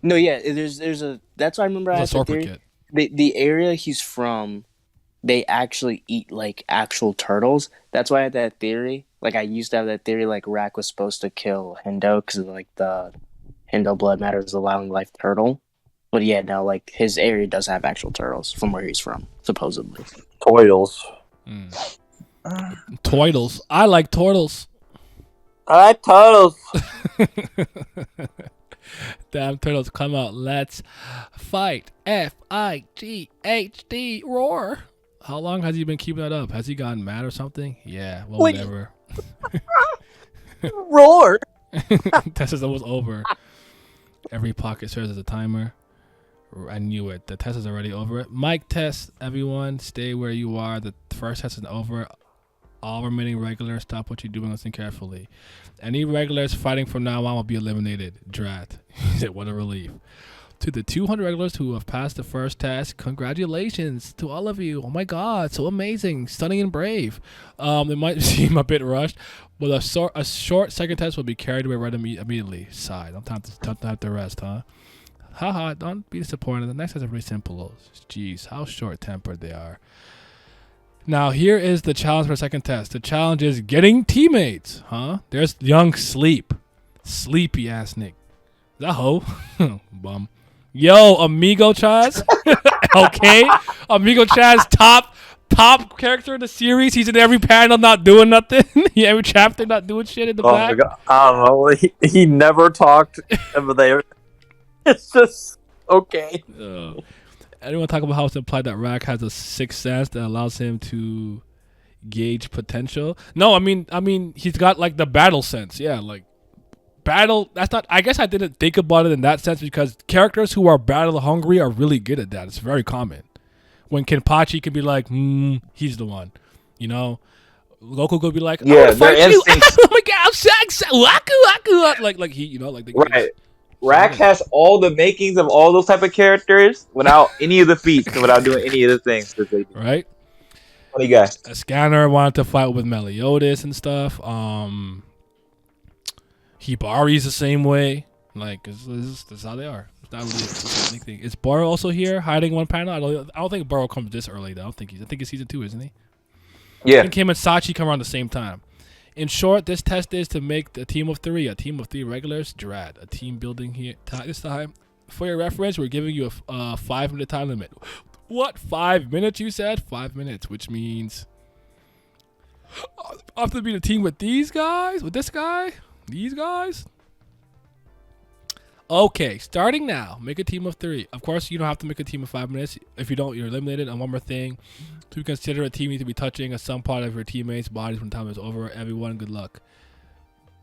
No, yeah, there's a. That's why I remember I It's a had the Sorpa theory. kit. The area he's from, they actually eat like actual turtles. That's why I had that theory. Like I used to have that theory. Like Rack was supposed to kill Hindo because like the Hindo blood matter is a long life turtle. But yeah, no, like his area does have actual turtles from where he's from, supposedly. Toils. Toidles. I like turtles. I like turtles. Damn turtles, come out. Let's fight. F-I-G-H-D. Roar. How long has he been keeping that up? Has he gotten mad or something? Yeah, well, Wait. whatever. Roar. Test is almost over. Every pocket serves as a timer. I knew it. The test is already over. Mic test, everyone. Stay where you are. The first test is over. All remaining regulars, stop what you're doing. Listen carefully. Any regulars fighting from now on will be eliminated. Drat. He said, what a relief. To the 200 regulars who have passed the first test, congratulations to all of you. Oh my God, so amazing, stunning, and brave. It might seem a bit rushed, but a short second test will be carried away right immediately. Sigh. Don't have to rest, huh? Haha, don't be disappointed. The next test is really simple. Jeez, how short-tempered they are. Now, here is the challenge for the second test. The challenge is getting teammates, huh? There's young Sleep. Sleepy ass Nick. Is that hoe? Bum. Yo, Amigo Chaz. Okay. Amigo Chaz, top character in the series. He's in every panel not doing nothing. Every chapter not doing shit in the Oh back. my god. I don't know. He never talked over there. It's just okay. Anyone talk about how it's implied that Rack has a sixth sense that allows him to gauge potential? No, I mean he's got like the battle sense. Yeah, like battle. That's not. I guess I didn't think about it in that sense because characters who are battle hungry are really good at that. It's very common. When Kenpachi can be like, he's the one, you know. Goku could be like, Yeah, I their fight you. instincts. Oh my God, I'm so waku. Like he, you know, like the Right. Rack has all the makings of all those type of characters without any of the feats and without doing any of the things that they do. Right. Funny guy. A Scanner wanted to fight with Meliodas and stuff. Hibari's the same way. Like, that's how they are. It's not really anything. Is Boro also here hiding one panel? I don't think Boro comes this early though. I think it's season 2, isn't he? Yeah. I think him and Sachi come around the same time. In short, this test is to make a team of 3 regulars. Drat. A team building here this time. For your reference, we're giving you a 5-minute time limit. What? 5 minutes? You said 5 minutes, which means I have to be the team with these guys, with this guy, these guys. Okay, starting now. Make a team of 3. Of course, you don't have to make a team of 5 minutes. If you don't, you're eliminated. And one more thing. To consider a team, you need to be touching some part of your teammates' bodies when time is over. Everyone, good luck.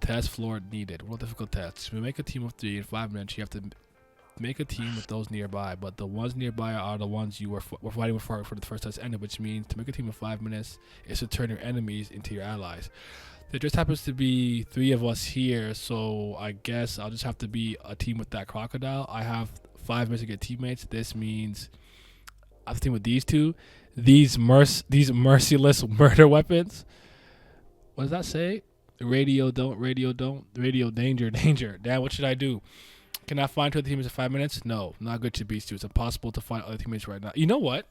Test floor needed. Real difficult test. To make a team of 3 in 5 minutes, you have to make a team with those nearby. But the ones nearby are the ones you were fighting with for the first test ended, which means to make a team of 5 minutes is to turn your enemies into your allies. There just happens to be 3 of us here, so I guess I'll just have to be a team with that crocodile. I have 5 minutes to get teammates. This means I have to team with these 2. These merciless murder weapons. What does that say? Radio danger. Damn, what should I do? Can I find 2 other teammates in 5 minutes? No, not good to Beast 2. It's impossible to find other teammates right now. You know what?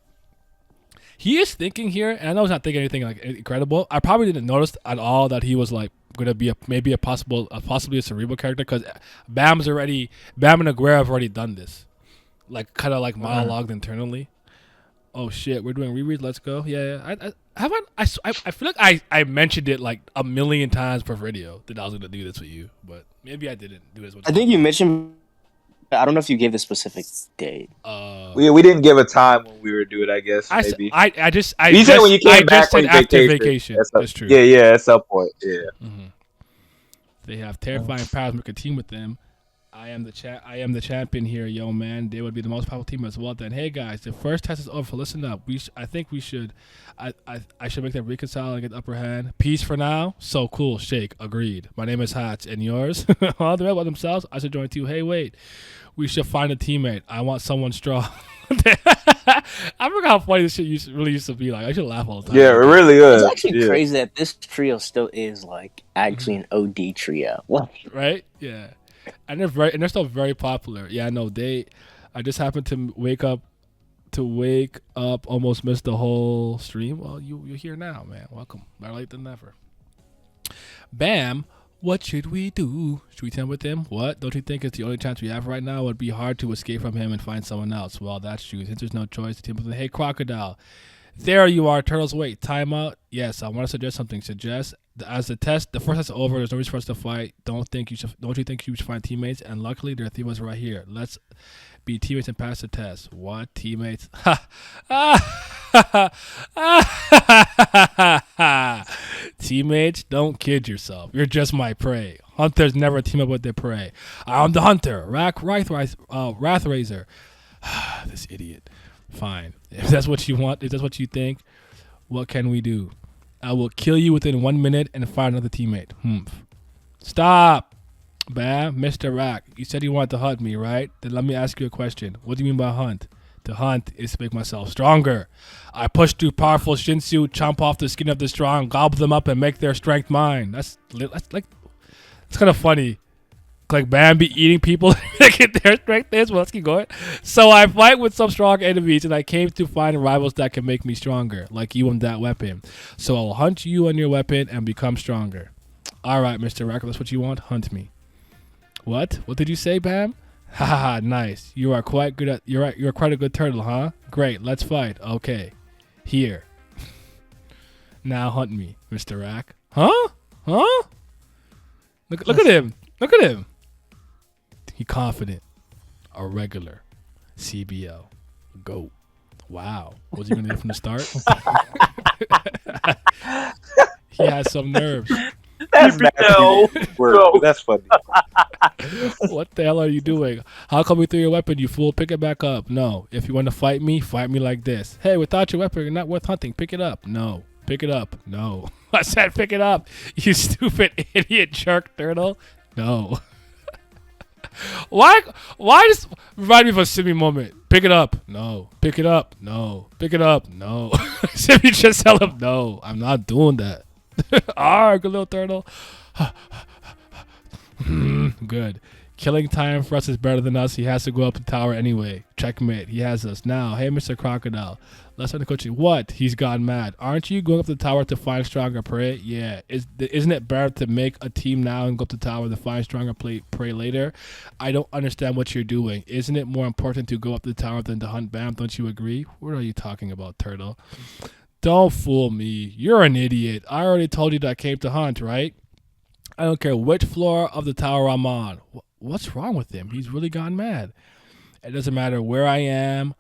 He is thinking here, and I know he's not thinking anything like incredible. I probably didn't notice at all that he was like going to be possibly a cerebral character because Bam and Aguera have already done this, like kind of like monologued internally. Oh shit, we're doing rereads. Let's go. Yeah. I feel like I mentioned it like a million times per video that I was gonna do this with you, but maybe I didn't do it as much. I think you mentioned. I don't know if you gave the specific date. We didn't give a time when we were doing it. I guess maybe. You said when you came back said from after vacation. That's true. Yeah, at some point. Yeah. Mm-hmm. They have terrifying powers. Make a team with them. I am the champion here, yo man. They would be the most powerful team as well. Then, hey guys, the first test is over. Listen up. I think we should. I should make them reconcile and get the upper hand. Peace for now. So cool. Shake. Agreed. My name is Hatch, and yours. All the red by themselves. I should join too. Hey, wait. We should find a teammate. I want someone strong. I forgot how funny this shit really used to be. Like I should laugh all the time. Yeah, it really is. It's actually crazy that this trio still is like actually an OD trio. Right? Yeah. And they're still very popular. Yeah, no, I just happened to wake up, almost missed the whole stream. Well, you're here now, man. Welcome. Better late than never. Bam. What should we do? Should we team with him? What? Don't you think it's the only chance we have right now? It would be hard to escape from him and find someone else. Well, that's true. Since there's no choice, team with him. Hey, Crocodile. There you are, Turtles. Wait, timeout. Yes, I want to suggest something. As the first test is over, there's no reason for us to fight. Don't you think you should find teammates? And luckily, there are three of us right here. Let's be teammates and pass the test. What teammates? Teammates, don't kid yourself. You're just my prey. Hunters never team up with their prey. I'm the hunter. Wrathraiser. This idiot. Fine. If that's what you want, if that's what you think, what can we do? I will kill you within 1 minute and find another teammate. Stop. Bam, Mr. Rack. You said you wanted to hunt me, right? Then let me ask you a question. What do you mean by hunt? To hunt is to make myself stronger. I push through powerful Shinsu, chomp off the skin of the strong, gobble them up, and make their strength mine. That's kind of funny. Like Bambi eating people to get their strength is. Well, let's keep going. So I fight with some strong enemies, and I came to find rivals that can make me stronger, like you and that weapon. So I'll hunt you and your weapon and become stronger. All right, Mr. Rack, that's what you want. Hunt me. What? What did you say, Bam? Haha, nice. You are quite good at. You're quite a good turtle, huh? Great. Let's fight. Okay. Here. Now hunt me, Mr. Rack. Huh? Look at him. Look at him. He confident. A regular. CBO. Goat. Wow. Was he gonna do from the start? He has some nerves. That's That's funny. What the hell are you doing? How come we threw your weapon, you fool? Pick it back up. No. If you want to fight me like this. Hey, without your weapon, you're not worth hunting. Pick it up. No. Pick it up. No. I said pick it up. You stupid idiot jerk turtle. No. Why just remind me of a Simi moment? Pick it up. No. Pick it up. No. Pick it up. No. Simi just tell him no. I'm not doing that. Arg, little turtle. Good. Killing time for us is better than us. He has to go up the tower anyway. Checkmate. He has us. Now, hey, Mr. Crocodile. Let's start the coaching. What? He's gone mad. Aren't you going up the tower to find stronger prey? Yeah. Isn't it better to make a team now and go up the tower to find stronger prey later? I don't understand what you're doing. Isn't it more important to go up the tower than to hunt Bam? Don't you agree? What are you talking about, turtle? Don't fool me. You're an idiot. I already told you that I came to hunt, right? I don't care which floor of the tower I'm on. What's wrong with him? He's really gone mad. It doesn't matter where I am.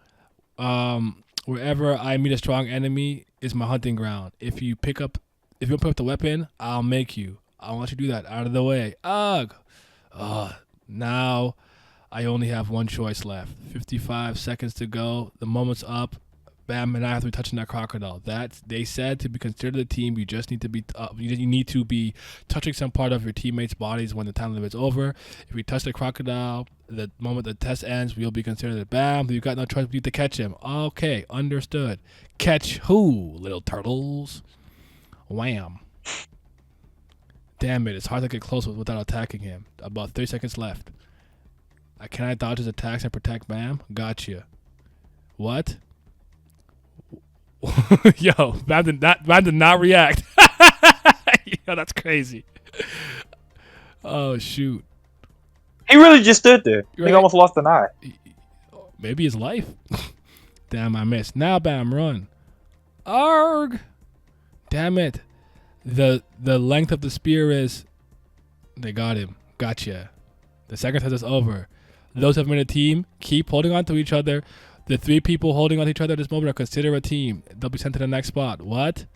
Wherever I meet a strong enemy is my hunting ground. If you pick up the weapon, I'll make you. I'll let you do that. Out of the way. Ugh. Now I only have one choice left. 55 seconds to go. The moment's up. Bam, and I have to be touching that crocodile. That they said to be considered a team, you just need to be you need to be touching some part of your teammates' bodies when the time limit's over. If we touch the crocodile, the moment the test ends, we'll be considered a Bam. You've got no choice but to catch him. Okay, understood. Catch who, little turtles? Wham. Damn it, it's hard to get close without attacking him. About 30 seconds left. Can I dodge his attacks and protect Bam? Gotcha. What? Yo, Bam did not react. Yo, that's crazy. Oh, shoot. He really just stood there. Right. He almost lost an eye. Maybe his life. Damn, I missed. Now, Bam, run. Arg. Damn it. The length of the spear is... They got him. Gotcha. The second test is over. Those who have made a team, keep holding on to each other. The three people holding on to each other at this moment are considered a team. They'll be sent to the next spot. What?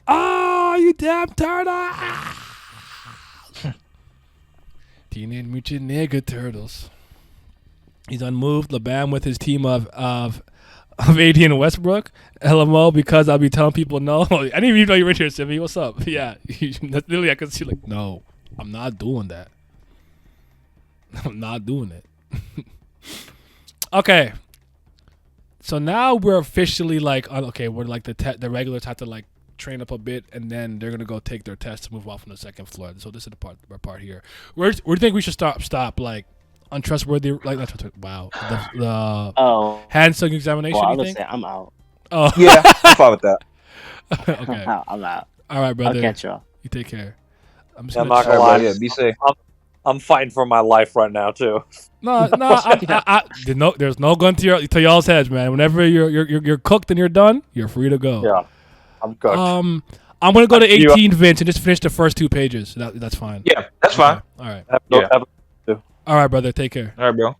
Oh, you damn turtle! Teenage Mutant Ninja Turtles. He's unmoved. LeBam with his team of AD and Westbrook. LMO because I'll be telling people no. I didn't even know you were here, Simmy. What's up? Yeah. Literally, I could see like, no, I'm not doing that. I'm not doing it. Okay. So now we're officially like, okay, we're like the regulars have to like train up a bit, and then they're gonna go take their test to move off on the second floor. So this is the part here. Where do you think we should stop? Like untrustworthy? Like wow. The hand sung examination. Well, I you would think? say I'm out. Oh Yeah, I'm fine with that. okay. I'm out. All right, brother. I'll catch y'all. You take care. I'm just I'm gonna not gonna All right, lie. bro, yeah, be safe. I'm fighting for my life right now too. No, there's no gun to y'all's heads, man. Whenever you're cooked and you're done, you're free to go. Yeah, I'm cooked. I'm gonna go to 18, Vince, and just finish the first 2 pages. That's fine. Yeah, that's fine. Okay. All right. Yeah. All right, brother. Take care. All right, bro.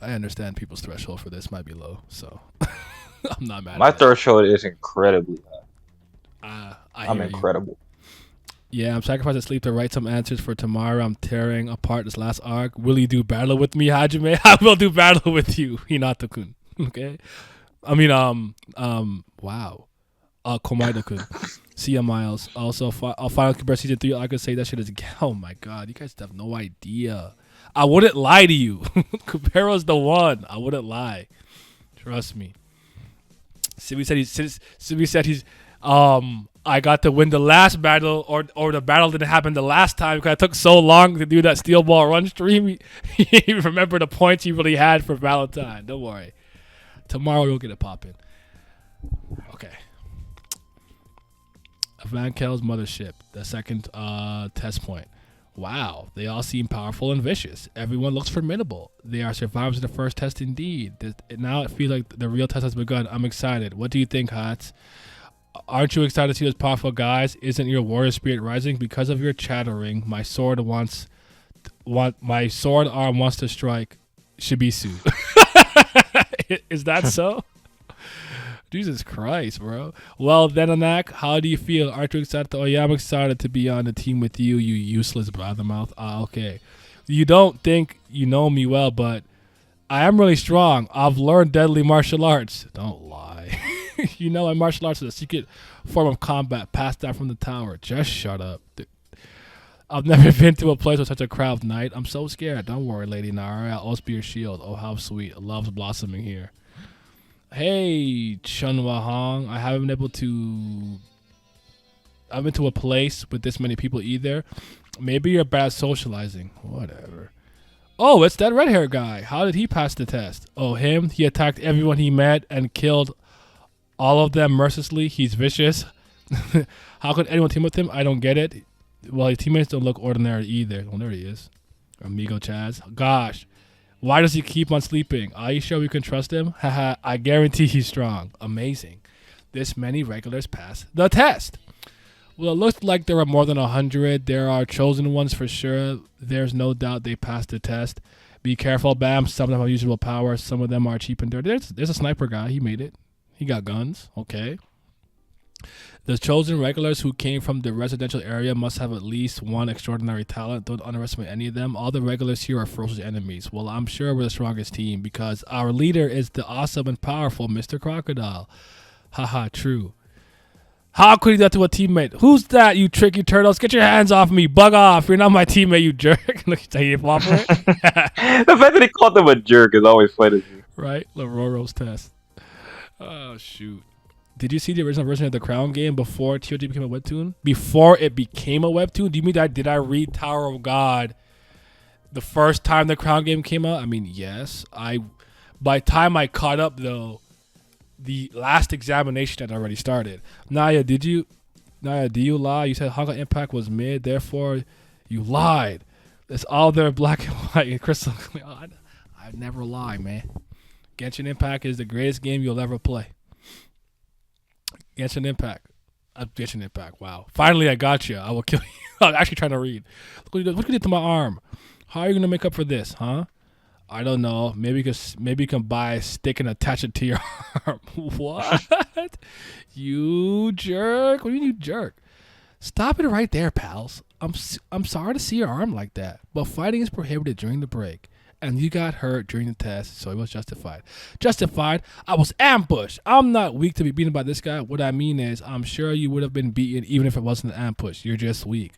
I understand people's threshold for this might be low, so I'm not mad. My at it. threshold is incredibly high. I'm hear you. incredible. Yeah, I'm sacrificing sleep to write some answers for tomorrow. I'm tearing apart this last arc. Will you do battle with me, Hajime? I will do battle with you, Hinata-kun. Okay? I mean, wow. Komaida-kun. See ya, Miles. Also, Final Keeper Season 3, I could say that shit is... Oh, my God. You guys have no idea. I wouldn't lie to you. Kupero's the one. I wouldn't lie. Trust me. Sibi said he's... I got to win the last battle, or the battle didn't happen the last time because it took so long to do that steel ball run stream. He remember the points he really had for Valentine. Don't worry. Tomorrow you'll get it popping. Okay. Van Kel's mothership, the second test point. Wow, they all seem powerful and vicious. Everyone looks formidable. They are survivors of the first test indeed. Now it feels like the real test has begun. I'm excited. What do you think, Hats? Aren't you excited to see those powerful guys? Isn't your warrior spirit rising? Because of your chattering, my sword arm wants to strike Shibisu. Is that so? Jesus Christ, bro. Well, then, Anak, how do you feel? Aren't you excited? Oh, yeah, I'm excited to be on the team with you, you useless blabbermouth. Okay. You don't think you know me well, but I am really strong. I've learned deadly martial arts. Don't lie. You know, martial arts is a secret form of combat passed down from the tower. Just shut up. I've never been to a place with such a crowd night. I'm so scared. Don't worry, Lady Nara. I'll always be your shield. Oh, how sweet. Love's blossoming here. Hey, Chunwa Hong. I haven't been able to... I've been to a place with this many people either. Maybe you're bad at socializing. Whatever. Oh, it's that red hair guy. How did he pass the test? Oh, him? He attacked everyone he met and killed all of them mercilessly. He's vicious. How could anyone team with him? I don't get it. Well, his teammates don't look ordinary either. Oh, there he is. Amigo Chaz. Gosh. Why does he keep on sleeping? Are you sure we can trust him? Haha, I guarantee he's strong. Amazing. This many regulars passed the test. Well, it looks like there are more than 100. There are chosen ones for sure. There's no doubt they passed the test. Be careful, Bam. Some of them have usable power. Some of them are cheap and dirty. There's a sniper guy. He made it. He got guns. Okay. The chosen regulars who came from the residential area must have at least one extraordinary talent. Don't underestimate any of them. All the regulars here are ferocious enemies. Well, I'm sure we're the strongest team because our leader is the awesome and powerful Mr. Crocodile. Haha, true. How could he do that to a teammate? Who's that, you tricky turtles? Get your hands off me. Bug off. You're not my teammate, you jerk. Look at you flop for it. The fact that he called him a jerk is always funny to me. Right? Lororo's test. Oh, shoot. Did you see the original version of the Crown game before TOG became a webtoon? Before it became a webtoon? Do you mean that? Did I read Tower of God the first time the Crown game came out? I mean, yes. By the time I caught up, though, the last examination had already started. Naya, do you lie? You said Hanga Impact was mid, therefore you lied. It's all there black and white and crystal clear. I never lie, man. Genshin Impact is the greatest game you'll ever play. Genshin Impact. Genshin Impact. Wow. Finally, I got you. I will kill you. I'm actually trying to read. Look what you did to my arm. How are you going to make up for this, huh? I don't know. Maybe you can buy a stick and attach it to your arm. What? You jerk. What do you mean, you jerk? Stop it right there, pals. I'm sorry to see your arm like that, but fighting is prohibited during the break. And you got hurt during the test, so it was justified. Justified? I was ambushed. I'm not weak to be beaten by this guy. What I mean is, I'm sure you would have been beaten even if it wasn't an ambush. You're just weak.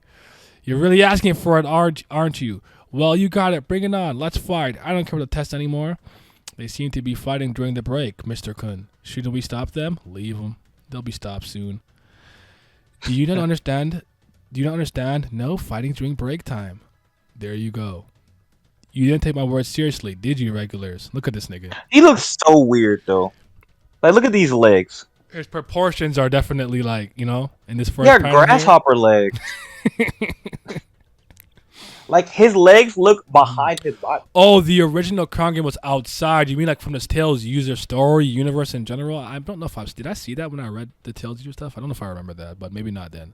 You're really asking for it, aren't you? Well, you got it. Bring it on. Let's fight. I don't care about the test anymore. They seem to be fighting during the break, Mr. Khun. Shouldn't we stop them? Leave them. They'll be stopped soon. Do you not understand? Do you not understand? No fighting during break time. There you go. You didn't take my words seriously, did you, regulars? Look at this nigga. He looks so weird though. Like, look at these legs. His proportions are definitely like, you know, in this first They're panel here. grasshopper legs. Like, his legs look behind his body. Oh, the original Crown game was outside. You mean like from the Tales user story, universe in general? I don't know if did I see that when I read the Tales user stuff? I don't know if I remember that, but maybe not then.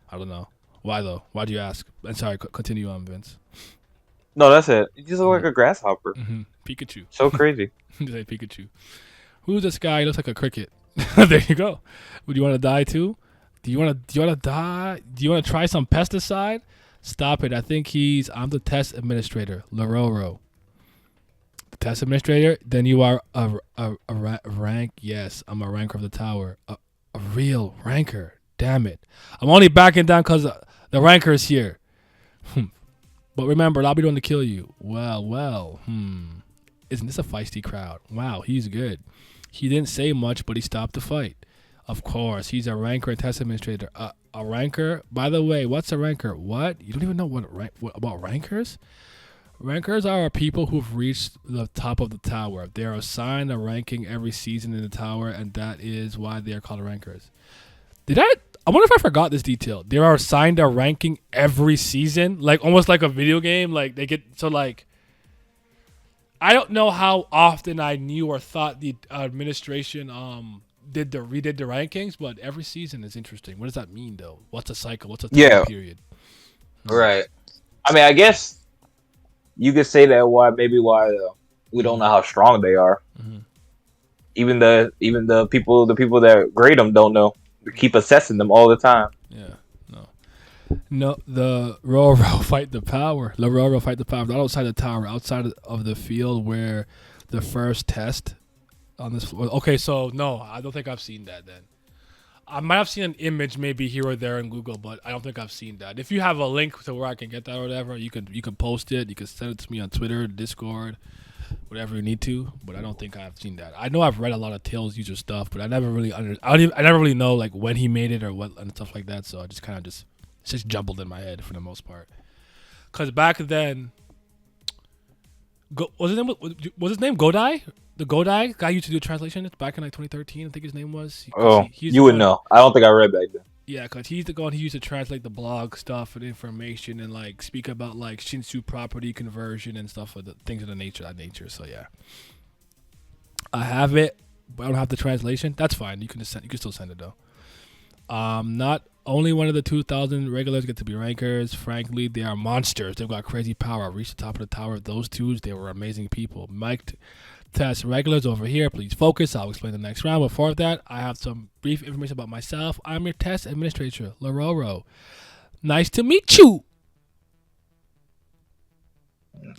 I don't know. Why though? Why'd you ask? And sorry, continue on, Vince. No, that's it. He just looks like a grasshopper. Mm-hmm. Pikachu. So crazy. Say Pikachu. Who's this guy? He looks like a cricket. There you go. Would you want to die too? Do you want to die? Do you want to try some pesticide? Stop it. I think I'm the test administrator, Lororo. The test administrator? Then you are a rank. Yes, I'm a ranker of the tower. A real ranker. Damn it. I'm only backing down because the ranker is here. But remember, I'll be the one to kill you. Well. Isn't this a feisty crowd? Wow, he's good. He didn't say much, but he stopped the fight. Of course, he's a ranker and test administrator. A ranker? By the way, what's a ranker? What? You don't even know what about rankers? Rankers are people who've reached the top of the tower. They are assigned a ranking every season in the tower, and that is why they are called rankers. I wonder if I forgot this detail. They are assigned a ranking every season, like almost like a video game. Like they get so like. I don't know how often I knew or thought the administration redid the rankings, but every season is interesting. What does that mean though? What's a cycle? What's a time period? Right. I mean, I guess you could say that why we don't know how strong they are. Mm-hmm. Even the people that grade them don't know. We keep assessing them all the time. Yeah. No, the Roro fight the power. The Roro fight the power. Not outside the tower, outside of the field where the first test on this floor. Okay, so no, I don't think I've seen that then. I might have seen an image maybe here or there in Google, but I don't think I've seen that. If you have a link to where I can get that or whatever, you can post it. You can send it to me on Twitter, Discord, whatever you need to. But I don't think I've seen that. I know I've read a lot of Tales user stuff, but I never really I never really know like when he made it or what and stuff like that. So I just kind of it's just jumbled in my head for the most part. Cause back then, was his name Godai? The Godai guy used to do translation back in like 2013. I think his name was. You would know. I don't think I read back then. Yeah, cause he's the one who used to translate the blog stuff and information and like speak about like Shinsu property conversion and stuff of the things of that nature. So yeah, I have it, but I don't have the translation. That's fine. You can still send it though. Not only one of the 2,000 regulars get to be rankers. Frankly, they are monsters. They've got crazy power. I reached the top of the tower. Those twos, they were amazing people. Mike test regulars over here. Please focus. I'll explain the next round. Before that, I have some brief information about myself. I'm your test administrator, Lororo. Nice to meet you.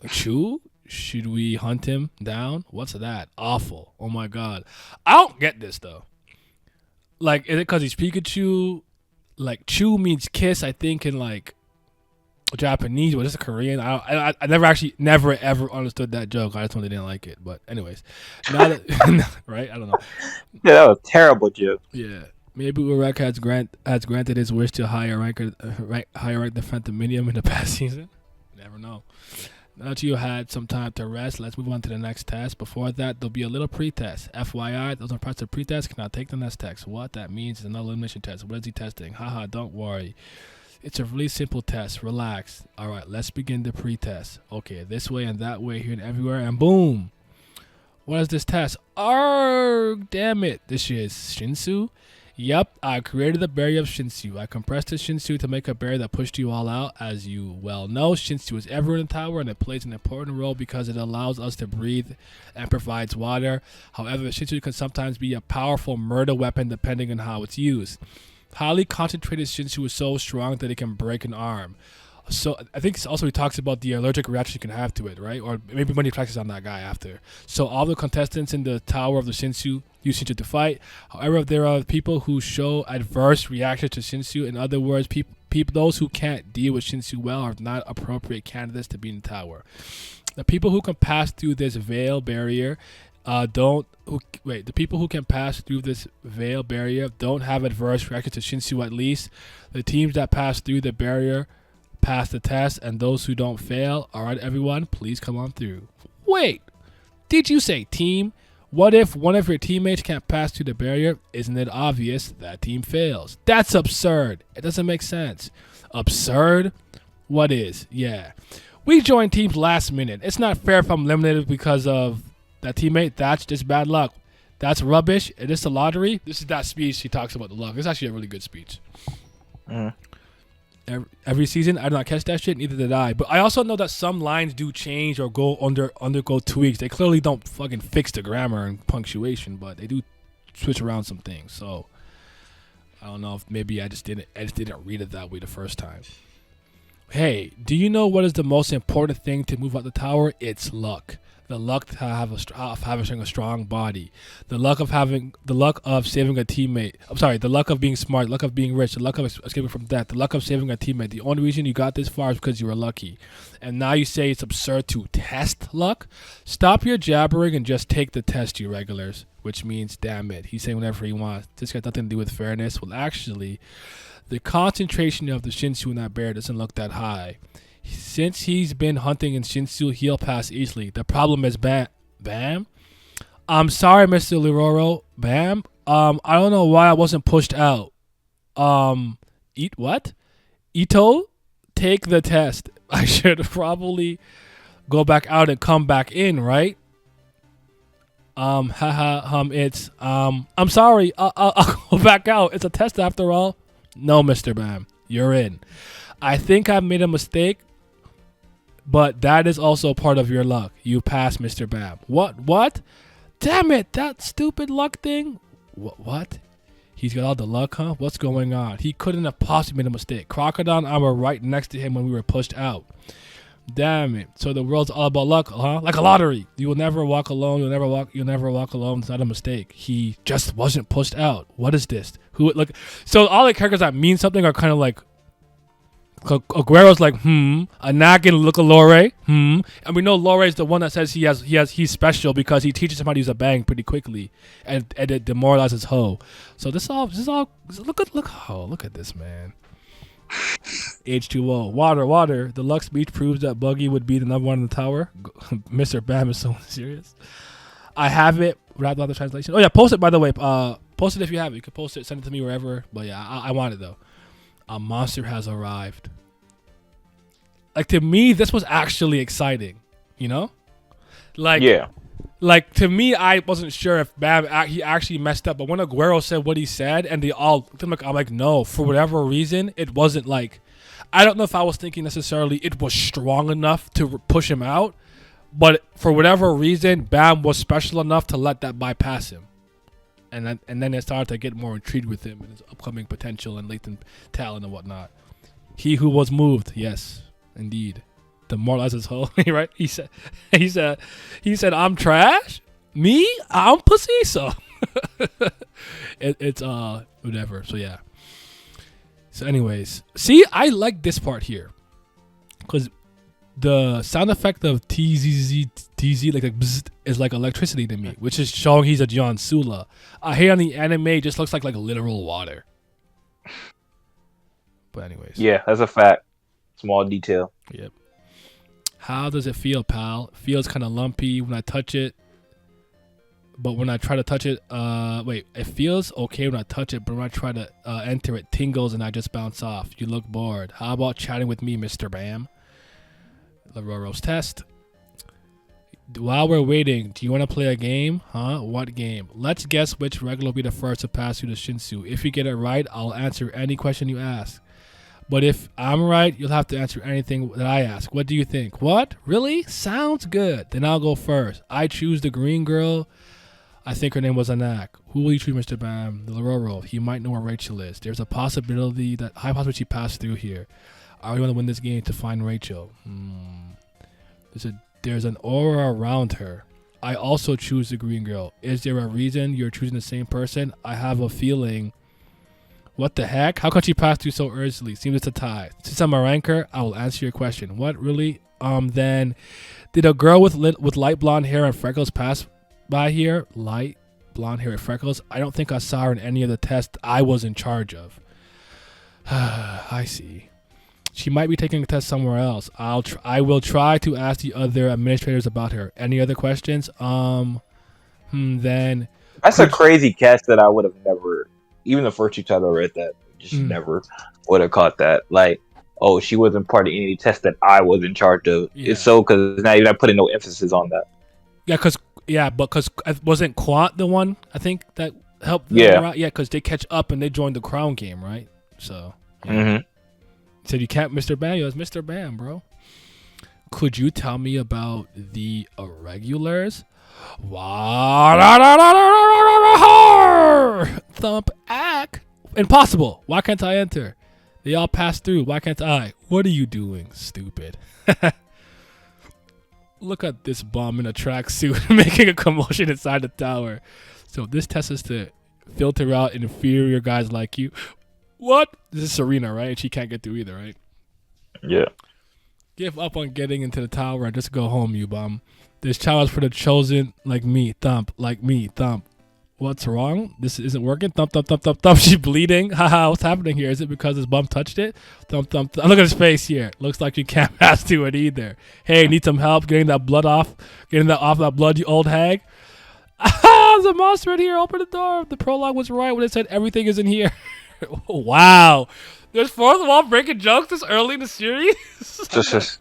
Chu? Should we hunt him down? What's that? Awful. Oh my god. I don't get this though. Like, is it because he's Pikachu? Like, Chu means kiss, I think, in like Japanese, but it's Korean. I never ever understood that joke. I just totally didn't like it. But anyways, now that right, I don't know. Yeah, that was a terrible joke. Yeah, maybe Urek has granted his wish to higher rank the Phantominium in the past season. Never know. Now that you had some time to rest, let's move on to the next test. Before that, there'll be a little pre-test. FYI, those are parts of pre-test. Cannot take the next test. What that means is another elimination test. What is he testing? Haha, don't worry. It's a really simple test. Relax. All right, let's begin the pre-test. Okay, this way and that way, here and everywhere, and boom. What is this test? Arrgh, damn it. This is Shinsu. Yep, I created the barrier of Shinsu. I compressed the Shinsu to make a barrier that pushed you all out. As you well know, Shinsu is everywhere in the tower, and it plays an important role because it allows us to breathe and provides water. However, Shinsu can sometimes be a powerful murder weapon depending on how it's used. Highly concentrated Shinsu is so strong that it can break an arm. So I think also he talks about the allergic reaction you can have to it, right? Or maybe when he practices on that guy after. So all the contestants in the tower of the Shinsu use Shinsu to fight. However, there are people who show adverse reactions to Shinsu. In other words, those who can't deal with Shinsu well are not appropriate candidates to be in the tower. The people who can pass through this veil barrier The people who can pass through this veil barrier don't have adverse reactions to Shinsu at least. The teams that pass through the barrier pass the test, and those who don't fail. All right, everyone, please come on through. Wait, did you say team? What if one of your teammates can't pass through the barrier? Isn't it obvious that team fails? That's absurd. It doesn't make sense. Absurd? What is? Yeah. We joined teams last minute. It's not fair if I'm eliminated because of that teammate. That's just bad luck. That's rubbish. It is a lottery. This is that speech he talks about the luck. It's actually a really good speech. Every season, I did not catch that shit. Neither did I. But I also know that some lines do change or undergo tweaks. They clearly don't fucking fix the grammar and punctuation, but they do switch around some things. So I don't know if maybe I just didn't read it that way the first time. Hey, do you know what is the most important thing to move out the tower? It's luck. The luck to having a strong body, the luck of saving a teammate. I'm sorry, the luck of being smart, the luck of being rich, the luck of escaping from death, the luck of saving a teammate. The only reason you got this far is because you were lucky. And now you say it's absurd to test luck? Stop your jabbering and just take the test, you regulars. Which means, damn it, he's saying whatever he wants. This got nothing to do with fairness. Well, actually, the concentration of the Shinsu in that bear doesn't look that high. Since he's been hunting in Shinsu, he'll pass easily. The problem is Bam. I'm sorry, Mr. Liroro. Bam. I don't know why I wasn't pushed out. Eat what? Ito, take the test. I should probably go back out and come back in, right? It's I'm sorry. I'll go back out. It's a test after all. No, Mr. Bam, you're in. I think I've made a mistake, but that is also part of your luck. You passed, Mr. Bam. What? Damn it, that stupid luck thing. What? He's got all the luck, huh? What's going on? He couldn't have possibly made a mistake. Crocodile and I were right next to him when we were pushed out. Damn it. So the world's all about luck, huh? Like a lottery. You will never walk alone. You'll never walk alone. It's not a mistake. He just wasn't pushed out. What is this? So all the characters that mean something are kind of like Aguero's like, Anakin, look at Lore, and we know Lore is the one that says he's special because he teaches him how to use a bang pretty quickly, and it demoralizes Ho. So this all look at this, man. H2O, water. The luck speech proves that Buggy would be the number one in the tower. Mr. Bam is so serious. I have it without the translation. Oh yeah, post it by the way. Post it if you have it. You can post it, send it to me wherever. But yeah, I want it though. A monster has arrived. Like, to me, this was actually exciting, you know? Like, yeah. Like, to me, I wasn't sure if Bam he actually messed up, but when Aguero said what he said, and they all looked at him, I'm like, no, for whatever reason, it wasn't like, I don't know if I was thinking necessarily it was strong enough to push him out, but for whatever reason, Bam was special enough to let that bypass him. And then it started to get more intrigued with him and his upcoming potential and latent talent and whatnot. He who was moved, yes, indeed. Demoralizes Ho, right? He said, I'm trash. Me, I'm pussy. So it's whatever. So yeah. So anyways, see, I like this part here because the sound effect of TZ like bzzzt, is like electricity to me, which is showing he's a John Sula. Here on the anime, it just looks like literal water. But anyways, yeah, that's a fact. Small detail. Yep. How does it feel, pal? It feels kind of lumpy when I touch it, but when I try to touch it, it feels okay when I touch it, but when I try to enter it, tingles and I just bounce off. You look bored. How about chatting with me, Mr. Bam? Laroro's test. While we're waiting, do you want to play a game? Huh? What game? Let's guess which regular will be the first to pass through the Shinsu. If you get it right, I'll answer any question you ask. But if I'm right, you'll have to answer anything that I ask. What do you think? What? Really? Sounds good. Then I'll go first. I choose the green girl. I think her name was Anak. Who will you choose, Mr. Bam? The Lororo. He might know where Rachel is. There's a high possibility she passed through here. I really want to win this game to find Rachel. There's an aura around her. I also choose the green girl. Is there a reason you're choosing the same person? I have a feeling. What the heck? How could she pass through so early? Seems it's a tie. Since I'm a ranker, I will answer your question. What really? Then, did a girl with light blonde hair and freckles pass by here, light blonde hair with freckles. I don't think I saw her in any of the tests I was in charge of. I see. She might be taking a test somewhere else. I will try to ask the other administrators about her. Any other questions? Then That's a crazy catch that I would have never, even the first two times I read that, just never would have caught that. Like, oh, she wasn't part of any test that I was in charge of. Yeah. It's so because now you're not putting no emphasis on that. Yeah, because wasn't Quant the one I think that helped them out? Yeah, because they catch up and they joined the crown game, right? So said you can't Mr. Bam. Yo, it's Mr. Bam, bro. Could you tell me about the irregulars? Thump ack. Impossible. Why can't I enter? They all pass through. Why can't I? What are you doing, stupid? Look at this bum in a tracksuit making a commotion inside the tower. So this test is to filter out inferior guys like you. What? This is Serena, right? And she can't get through either, right? Yeah. Give up on getting into the tower and just go home, you bum. This challenge for the chosen like me, thump, like me, thump. What's wrong? This isn't working. Thump, thump, thump, thump, thump. She's bleeding. Haha, what's happening here? Is it because his bum touched it? Thump, thump, thump. Look at his face here. Looks like you can't pass to it either. Hey, need some help getting that blood off? Getting that off that blood, you old hag? Ah, there's a monster in here. Open the door. The prologue was right when it said everything is in here. Wow. There's fourth wall breaking jokes this early in the series? Just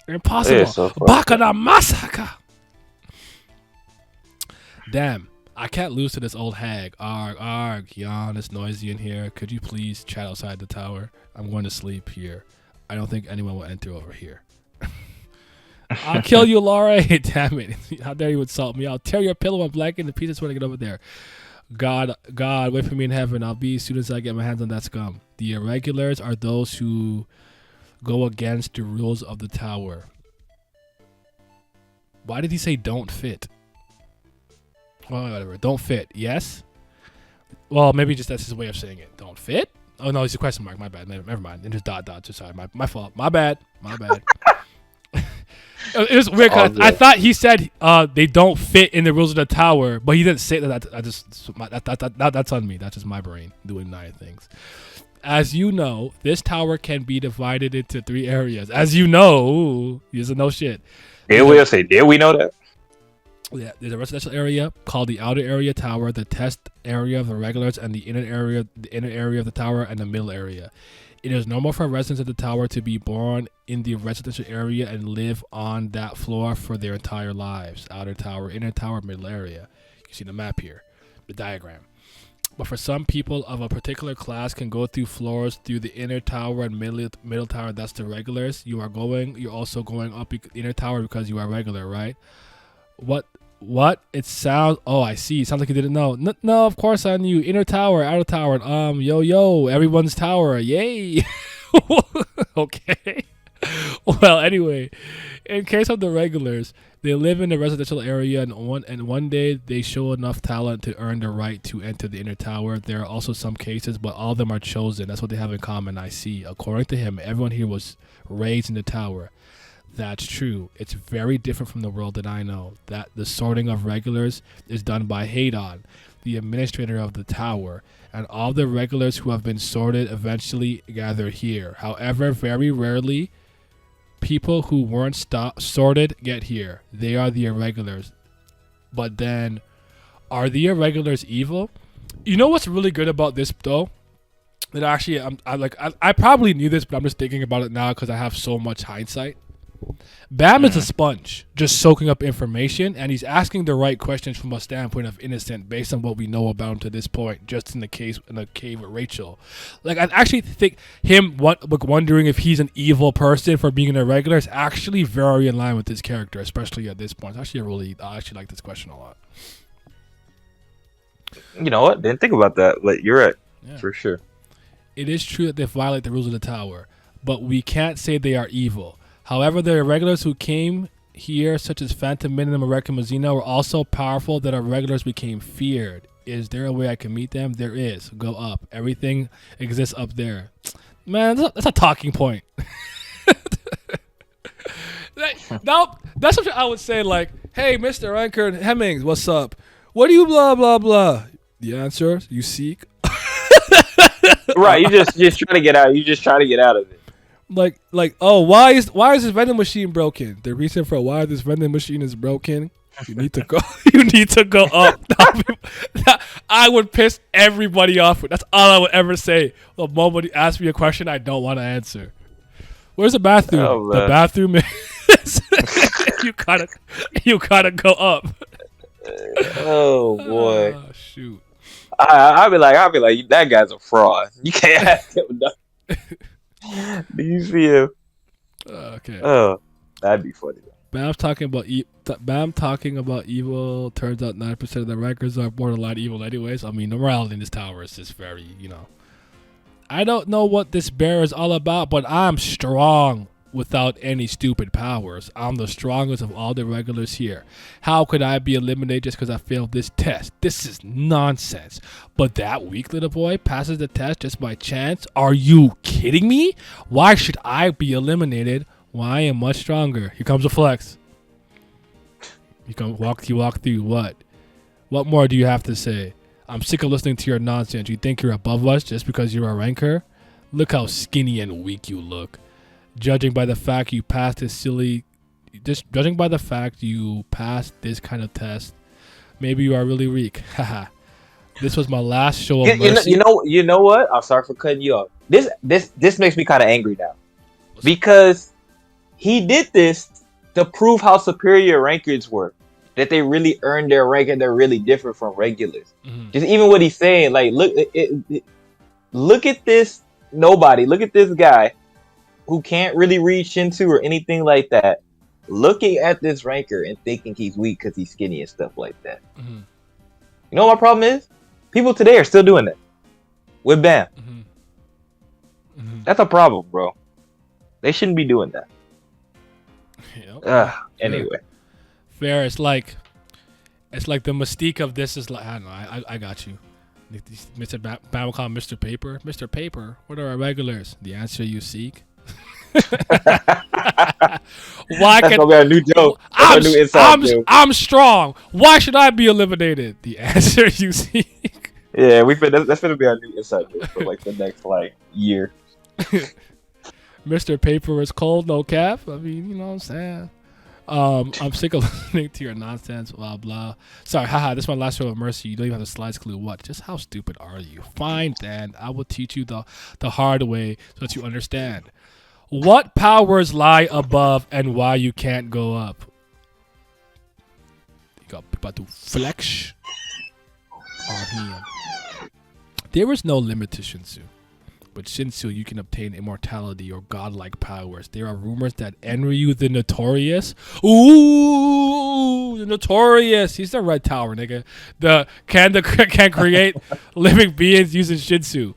Impossible. So Bakana Masaka. Damn. I can't lose to this old hag. Arg, arg. Yawn, it's noisy in here. Could you please chat outside the tower? I'm going to sleep here. I don't think anyone will enter over here. I'll kill you, Laura. Damn it. How dare you insult me? I'll tear your pillow and blanket into pieces when I get over there. God, wait for me in heaven. I'll be as soon as I get my hands on that scum. The irregulars are those who go against the rules of the tower. Why did he say don't fit? Well, whatever. Don't fit. Yes? Well, maybe just that's his way of saying it. Don't fit? Oh, no, it's a question mark. My bad. Never mind. And just dot. Just sorry. My fault. My bad. It was weird because I thought he said they don't fit in the rules of the tower, but he didn't say that. That's on me. That's just my brain doing 9 things. As you know, this tower can be divided into 3 areas. As you know, he doesn't know shit. Did we know that? Yeah, there's a residential area called the outer area tower, the test area of the regulars, and the inner area of the tower, and the middle area. It is normal for residents of the tower to be born in the residential area and live on that floor for their entire lives. Outer tower, inner tower, middle area. You can see the map here, the diagram. But for some people of a particular class can go through floors through the inner tower and middle tower. That's the regulars. You're also going up the inner tower because you are regular, right? What? It sounds... Oh, I see. Sounds like you didn't know. No, of course I knew. Inner tower, outer tower. Yo, everyone's tower. Yay. Okay. Well, anyway, in case of the regulars, they live in the residential area, and one day they show enough talent to earn the right to enter the inner tower. There are also some cases, but all of them are chosen. That's what they have in common, I see. According to him, everyone here was raised in the tower. That's true. It's very different from the world that I know. That the sorting of regulars is done by Haydon, the administrator of the tower, and all the regulars who have been sorted eventually gather here. However, very rarely, people who weren't sorted get here. They are the irregulars. But then, are the irregulars evil? You know what's really good about this though? That actually, I probably knew this, but I'm just thinking about it now because I have so much hindsight. Bam is a sponge, just soaking up information, and he's asking the right questions from a standpoint of innocent based on what we know about him to this point, just in the cave with Rachel. Like, I actually think him wondering if he's an evil person for being an irregular is actually very in line with his character, especially at this point. I actually like this question a lot. You know what? Didn't think about that. Like, you're right. Yeah. For sure. It is true that they violate the rules of the tower, but we can't say they are evil. However, the irregulars who came here, such as Phantom Min and American Mazzino, were also powerful that irregulars became feared. Is there a way I can meet them? There is. Go up. Everything exists up there. Man, that's a talking point. Now, that's what I would say, like, Hey, Mr. Ranker Hemmings, what's up? What do you blah blah blah? The answer you seek. Right, you just trying to get out. You just trying to get out of it. Like, oh, why is this vending machine broken? The reason for why this vending machine is broken. You need to go. You need to go up. I would piss everybody off. That's all I would ever say. The moment you ask me a question I don't want to answer. Where's the bathroom? Oh, the man. bathroom is. you gotta go up. Oh boy. Oh, shoot. I'll be like, that guy's a fraud. You can't ask him nothing. Do you see him? Okay. Oh, that'd be funny. Bam talking about evil. Turns out 9% of the rankers are borderline evil anyways. I mean, the morality in this tower is just very, I don't know what this bear is all about, but I'm strong without any stupid powers. I'm the strongest of all the regulars here. How could I be eliminated just because I failed this test? This is nonsense. But that weak little boy passes the test just by chance? Are you kidding me? Why should I be eliminated? Well, I am much stronger. Here comes a flex. You walk through what? What more do you have to say? I'm sick of listening to your nonsense. You think you're above us just because you're a ranker? Look how skinny and weak you look. Judging by the fact you passed this kind of test, maybe you are really weak. Haha. This was my last show of mercy. You know what? I'm sorry for cutting you off. This makes me kind of angry now, because he did this to prove how superior rankers were, that they really earned their rank and they're really different from regulars. Mm-hmm. Just even what he's saying, like, look at this nobody. Look at this guy who can't really read Shinsu or anything like that, looking at this ranker and thinking he's weak because he's skinny and stuff like that. Mm-hmm. You know what my problem is? People today are still doing that with Bam. Mm-hmm. Mm-hmm. That's a problem, bro. They shouldn't be doing that. Yep. Anyway. Fair. It's like the mystique of this is like, I don't know. I got you. Mr. Bam will call him Mr. Paper. Mr. Paper, what are our regulars? The answer you seek. Why That's gonna be a new joke. That's a new inside joke. I'm strong. Why should I be eliminated? The answer you seek. Yeah, that's gonna be our new inside joke for like the next year. Mr. Paper is cold, no cap. I mean, you know what I'm saying. I'm sick of listening to your nonsense, blah blah. Sorry, haha. This is my last show of mercy. You don't even have the slightest clue what. Just how stupid are you? Fine, then I will teach you the hard way so that you understand. What powers lie above and why you can't go up? You got people to flex on him. There is no limit to Shinsu. With Shinsu, you can obtain immortality or godlike powers. There are rumors that Enryu the Notorious, the Notorious, he's the red tower, nigga. Can create living beings using Shinsu.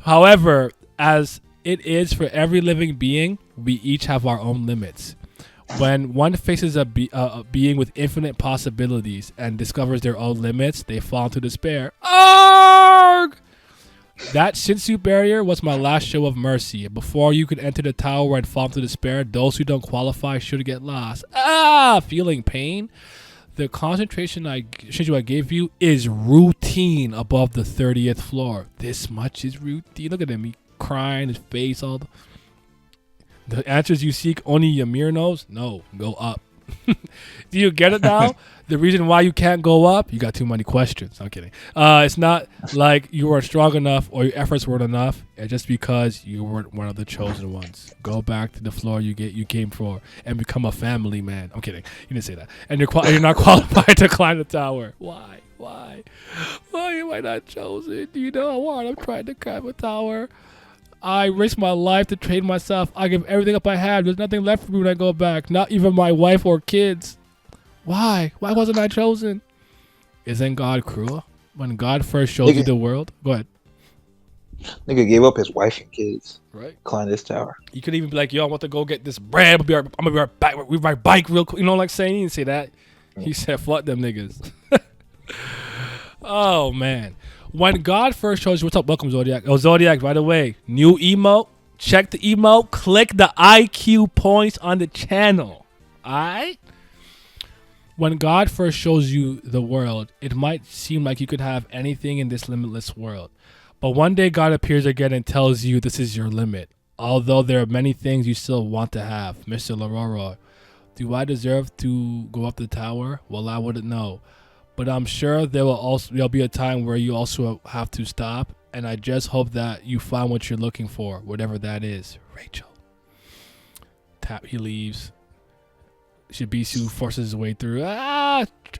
However, as it is for every living being, we each have our own limits. When one faces a being with infinite possibilities and discovers their own limits, they fall into despair. Arg! That Shinsu barrier was my last show of mercy. Before you could enter the tower and fall into despair, those who don't qualify should get lost. Feeling pain? The concentration Shinsu I gave you is routine above the 30th floor. This much is routine. Look at him. He crying, his face all. The answers you seek, only Ymir knows? No, go up. Do you get it now? The reason why you can't go up, you got too many questions. I'm kidding. It's not like you weren't strong enough or your efforts weren't enough. It's just because you weren't one of the chosen ones. Go back to the floor you came for and become a family man. I'm kidding. You didn't say that. And you're not qualified to climb the tower. Why? Why am I not chosen? Do you know what? I'm trying to climb a tower. I risked my life to train myself. I give everything up I had. There's nothing left for me when I go back. Not even my wife or kids. Why? Why wasn't I chosen? Isn't God cruel? When God first showed you the world? Go ahead. Nigga gave up his wife and kids. Right. Climb this tower. You could even be like, yo, I want to go get this bread. I'm gonna be right back with my bike real quick. You know, like saying he didn't say that. He said, fuck them niggas. Oh, man. When God first chose you, what's up? Welcome, Zodiac. Oh, Zodiac, by the way, new emote. Check the emote. Click the IQ points on the channel. All right? When God first shows you the world, it might seem like you could have anything in this limitless world. But one day God appears again and tells you this is your limit. Although there are many things you still want to have, Mr. Lororo. Do I deserve to go up the tower? Well, I wouldn't know. But I'm sure there'll be a time where you also have to stop, and I just hope that you find what you're looking for, whatever that is. Rachel. He leaves. Shibisu forces his way through.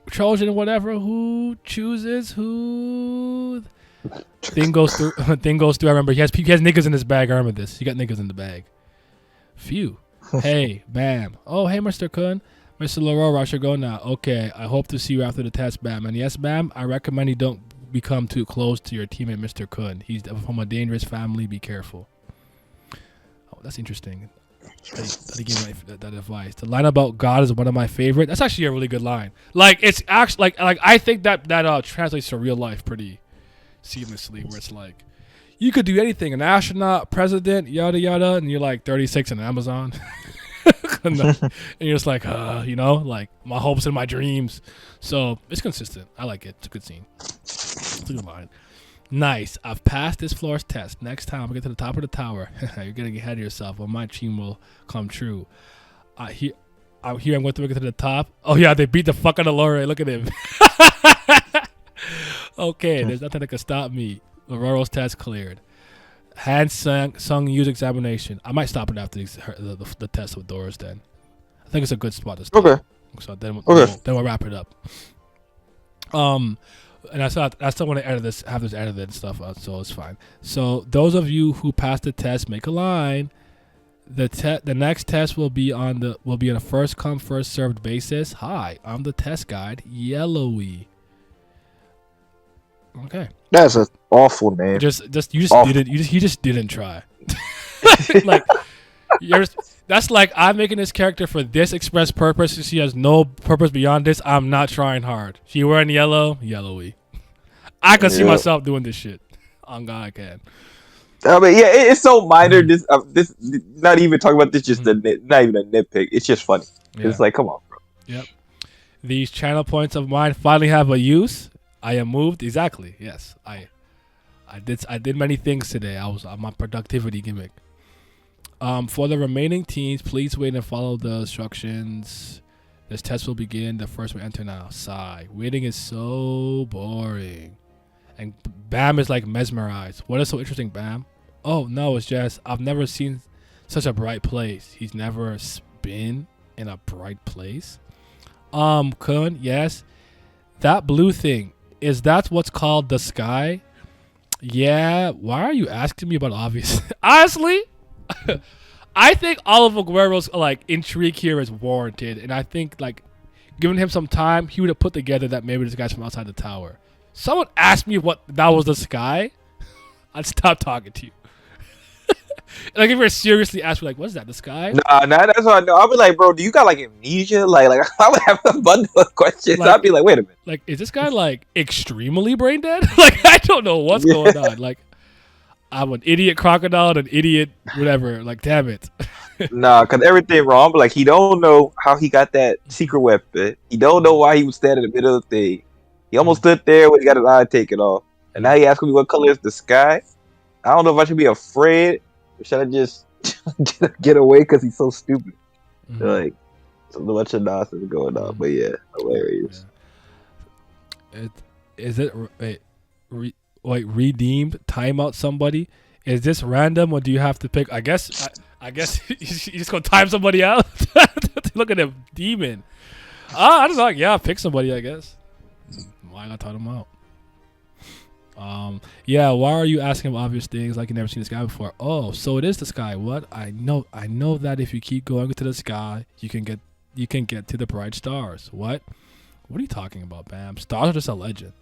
Trojan, whatever. Who chooses who? Thing goes through. Thing goes through. I remember he has niggas in his bag. I remember this. He got niggas in the bag. Phew. Hey, Bam. Oh, hey, Mr. Khun. Mr. Lororo, I should go now. Okay, I hope to see you after the test, Bam. And yes, Bam, I recommend you don't become too close to your teammate, Mr. Khun. He's from a dangerous family. Be careful. Oh, that's interesting. That he gave that advice. The line about God is one of my favorite. That's actually a really good line. Like, it's actually like I think that translates to real life pretty seamlessly. Where it's like, you could do anything, an astronaut, president, yada yada, and you're like 36 in Amazon. And you're just like, like my hopes and my dreams. So it's consistent. I like it. It's a good scene. It's a good line. Nice. I've passed this floor's test. Next time I get to the top of the tower, you're getting ahead of yourself, but my dream will come true. Here I'm going to get to the top. Oh yeah, they beat the fuck out of Lore. Look at him. Okay, there's nothing that can stop me. Lororo's test cleared. Han Sung use examination. I might stop it after the test with Doris then. I think it's a good spot to stop. Okay. So then we'll wrap it up. And I still want to have this edited and stuff out, so it's fine. So those of you who passed the test, make a line. The next test will be on a first come first served basis. Hi, I'm the test guide, Yellowy. Okay. That's an awful name. You just Awful. didn't. He just didn't try. Like that's like I'm making this character for this express purpose. She has no purpose beyond this. I'm not trying hard. She wearing yellowy. I can see myself doing this shit. On God, I can. I mean, yeah, it's so minor. This not even talking about this. Just not even a nitpick. It's just funny. Yeah. It's like, come on, bro. Yep. These channel points of mine finally have a use. I am moved. Exactly. Yes. I did many things today. I was on my productivity gimmick. For the remaining teams, please wait and follow the instructions. This test will begin. The first one enter now. Sigh. Waiting is so boring. And Bam is like mesmerized. What is so interesting, Bam? Oh no, it's just I've never seen such a bright place. He's never been in a bright place. Khun, yes. That blue thing. Is that what's called the sky? Yeah. Why are you asking me about obvious? Honestly, I think all of Aguero's like intrigue here is warranted, and I think like giving him some time, he would have put together that maybe this guy's from outside the tower. Someone asked me what that was the sky, I'd stop talking to you. Like if you were seriously asked me like, what's that, the sky? Nah, that's what I know. I'll be like, bro, do you got like amnesia? Like I would have a bundle of questions. Like, I'd be like, wait a minute. Like, is this guy like extremely brain dead? Like I don't know what's going on. Like I'm an idiot crocodile and an idiot whatever. Like damn it. Nah, cause everything wrong. But like he don't know how he got that secret weapon. He don't know why he was standing in the middle of the thing. He almost stood there when he got his eye taken off. And now he asking me what color is the sky. I don't know if I should be afraid or should I just get away because he's so stupid. Like a bunch of nonsense going on. But yeah, hilarious. Yeah. Is it redeemed? Time out somebody? Is this random or do you have to pick? I guess you just gonna time somebody out. Look at him, demon. I don't know. Yeah, pick somebody. I guess. Why not time him out? Yeah. Why are you asking him obvious things like you never seen this guy before? Oh, so it is the sky. What? I know that if you keep going to the sky, you can get to the bright stars. What? What are you talking about, Bam? Stars are just a legend.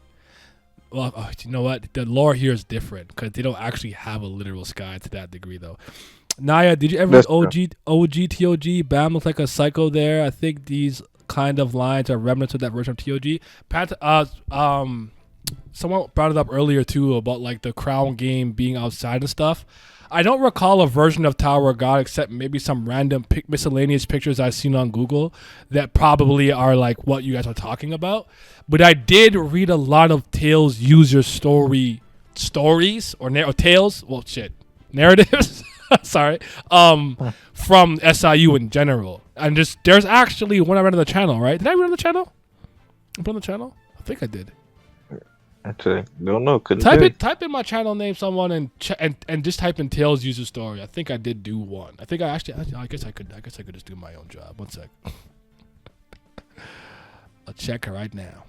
Well, you know what? The lore here is different because they don't actually have a literal sky to that degree, though. Naya, did you ever read OG TOG? Bam looks like a psycho there. I think these kind of lines are remnants of that version of TOG. Someone brought it up earlier too about like the crown game being outside and stuff. I don't recall a version of Tower of God except maybe some random miscellaneous pictures I've seen on Google that probably are like what you guys are talking about. But I did read a lot of Tales user stories or Tales. Well, shit, narratives. Sorry. From SIU in general, and just there's actually one I read on the channel. Right? Did I read on the channel? I put on the channel. I think I did. Actually, don't know. Couldn't type in my channel name, someone, and just type in Tails user story. I think I did do one. I think I guess I could just do my own job. One sec. I'll check right now.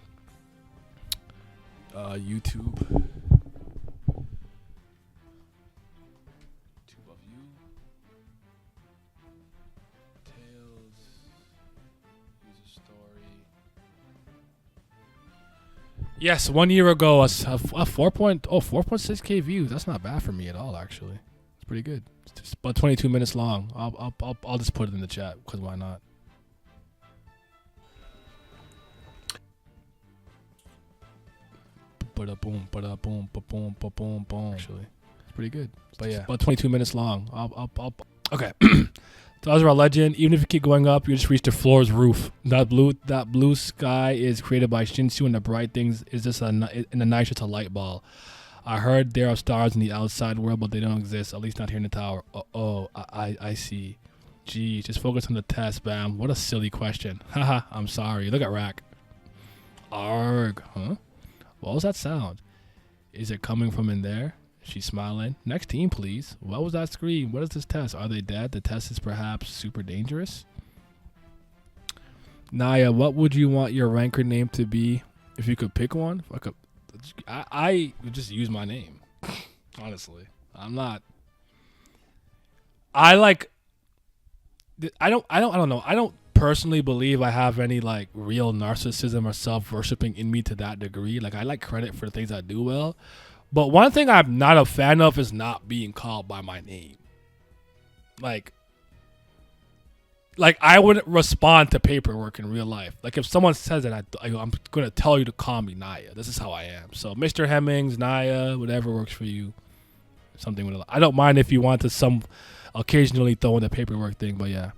YouTube. Of you. Tails user story. Yes, 1 year ago, a 4.6K views. That's not bad for me at all, actually. It's pretty good. It's just about 22 minutes long. I'll just put it in the chat because why not? Ba-da-boom, ba-da-boom, ba-boom, ba-boom, boom. Actually, it's pretty good. But yeah, about 22 minutes long. Okay. Those are a legend. Even if you keep going up, you just reach the floor's roof. That blue sky is created by Shinsu, and the bright things is just in the night just a light ball. I heard there are stars in the outside world, but they don't exist. At least not here in the tower. I see. Gee, just focus on the test, Bam. What a silly question. Haha, I'm sorry. Look at Rack. Arg, huh? What was that sound? Is it coming from in there? She's smiling. Next team, please. What was that scream? What is this test? Are they dead? The test is perhaps super dangerous. Naya, what would you want your ranker name to be if you could pick one? I would just use my name. Honestly, I'm not. I don't know. I don't personally believe I have any like real narcissism or self-worshipping in me to that degree. Like I like credit for the things I do well. But one thing I'm not a fan of is not being called by my name. Like I wouldn't respond to paperwork in real life. Like if someone says that, I'm going to tell you to call me Naya. This is how I am. So Mr. Hemmings, Naya, whatever works for you. Something with I don't mind if you want to occasionally throw in the paperwork thing, but yeah.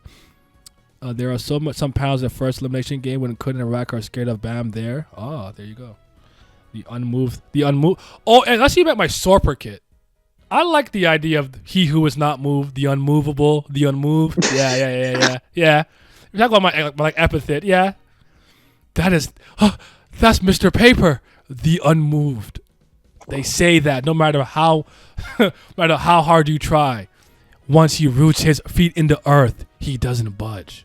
There are some panels in the first elimination game when Khun and Rack are scared of Bam there. Oh, there you go. The unmoved. Oh, and let's see about my Sorper kit. I like the idea of he who is not moved, the unmovable, the unmoved. Yeah. You're talking about my like epithet. Yeah. That's Mr. Paper, the unmoved. They say that no matter how hard you try, once he roots his feet in the earth, he doesn't budge.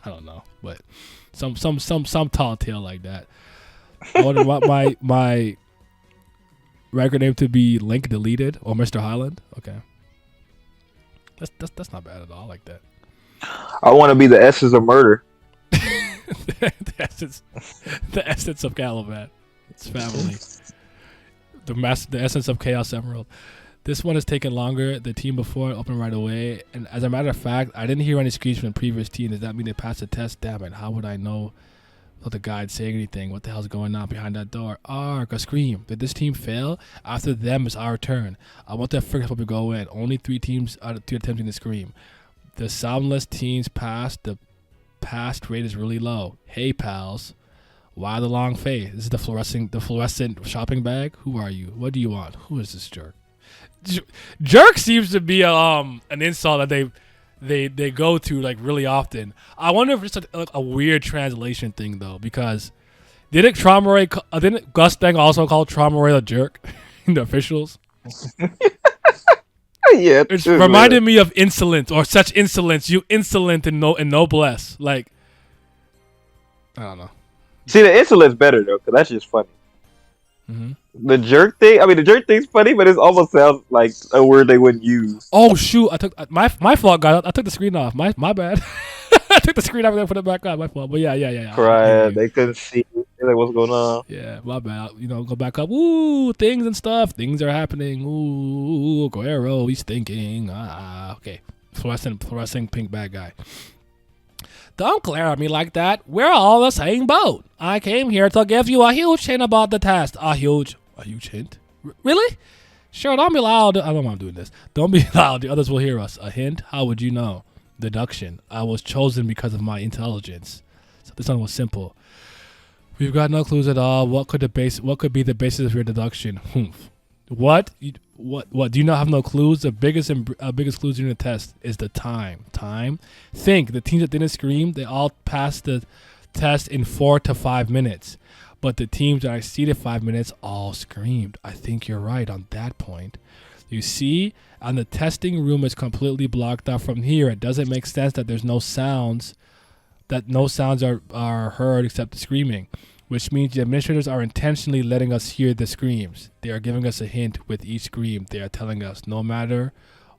I don't know, but some tall tale like that. I wonder what my record name to be Link deleted or Mr. Highland. Okay, that's not bad at all. I like that. I want to be the essence of murder. the essence of Calabat. It's family. The essence of Chaos Emerald. This one has taken longer. The team before opened right away. And as a matter of fact, I didn't hear any screams from the previous team. Does that mean they passed the test? Damn it. How would I know what the guide's saying anything? What the hell's going on behind that door? Arg, a scream. Did this team fail? After them, it's our turn. I want that first before we go in. Only 3 teams out of 2 attempting to scream. The soundless teams passed. The pass rate is really low. Hey, pals. Why the long face? This is the fluorescent shopping bag? Who are you? What do you want? Who is this jerk? Jerk seems to be an insult that they go to like really often. I wonder if it's a weird translation thing though, because didn't Gus Deng also call Traumaray a jerk in the officials? Yeah, it reminded me of insolent or such insolence. You insolent and noblesse. Like I don't know. See, the insolence better though, because that's just funny. Mm-hmm. The jerk thing's funny, but it almost sounds like a word they wouldn't use. Oh shoot! I took my fault, guys. I took the screen off. My bad. I took the screen off and then put it back on. My fault. But yeah. Right? They couldn't see like what's going on. Yeah, my bad. Go back up. Ooh, things and stuff. Things are happening. Ooh, Guerrero, he's thinking. Okay. Fluorescent pink bad guy. Don't glare at me like that. We're all the same boat. I came here to give you a huge hint about the test. A huge hint? Really? Sure, don't be loud. I don't know why I'm doing this. Don't be loud. The others will hear us. A hint? How would you know? Deduction. I was chosen because of my intelligence. So this one was simple. We've got no clues at all. What could be the basis of your deduction? Humph. What? What? Do you not have no clues? The biggest clues during the test is the time. Time? Think. The teams that didn't scream, they all passed the test in 4 to 5 minutes. But the teams that exceeded 5 minutes all screamed. I think you're right on that point. You see, and the testing room is completely blocked off from here. It doesn't make sense that there's no sounds, are heard except the screaming, which means the administrators are intentionally letting us hear the screams. They are giving us a hint with each scream. They are telling us no matter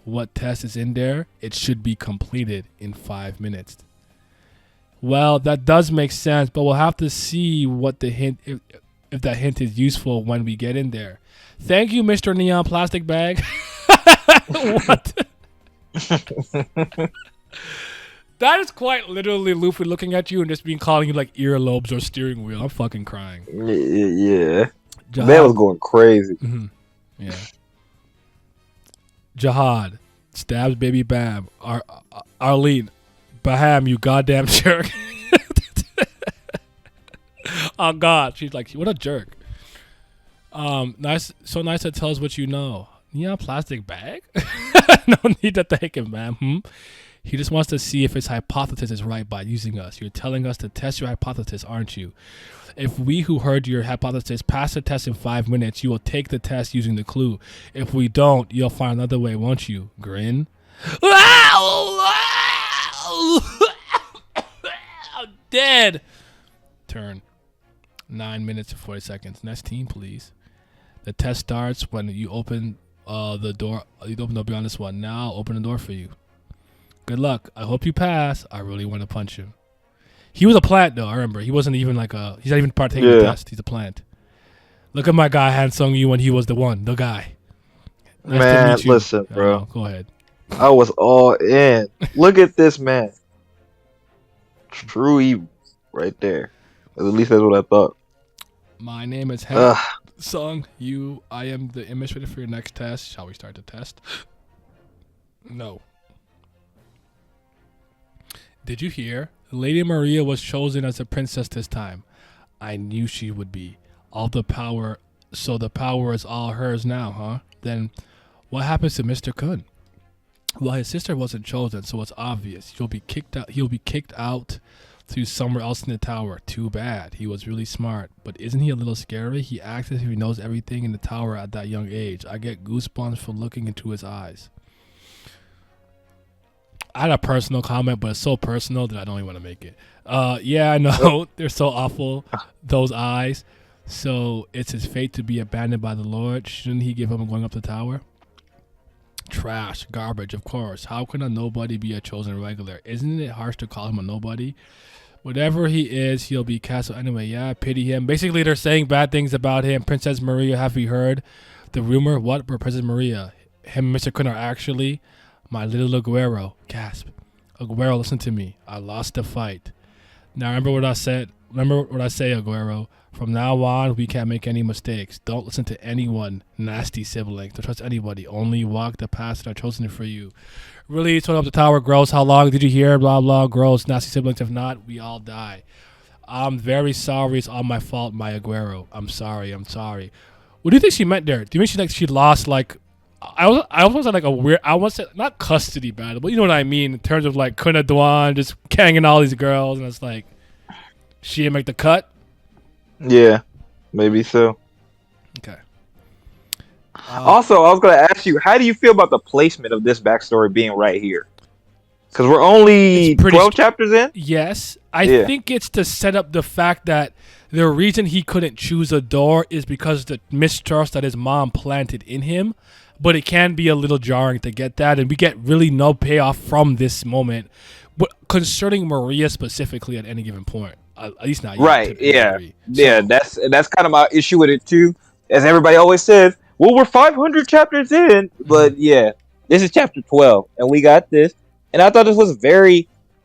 what test is in there, it should be completed in 5 minutes. Well, that does make sense, but we'll have to see what the hint, if that hint is useful when we get in there. Thank you, Mr. Neon Plastic Bag. What? That is quite literally Luffy looking at you and just calling you like earlobes or steering wheel. I'm fucking crying. Yeah. Man was going crazy. Mm-hmm. Yeah. Jihad stabs baby Bam. Arlene, Baham, you goddamn jerk. Oh God, she's like, what a jerk. Nice, so nice to tell us what you know. Neon Plastic Bag? No need to thank him, man. He just wants to see if his hypothesis is right by using us. You're telling us to test your hypothesis, aren't you? If we who heard your hypothesis pass the test in 5 minutes, you will take the test using the clue. If we don't, you'll find another way, won't you? Grin. I'm dead. Turn. 9 minutes and 40 seconds. Next team, please. The test starts when you open the door. You open the door beyond this one. Now I'll open the door for you. Good luck. I hope you pass. I really want to punch him. He was a plant, though. I remember. He wasn't even he's not even partaking in the test. He's a plant. Look at my guy, Han Sung-yu, when he was the guy. Nice man, listen, bro. Go ahead. I was all in. Look at this man. True evil right there. At least that's what I thought. My name is Han Sung-yu. I am the administrator for your next test. Shall we start the test? No. Did you hear? Lady Maria was chosen as a princess this time. I knew she would be. So the power is all hers now, huh? Then what happens to Mr. Khun? Well, his sister wasn't chosen, so it's obvious. He'll be kicked out to somewhere else in the tower. Too bad. He was really smart. But isn't he a little scary? He acts as if he knows everything in the tower at that young age. I get goosebumps from looking into his eyes. I had a personal comment, but it's so personal that I don't even want to make it. Yeah, I know. They're so awful, those eyes. So it's his fate to be abandoned by the Lord. Shouldn't he give up on going up the tower? Trash, garbage, of course. How can a nobody be a chosen regular? Isn't it harsh to call him a nobody? Whatever he is, he'll be cast anyway. Yeah, pity him. Basically, they're saying bad things about him. Princess Maria, have you heard the rumor? What? Princess Maria, him and Mr. Khun are actually... My little Aguero. Gasp. Aguero, listen to me. I lost the fight. Now remember what I said. Remember what I say, Aguero. From now on, we can't make any mistakes. Don't listen to anyone. Nasty siblings. Don't trust anybody. Only walk the paths that are chosen for you. Really, turn up the tower. Gross. How long did you hear? Blah, blah. Gross. Nasty siblings. If not, we all die. I'm very sorry. It's all my fault, my Aguero. I'm sorry. What do you think she meant there? Do you mean she lost, I almost had a weird, I want to say, not custody battle, but you know what I mean in terms of Khun Adwan just banging all these girls, and it's she didn't make the cut? Yeah, maybe so. Okay. Also, I was going to ask you, how do you feel about the placement of this backstory being right here? Because we're only 12 chapters in? Yes. I think it's to set up the fact that the reason he couldn't choose a door is because of the mistrust that his mom planted in him. But it can be a little jarring to get that, and we get really no payoff from this moment. But concerning Maria specifically at any given point, at least not yet. Right? Yeah, yeah. That's kind of my issue with it too. As everybody always says, well, we're 500 chapters in, but yeah, this is chapter 12, and we got this. And I thought this was a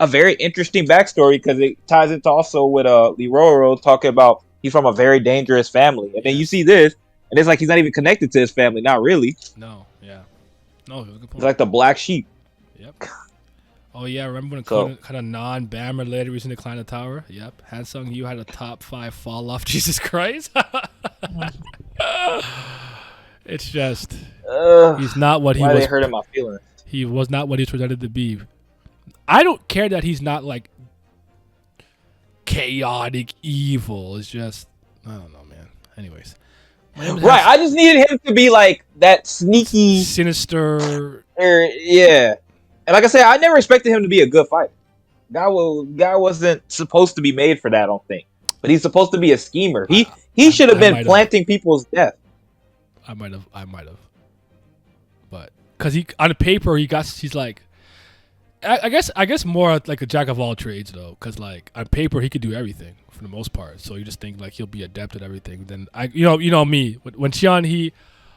very interesting backstory because it ties into also with Leroy talking about he's from a very dangerous family, and then you see this. and it's like he's not even connected to his family. Not really. No, yeah, no, it was a good point. He's like the black sheep. Yep. Oh yeah, remember when So- kind of non-Bammer later recently climbed the tower? Yep. Hansung, you had a top 5 fall off. Jesus Christ. It's just he's not what he Why was. they hurting my feelings? He was not what he was presented to be. I don't care that he's not like chaotic evil. It's just I don't know, man. Anyways, my name is Right, I just needed him to be like that sneaky, sinister. yeah. And like I said, I never expected him to be a good fighter. Guy wasn't supposed to be made for that, I don't think. But he's supposed to be a schemer. He should have been planting people's death. I might have, but because he on paper he's like, I guess more like a jack of all trades though, because like on paper he could do everything for the most part. So you just think like he'll be adept at everything. Then you know me when Xian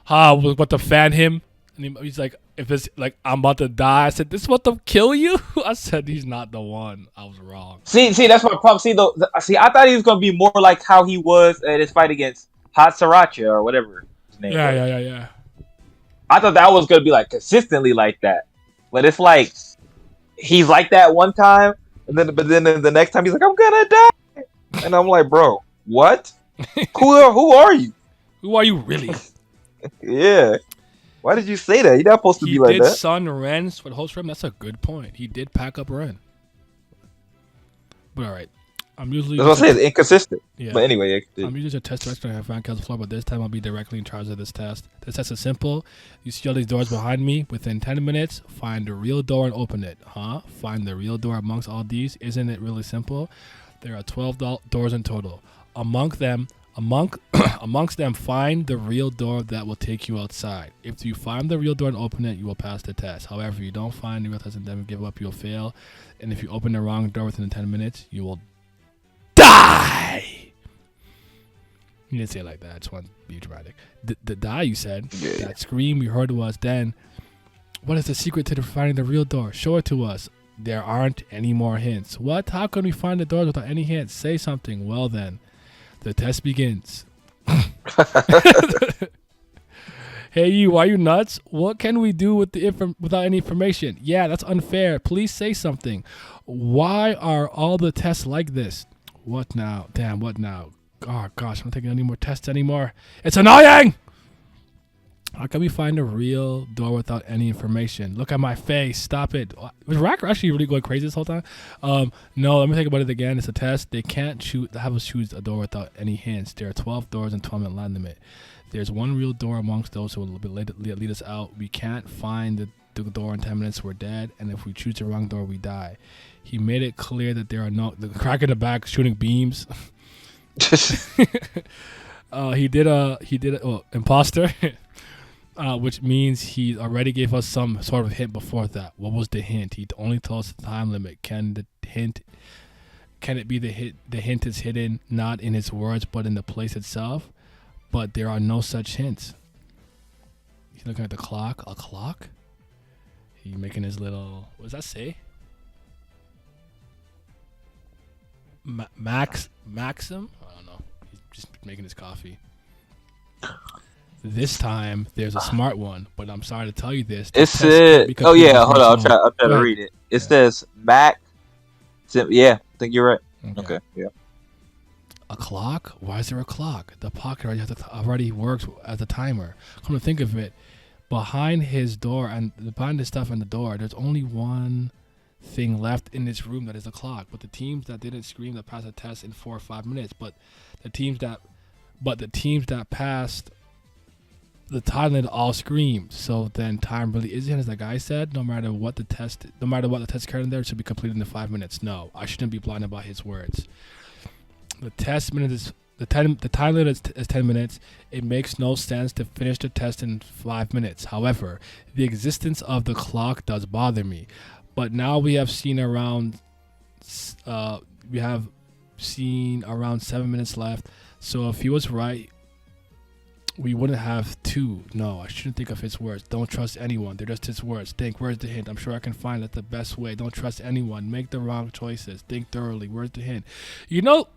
was about to fan him, and he's like, if it's like I'm about to die, I said this is what to kill you. I said he's not the one. I was wrong. See, that's my problem. See, I thought he was gonna be more like how he was at his fight against Hatsuracha or whatever his name was. Yeah. I thought that was gonna be like consistently like that, but it's like he's like that one time, and then the next time he's like, I'm gonna die, and I'm like, bro, what? Who are you? Who are you really? Yeah. Why did you say that? You're not supposed to be like He that. did Sun Ren's for the host room. That's a good point. He did pack up Ren. But all right, I'm usually. That's what I'm saying. It's inconsistent. Yeah. But anyway, I'm usually a test director. I have Van Kel's floor, but this time I'll be directly in charge of this test. This test is simple. You see all these doors behind me. Within 10 minutes, find the real door and open it. Find the real door amongst all these. Isn't it really simple? There are 12 doors in total. Amongst them, find the real door that will take you outside. If you find the real door and open it, you will pass the test. However, if you don't find the real test and then give up, you'll fail. And if you open the wrong door within 10 minutes, you will die. You didn't say it like that. I just want to be dramatic. The die, you said. Yeah. That scream you heard was then. What is the secret to finding the real door? Show it to us. There aren't any more hints. What? How can we find the doors without any hints? Say something. Well then. The test begins. Hey you, are you nuts? What can we do with without any information? Yeah, that's unfair. Please say something. Why are all the tests like this? What now? Damn, what now? Oh gosh, I'm not taking any more tests anymore. It's annoying! How can we find a real door without any information? Look at my face. Stop it. Was Racker actually really going crazy this whole time? No, let me think about it again. It's a test. They can't have us choose a door without any hints. There are 12 doors and 12-minute line limit. There's one real door amongst those who will lead us out. We can't find the door in 10 minutes. We're dead. And if we choose the wrong door, we die. He made it clear that there are the crack in the back shooting beams. He did imposter. Which means he already gave us some sort of hint before that. What was the hint? He only told us the time limit. Can it be the hint is hidden not in his words but in the place itself? But there are no such hints. He's looking at the clock. A clock? He's making his little. What does that say? Maxim? I don't know. He's just making his coffee. This time, there's a smart one, but I'm sorry to tell you this. It said, "Oh yeah, hold on, I'll try to read it." It says Mac. Yeah, I think you're right. Okay, yeah. A clock? Why is there a clock? The pocket already works as a timer. Come to think of it, behind his door and behind the stuff in the door, there's only one thing left in this room that is a clock. But the teams that didn't scream that passed the test in 4 or 5 minutes, but the teams that passed the time limit all screamed. So then time really isn't, as the guy said. No matter what the test carried in there, it should be completed in 5 minutes. No, I shouldn't be blinded by his words. The test minute is the time limit is 10 minutes. It makes no sense to finish the test in 5 minutes. However, the existence of the clock does bother me. But now we have seen around 7 minutes left. So if he was right, we wouldn't have two. No, I shouldn't think of his words. Don't trust anyone. They're just his words. Think, where's the hint? I'm sure I can find it the best way. Don't trust anyone. Make the wrong choices. Think thoroughly. Where's the hint? You know,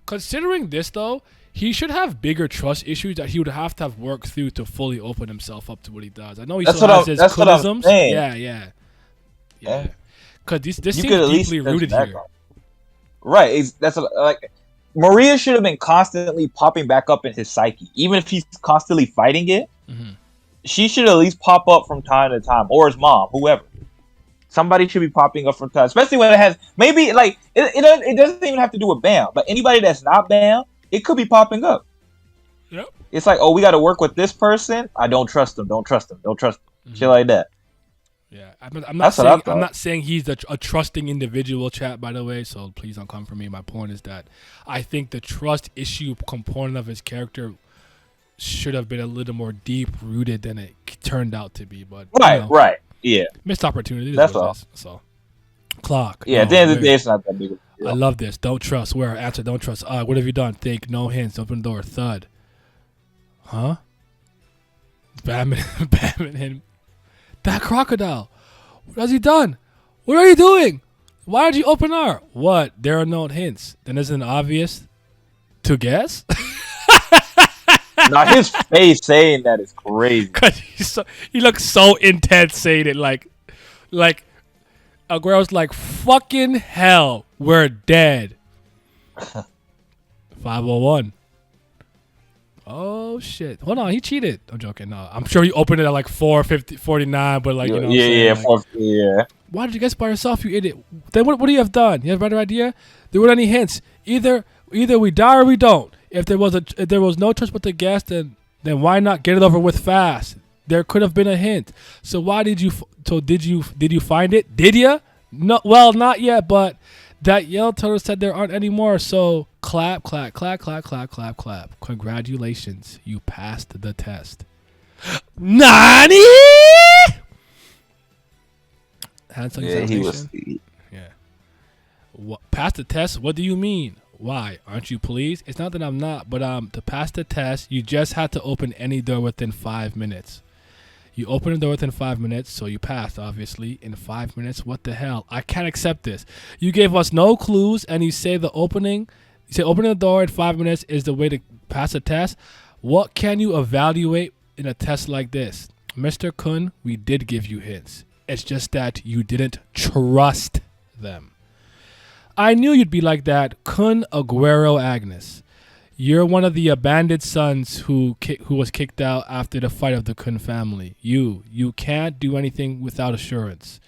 Considering this though, he should have bigger trust issues that he would have to have worked through to fully open himself up to what he does. I know he still has his That's what I'm Khunisms. saying. Yeah. Because this You seems could at least deeply touch rooted back here. on. Right. Like Maria should have been constantly popping back up in his psyche, even if he's constantly fighting it. Mhm. She should at least pop up from time to time, or his mom, whoever. Somebody should be popping up from time, especially when it has maybe like it doesn't even have to do with Bam, but anybody that's not Bam, it could be popping up. Yep. It's like, oh, we got to work with this person. I don't trust them. Don't trust them. Don't trust them. Shit like that. Yeah, I'm not That's what I saying thought. I'm not saying he's a trusting individual, chat. By the way, so please don't come for me. My point is that I think the trust issue component of his character should have been a little more deep rooted than it turned out to be. But Right. Yeah. missed opportunity. That's all. So clock. Yeah. No, At the end of the where? day, it's not that big of a I deal. love this. Don't trust. Where? Answer. Don't trust. What have you done? Think. No hints. Open the door. Thud. Huh? Batman him. That crocodile. What has he done? What are you doing? Why did you open our? What? There are no hints. Then isn't it obvious to guess? Now his face saying that is crazy. Cause he looks so intense saying it like Aguero's like, fucking hell, we're dead. 501. Oh shit. Hold on, he cheated. I'm joking. No, I'm sure he opened it at like 4:49, but like, you know what I'm saying? Like, why did you guess by yourself, you idiot? Then what do you have done? You have a better idea? There weren't any hints. Either we die or we don't. If there was no choice but to guess, then why not get it over with fast? There could have been a hint. So why did you? Did you find it? Did you? No. Well, not yet. But that yellow turtle said there aren't any more. So clap, clap, clap, clap, clap, clap, clap. Congratulations, you passed the test. Nani? Hands on your Yeah, he salvation. was. Yeah. Pass the test? What do you mean? Why? Aren't you pleased? It's not that I'm not, but to pass the test, you just had to open any door within 5 minutes. You opened the door within 5 minutes, so you passed, obviously. In 5 minutes, what the hell? I can't accept this. You gave us no clues, and you say opening the door in 5 minutes is the way to pass a test. What can you evaluate in a test like this? Mr. Khun, we did give you hints. It's just that you didn't trust them. I knew you'd be like that, Khun Aguero Agnes. You're one of the abandoned sons who was kicked out after the fight of the Khun family. You can't do anything without assurance.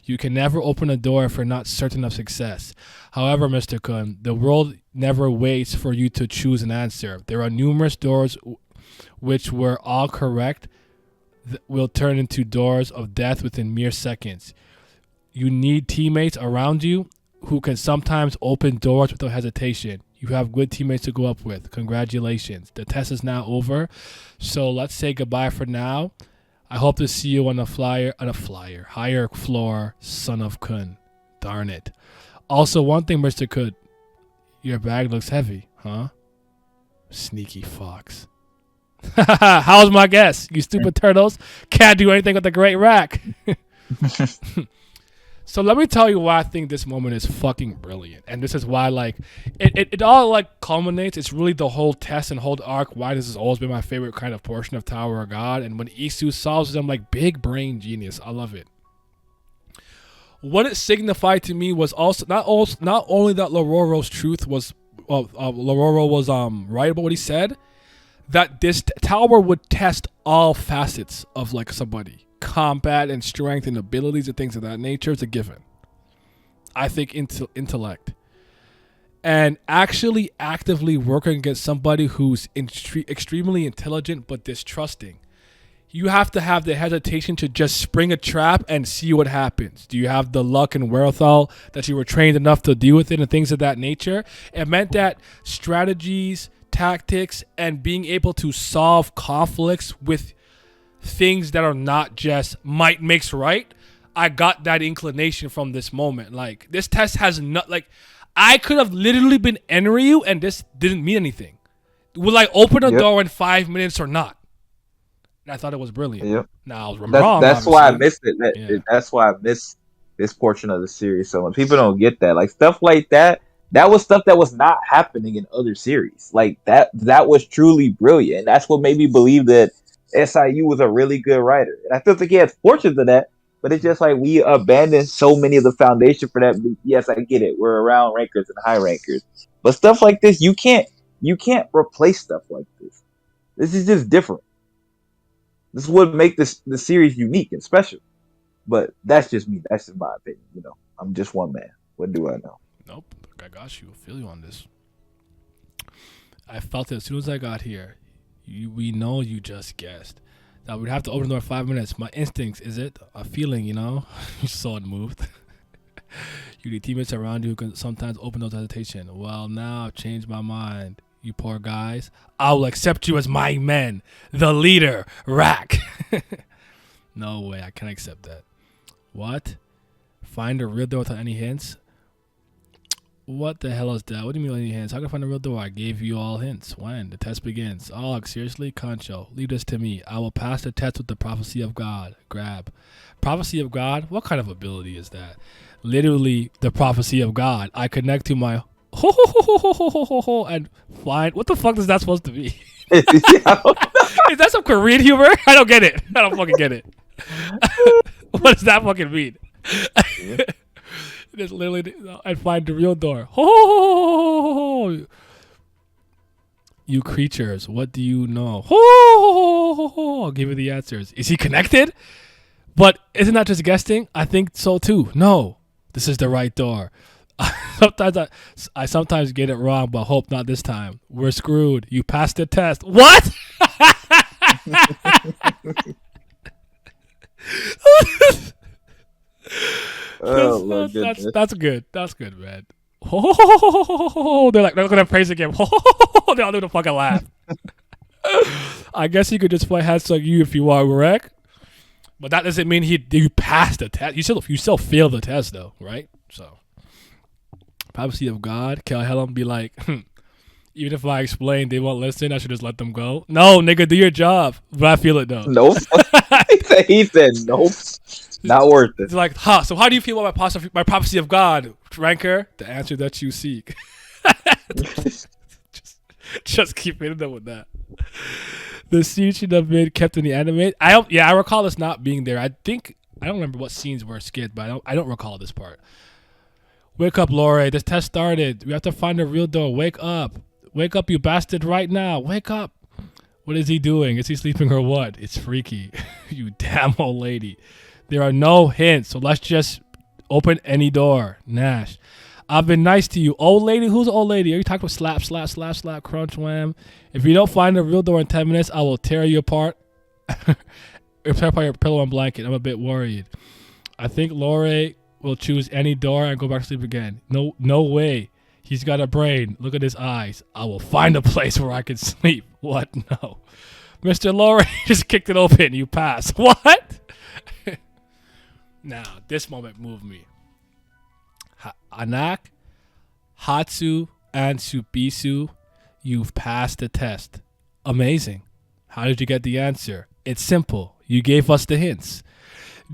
You can never open a door if you're not certain of success. However, Mr. Khun, the world never waits for you to choose an answer. There are numerous doors which were all correct will turn into doors of death within mere seconds. You need teammates around you who can sometimes open doors without hesitation. You have good teammates to go up with. Congratulations. The test is now over. So let's say goodbye for now. I hope to see you on a higher floor, son of Khun. Darn it. Also, one thing, Mr. Khun, your bag looks heavy, huh? Sneaky fox. How's my guess? You stupid turtles can't do anything with the great rack. So let me tell you why I think this moment is fucking brilliant. And this is why, like, it all, like, culminates. It's really the whole test and whole arc, why this has always been my favorite kind of portion of Tower of God. And when Isu solves them, like, big brain genius. I love it. What it signified to me was also not only that Lororo's truth was, Lororo was right about what he said, that this tower would test all facets of, like, somebody. Combat and strength and abilities and things of that nature is a given. I think intellect and actually actively working against somebody who's extremely intelligent but distrusting. You have to have the hesitation to just spring a trap and see what happens. Do you have the luck and wherewithal that you were trained enough to deal with it and things of that nature? It meant that strategies, tactics, and being able to solve conflicts with things that are not just might makes right. I got that inclination from this moment. Like, this test has not, like, I could have literally been Enryu and this didn't mean anything. Will I open a door in 5 minutes or not? And I thought it was brilliant. Yep. Now I was wrong. That's why I missed it. Yeah. That's why I missed this portion of the series. So when people don't get that, like, stuff like that, That was stuff that was not happening in other series. Like that was truly brilliant. And that's what made me believe that SIU was a really good writer. And I still think he has portions of that, but it's just like we abandoned so many of the foundation for that. Yes, I get it. We're around rankers and high rankers. But stuff like this, you can't replace stuff like this. This is just different. This is what make the series unique and special. But that's just me. That's just my opinion. I'm just one man. What do I know? Nope. I got you. I feel you on this. I felt it as soon as I got here. We know you just guessed that we'd have to open the door in 5 minutes. My instincts, is it a feeling? You saw it moved. You need teammates around you who can sometimes open those hesitation. Well, now I've changed my mind. You poor guys. I will accept you as my men. The leader, Rack. No way. I can't accept that. What? Find a real door without any hints? What the hell is that? What do you mean any hints? How can I find a real door? I gave you all hints. When? The test begins. Oh, seriously? Concho, leave this to me. I will pass the test with the prophecy of God. Grab. Prophecy of God? What kind of ability is that? Literally, the prophecy of God. I connect to my and find. What the fuck is that supposed to be? Is that some Korean humor? I don't get it. I don't fucking get it. What does that fucking mean? It's literally, I find the real door. You creatures, what do you know? I'll give you the answers. Is he connected? But isn't that just guessing? I think so too. No, this is the right door. I sometimes get it wrong, but hope not this time. We're screwed. You passed the test. What? Oh my goodness. That's good. That's good, man. They're gonna praise again. They all do the fucking laugh. I guess you could just play hats like you if you want, Wreck. But that doesn't mean you passed the test. You still failed the test though, right? So prophecy of God. Can I help them be like, even if I explain they won't listen, I should just let them go? No, nigga, do your job. But I feel it though. Nope. He said nope. Not worth it. It's like, so how do you feel about my prophecy of God, Ranker? The answer that you seek. just keep hitting them with that. The scene should have been kept in the anime. I recall this not being there. I don't remember what scenes were skipped, but I don't recall this part. Wake up, Lore. This test started. We have to find a real door. Wake up. Wake up, you bastard, right now. Wake up. What is he doing? Is he sleeping or what? It's freaky. You damn old lady. There are no hints, so let's just open any door. Nash. I've been nice to you. Old lady? Who's old lady? Are you talking about slap, crunch, wham? If you don't find a real door in 10 minutes, I will tear you apart. Tear apart your pillow and blanket. I'm a bit worried. I think Lore will choose any door and go back to sleep again. No way. He's got a brain. Look at his eyes. I will find a place where I can sleep. What? No. Mr. Lore just kicked it open. You pass. What? Now, this moment moved me. Anak, Hatsu, and Subisu, you've passed the test. Amazing. How did you get the answer? It's simple. You gave us the hints.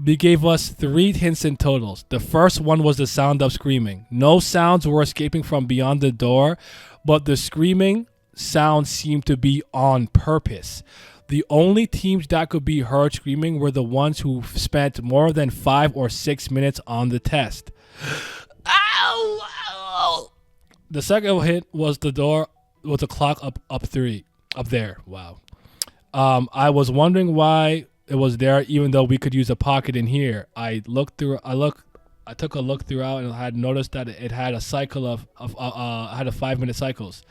You gave us 3 hints in total. The first one was the sound of screaming. No sounds were escaping from beyond the door, but the screaming sound seemed to be on purpose. The only teams that could be heard screaming were the ones who spent more than 5 or 6 minutes on the test. Ow! Ow! The second hit was the door with the clock up there. Wow. I was wondering why it was there, even though we could use a pocket in here. I took a look throughout and I had noticed that it had a cycle of 5-minute cycles.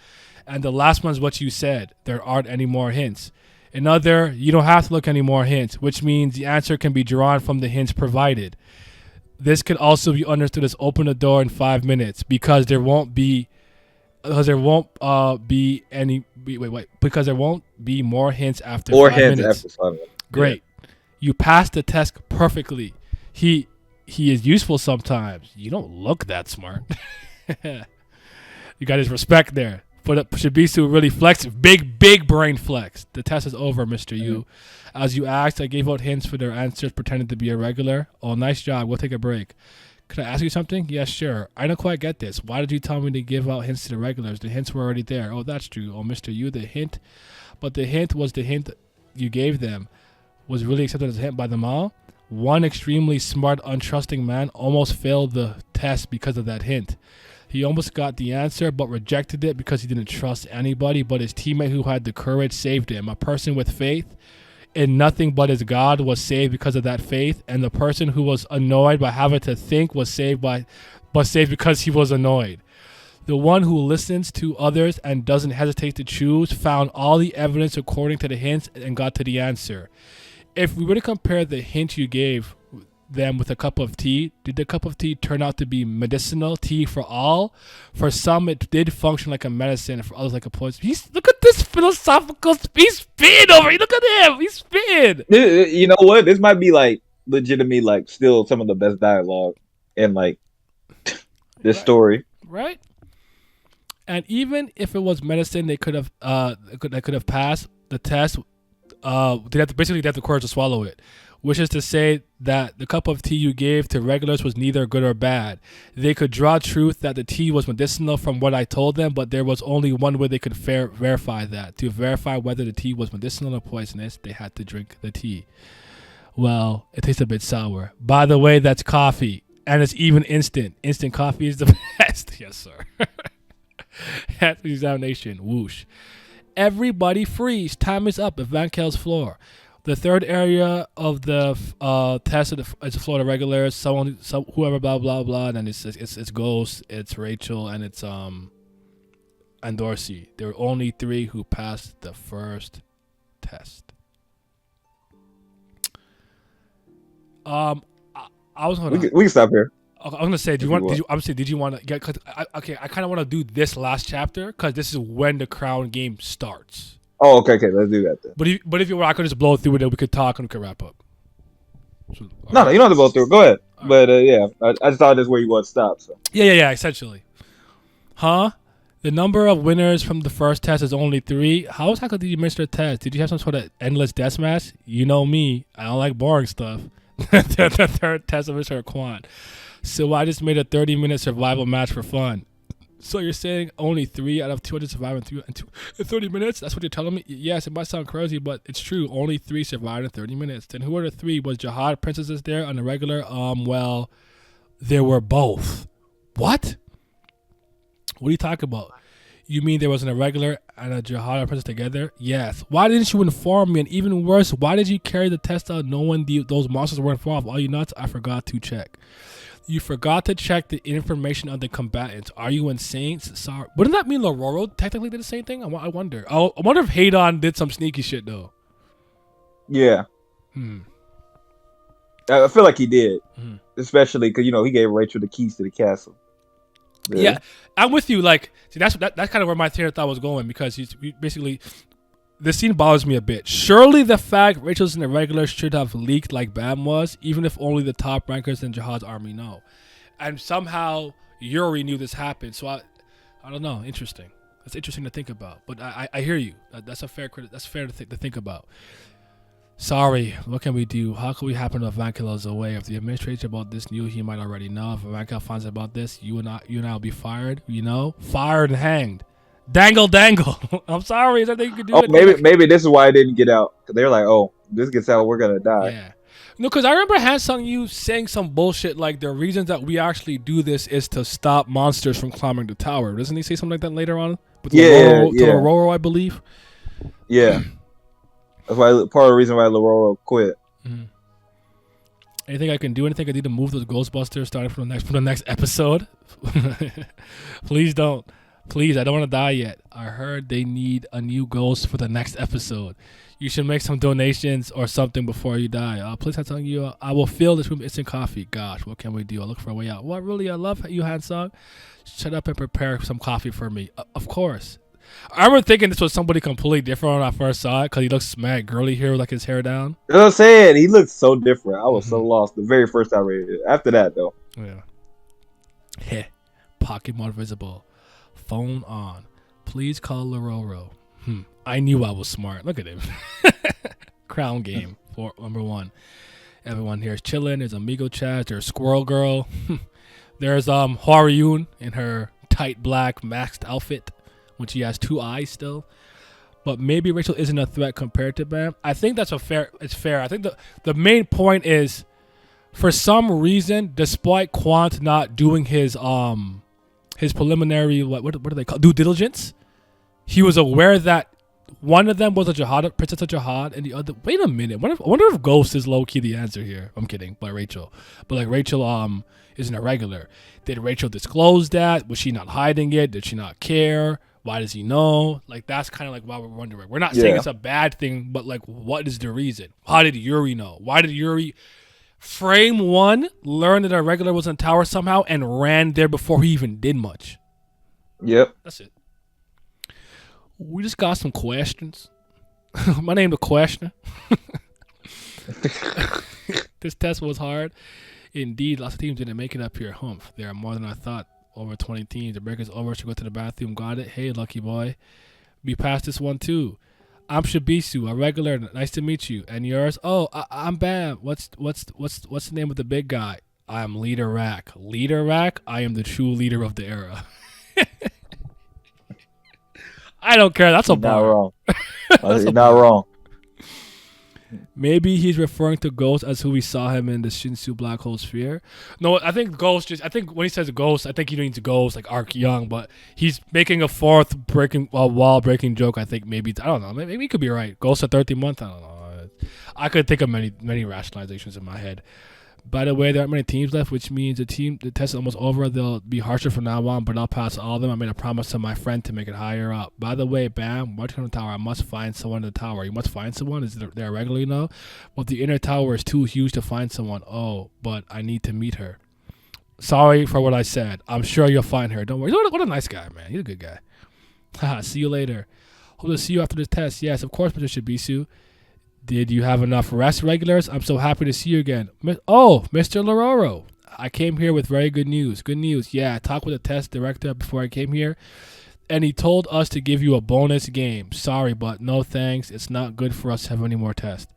And the last one's what you said. There aren't any more hints. Another, you don't have to look any more hints, which means the answer can be drawn from the hints provided. This could also be understood as open the door in 5 minutes because there won't be more hints after 5 minutes. After 5 minutes. Great. Yeah. You passed the test perfectly. He is useful sometimes. You don't look that smart. You got his respect there. But Shibisu really flexed. Big brain flex. The test is over, Mr. Yu. As you asked, I gave out hints for their answers pretending to be irregular. Oh, nice job. We'll take a break. Could I ask you something? Yes, sure. I don't quite get this. Why did you tell me to give out hints to the regulars? The hints were already there. Oh, that's true. Oh, Mr. You, the hint. But the hint was the hint you gave them. Was really accepted as a hint by them all. One extremely smart, untrusting man almost failed the test because of that hint. He almost got the answer, but rejected it because he didn't trust anybody. But his teammate who had the courage saved him. A person with faith in nothing but his God was saved because of that faith, and the person who was annoyed by having to think was saved because he was annoyed. The one who listens to others and doesn't hesitate to choose found all the evidence according to the hints and got to the answer. If we were to compare the hint you gave them with a cup of tea, did the cup of tea turn out to be medicinal tea for all? For some, it did function like a medicine, and for others, like a poison. Look at this philosophical. He's spitting over. Look at him. He's spitting. You know what? This might be like legitimately like still some of the best dialogue in like this story. Right. And even if it was medicine, they could have passed the test. They have the courage to swallow it, which is to say that the cup of tea you gave to regulars was neither good or bad. They could draw truth that the tea was medicinal from what I told them, but there was only one way they could verify that. To verify whether the tea was medicinal or poisonous, they had to drink the tea. Well, it tastes a bit sour. By the way, that's coffee, and it's even instant. Instant coffee is the best. Yes, sir. At the examination, whoosh. Everybody freeze. Time is up at Van Kel's floor. The third area of the test is the Florida regulars. Whoever, blah blah blah. And then it's Ghost, it's Rachel, and it's and Dorsey. There were only 3 who passed the first test. I was gonna. We can stop here. I was gonna say, did you want to get? Cause I kind of want to do this last chapter because this is when the crown game starts. Oh, okay, let's do that then. But if you were, I could just blow through it, and we could talk and we could wrap up. So, no, you don't have to blow through. Go ahead. But yeah, I just thought that's where you want to stop. So yeah, essentially. Huh? The number of winners from the first test is only 3. How did you miss the test? Did you have some sort of endless death match? You know me, I don't like boring stuff. The third test of Mr. Khun. So I just made a 30-minute survival match for fun. So you're saying only 3 out of 200 survive in 30 minutes? That's what you're telling me? Yes, it might sound crazy, but it's true. Only 3 survived in 30 minutes. Then who are the 3? Was Jihad princesses there on the regular? Well, there were both. What? What are you talking about? You mean there was an irregular and a Jihad princess together? Yes. Why didn't you inform me? And even worse, why did you carry the test out knowing those monsters were involved? Are you nuts? I forgot to check. You forgot to check the information on the combatants. Are you insane? Sorry. Wouldn't that mean Lororo technically did the same thing? I wonder. I wonder if Haydon did some sneaky shit, though. Yeah. I feel like he did. Especially because, he gave Rachel the keys to the castle. Yeah, I'm with you. Like, see, that's kind of where my train of thought was going, because basically, this scene bothers me a bit. Surely the fact Rachel's in the regular should have leaked like Bam was, even if only the top rankers in Jihad's army know. And somehow Yuri knew this happened. So I don't know. Interesting. That's interesting to think about. But I hear you. That's fair to think about. Sorry, what can we do? How can we happen to Van Kel's away? If the administration about this knew, he might already know. If Van Kel finds out about this, you and I will be fired. Fired and hanged. Dangle. I'm sorry. Is that thing you could do? Oh, maybe this is why it didn't get out. They're like, oh, this gets out, we're gonna die. Yeah. No, because I remember Hansung you saying some bullshit like the reason that we actually do this is to stop monsters from climbing the tower. Doesn't he say something like that later on? With Lororo, I believe. Yeah. That's why part of the reason why Lororo quit. Anything I can do? Anything I need to move those Ghostbusters starting from the next episode? Please don't. Please, I don't want to die yet. I heard they need a new ghost for the next episode. You should make some donations or something before you die. Please, I'm telling you, I will fill this room with instant coffee. Gosh, what can we do? I'll look for a way out. What, really? I love you, Hansung. Shut up and prepare some coffee for me. Of course. I remember thinking this was somebody completely different when I first saw it, because he looks mad girly here with like his hair down. You know what I'm saying? He looks so different. I was so lost the very first time I read it. After that, though. Yeah. Heh. Pokemon visible. Phone on. Please call Lororo. I knew I was smart. Look at him. Crown game for number 1. Everyone here is chilling. There's Amigo chat. There's Squirrel Girl. There's Hwaryun in her tight black maxed outfit, when she has 2 eyes still. But maybe Rachel isn't a threat compared to Bam. I think that's it's fair. I think the main point is, for some reason, despite Quant not doing his preliminary what do they call due diligence, he was aware that one of them was a jihad, Princess of Jihad, and the other. Wait a minute. I wonder if Ghost is low key the answer here. I'm kidding, but Rachel. But like Rachel isn't a regular. Did Rachel disclose that? Was she not hiding it? Did she not care? Why does he know? Like, that's kind of like why we're wondering. We're not saying it's a bad thing, but like, what is the reason? How did Yuri know? Why did Yuri frame 1 learn that a regular was in tower somehow and ran there before he even did much? Yep. That's it. We just got some questions. My name the questioner. This test was hard. Indeed, lots of teams didn't make it up here. Humph. There are more than I thought. Over 20 teams. The break is over. Should go to the bathroom. Got it. Hey, lucky boy. We passed this one too. I'm Shabisu, a regular. Nice to meet you. And yours? Oh, I'm Bam. What's the name of the big guy? I'm Leader Rack. Leader Rack? I am the true leader of the era. I don't care. That's a bar. Not wrong. You're not wrong. Maybe he's referring to Ghost as who we saw him in the Shinsu Black Hole Sphere. No, I think Ghost I think when he says Ghost, I think he means Ghost, like Arc Young, but he's making a 4th wall breaking joke. I think maybe, I don't know, maybe he could be right. Ghost a 13th month, I don't know. I could think of many rationalizations in my head. By the way, there aren't many teams left, which means the test is almost over. They'll be harsher from now on, but I'll pass all of them. I made a promise to my friend to make it higher up. By the way, Bam, watching on the tower, I must find someone in the tower. You must find someone? Is there regularly now? Well, the inner tower is too huge to find someone. Oh, but I need to meet her. Sorry for what I said. I'm sure you'll find her. Don't worry. What a nice guy, man. He's a good guy. Haha, see you later. Hope to see you after this test. Yes, of course, Mr. Shibisu. Did you have enough rest, regulars? I'm so happy to see you again. Oh, Mr. Lororo. I came here with very good news. Good news. Yeah, I talked with the test director before I came here, and he told us to give you a bonus game. Sorry, but no thanks. It's not good for us to have any more tests.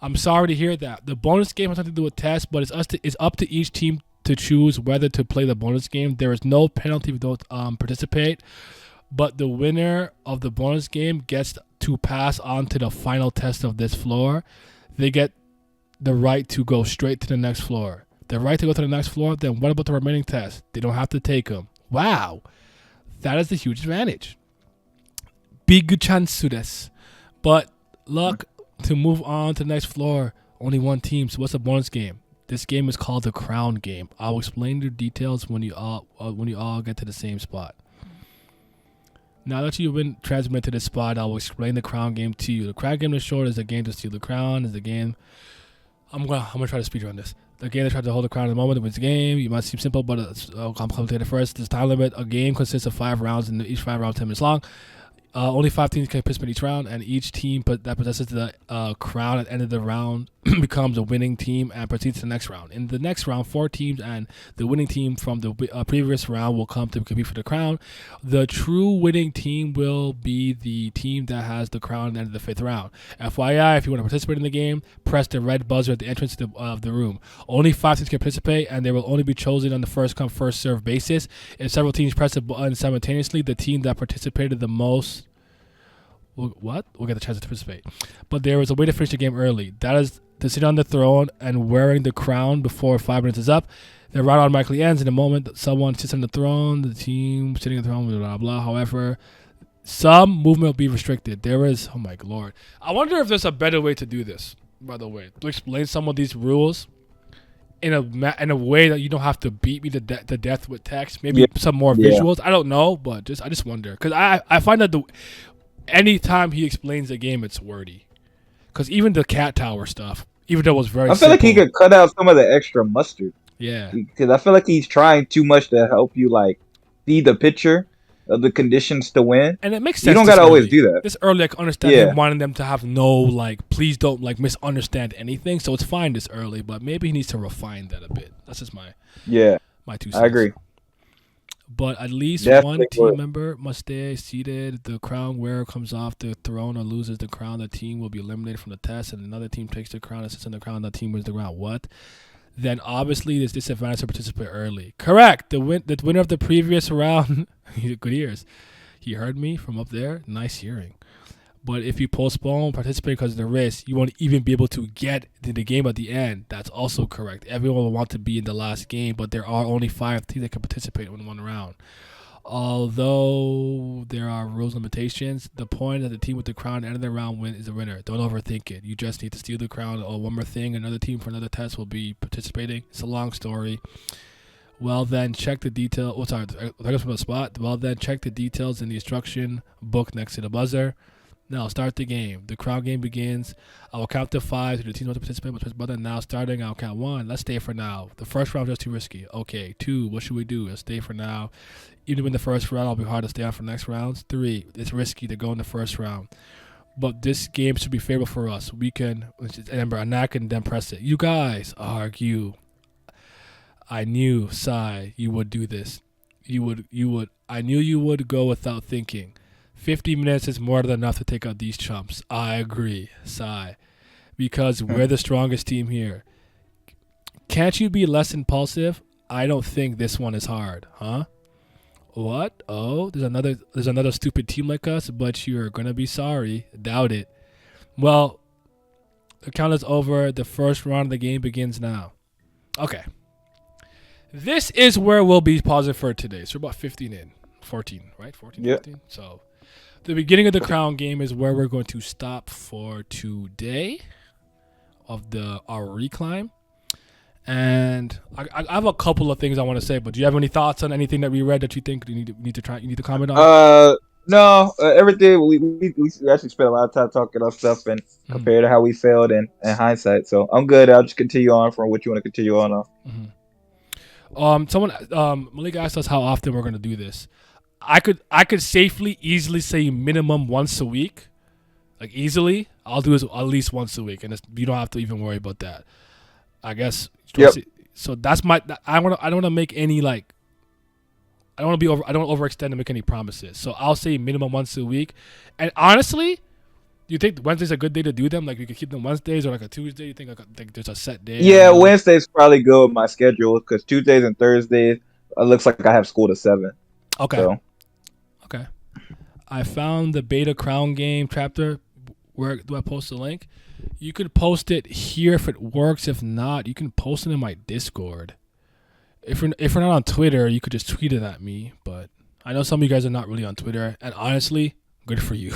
I'm sorry to hear that. The bonus game has nothing to do with tests, but it's up to each team to choose whether to play the bonus game. There is no penalty if you don't participate, but the winner of the bonus game gets to pass on to the final test of this floor. They get the right to go straight to the next floor. The right to go to the next floor, then what about the remaining tests? They don't have to take them. Wow. That is a huge advantage. Big chance desu. But luck to move on to the next floor. Only one team, so what's the bonus game? This game is called the Crown Game. I'll explain the details when you all get to the same spot. Now that you've been transmitted to this spot, I will explain the Crown Game to you. The Crown Game, in short, is a game to steal the crown. Is the game. I'm gonna try to speedrun this. The game that tries to hold the crown at the moment. It's a game. You might seem simple, but it's complicated first. There's time limit. A game consists of 5 rounds, and each 5 rounds 10 minutes long. Only 5 teams can participate each round, and each team that possesses the crown at the end of the round becomes a winning team and proceeds to the next round. In the next round, 4 teams and the winning team from the previous round will come to compete for the crown. The true winning team will be the team that has the crown at the end of the 5th round. FYI, if you want to participate in the game, press the red buzzer at the entrance of the room. Only 5 teams can participate, and they will only be chosen on the first-come, first-served basis. If several teams press the button simultaneously, the team that participated the most we'll get the chance to participate. But there is a way to finish the game early. That is to sit on the throne and wearing the crown before 5 minutes is up. The round automatically ends in the moment that someone sits on the throne. The team sitting on the throne, blah, blah, blah. However, some movement will be restricted. There is, oh my lord. I wonder if there's a better way to do this, by the way. To explain some of these rules in a way that you don't have to beat me to death with text. Maybe some more visuals. I don't know, but I just wonder. Because I find that anytime he explains the game, it's wordy. Because even the cat tower stuff, even though it was very simple, like he could cut out some of the extra mustard. Yeah. Because I feel like he's trying too much to help you, like, see the picture of the conditions to win. And it makes sense. You don't got to always do that. This early, I can understand him wanting them to have please don't, misunderstand anything. So it's fine this early, but maybe he needs to refine that a bit. That's just my 2 cents. I agree. But at least one team member must stay seated. The crown wearer comes off the throne or loses the crown. The team will be eliminated from the test, and another team takes the crown and sits on the crown. The team wins the crown. What? then obviously there's disadvantage to participate early. Correct. The winner of the previous round. Good ears. He heard me from up there. Nice hearing. But if you postpone participating because of the risk, you won't even be able to get to the game at the end. That's also correct. Everyone will want to be in the last game, but there are only 5 teams that can participate in one round. Although there are rules limitations, the point that the team with the crown at the end of the round win is the winner. Don't overthink it. You just need to steal the crown. Oh, one more thing, another team for another test will be participating. It's a long story. Well, then check the detail. Oh, sorry, I guess from the spot. Well, then check the details in the instruction book next to the buzzer. Now start the game. The crown game begins. I will count to 5. So the teams want to participate. But button now starting. I'll count 1. Let's stay for now. The first round was just too risky. Okay. 2. What should we do? Let's stay for now. Even in the first round, I'll be hard to stay on for next rounds. 3. It's risky to go in the first round. But this game should be favorable for us. We can, remember, Anak and then press it. You guys argue. I knew, Sai, you would do this. You would. I knew you would go without thinking. 50 minutes is more than enough to take out these chumps. I agree, Sai. Because we're the strongest team here. Can't you be less impulsive? I don't think this one is hard, huh? What? Oh, there's another stupid team like us, but you're gonna be sorry. Doubt it. Well, the count is over. The first round of the game begins now. Okay. This is where we'll be pausing for today. So we're about 15 in. 14, right? 14, Yep. 15? So the beginning of the crown game is where we're going to stop for today of our reclimb. And I have a couple of things I want to say, but do you have any thoughts on anything that we read that you think you need to comment on? No, everything we actually spent a lot of time talking about stuff and compared to how we failed in hindsight. So I'm good. I'll just continue on from what you want to continue on. Malik asked us how often we're going to do this. I could easily say minimum once a week, like easily. I'll do this at least once a week, and you don't have to even worry about that. I guess. Yep. So that's I don't want to make any like. I don't want to be over. I don't overextend and make any promises. So I'll say minimum once a week. And honestly, do you think Wednesday's a good day to do them? Like we could keep them Wednesdays or like a Tuesday. You think there's a set day? Yeah, Wednesday's probably good with my schedule because Tuesdays and Thursdays it looks like I have school to 7. Okay. So. Okay. I found the beta crown game chapter. Where do I post the link? You could post it here if it works. If not, you can post it in my Discord. If you're not on Twitter, you could just tweet it at me. But I know some of you guys are not really on Twitter, and honestly, good for you.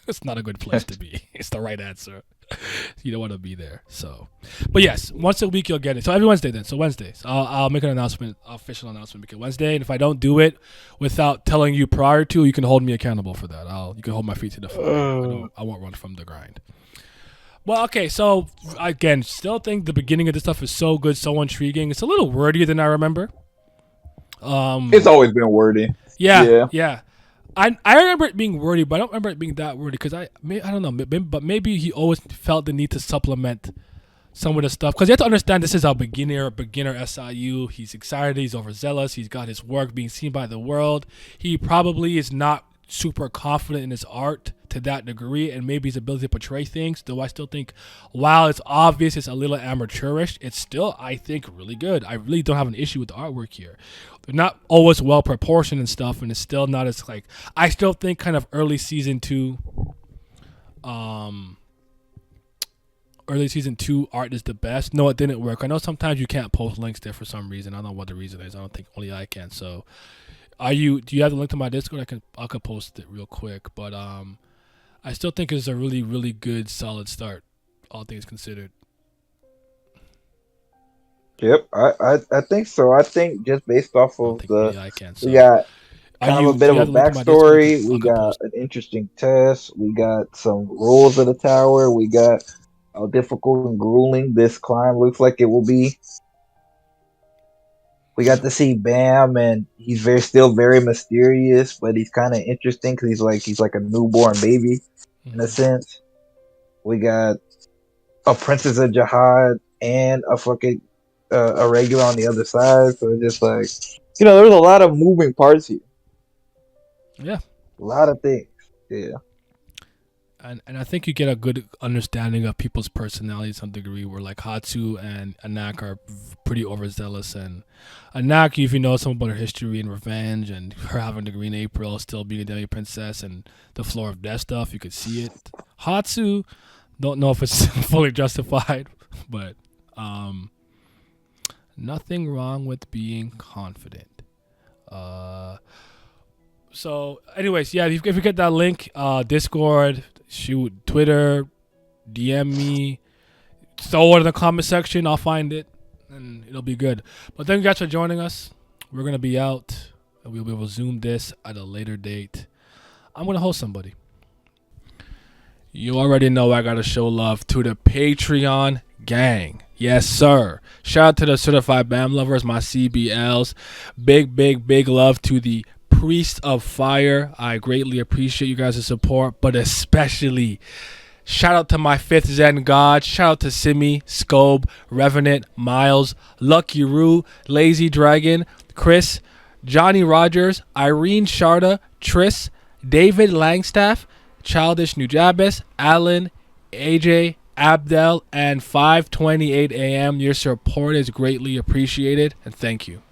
It's not a good place to be. It's the right answer. You don't want to be there. So, but yes, once a week you'll get it. So every Wednesday then. So Wednesdays, I'll make an announcement, official announcement, because Wednesday. And if I don't do it without telling you prior to, you can hold me accountable for that. You can hold my feet to the fire. I won't run from the grind. Well, okay. So again, still think the beginning of this stuff is so good, so intriguing. It's a little wordier than I remember. It's always been wordy. Yeah. I remember it being wordy, but I don't remember it being that wordy because I don't know, but maybe he always felt the need to supplement some of the stuff because you have to understand this is a beginner SIU. He's excited, he's overzealous, he's got his work being seen by the world. He probably is not super confident in his art to that degree, and maybe his ability to portray things. Though I still think, while it's obvious it's a little amateurish, it's still, I think, really good. I really don't have an issue with the artwork here. They're not always well proportioned and stuff, and it's still not as like. I still think kind of early season 2 art is the best. No, it didn't work. I know sometimes you can't post links there for some reason. I don't know what the reason is. I don't think only I can. So, do you have the link to my Discord? I could post it real quick, but I still think it's a really, really good, solid start, all things considered. Yep, I think so. I think just based off of I can. So. We got kind of a bit of a backstory. We got an interesting test. We got some rules of the tower. We got how difficult and grueling this climb looks like it will be. We got to see Bam, and he's still very mysterious, but he's kind of interesting because he's like a newborn baby in a sense. We got a Princess of Jihad and a fucking a regular on the other side, so it's just like there's a lot of moving parts here. Yeah, a lot of things. Yeah. and I think you get a good understanding of people's personalities to some degree. Where like Hatsu and Anak are pretty overzealous, and Anak, if you know some about her history and revenge, and her having the Green April, still being a demi princess, and the Floor of Death stuff, you could see it. Hatsu, don't know if it's fully justified, but nothing wrong with being confident. So, anyways, yeah, if you get that link, Discord, shoot, Twitter, DM me, throw it in the comment section. I'll find it, and it'll be good. But thank you guys for joining us. We're gonna be out, and we'll resume this at a later date. I'm gonna host somebody. You already know I gotta show love to the Patreon gang. Yes, sir. Shout out to the certified BAM lovers, my CBLs. Big love to the Priest of Fire. I greatly appreciate you guys' support, but especially shout out to my fifth Zen God. Shout out to Simi, Scobe, Revenant, Miles, Lucky Roo, Lazy Dragon, Chris, Johnny Rogers, Irene Sharda, Triss, David Langstaff, Childish Nujabes, Alan, AJ, Abdel, and 5:28 a.m. Your support is greatly appreciated, and thank you.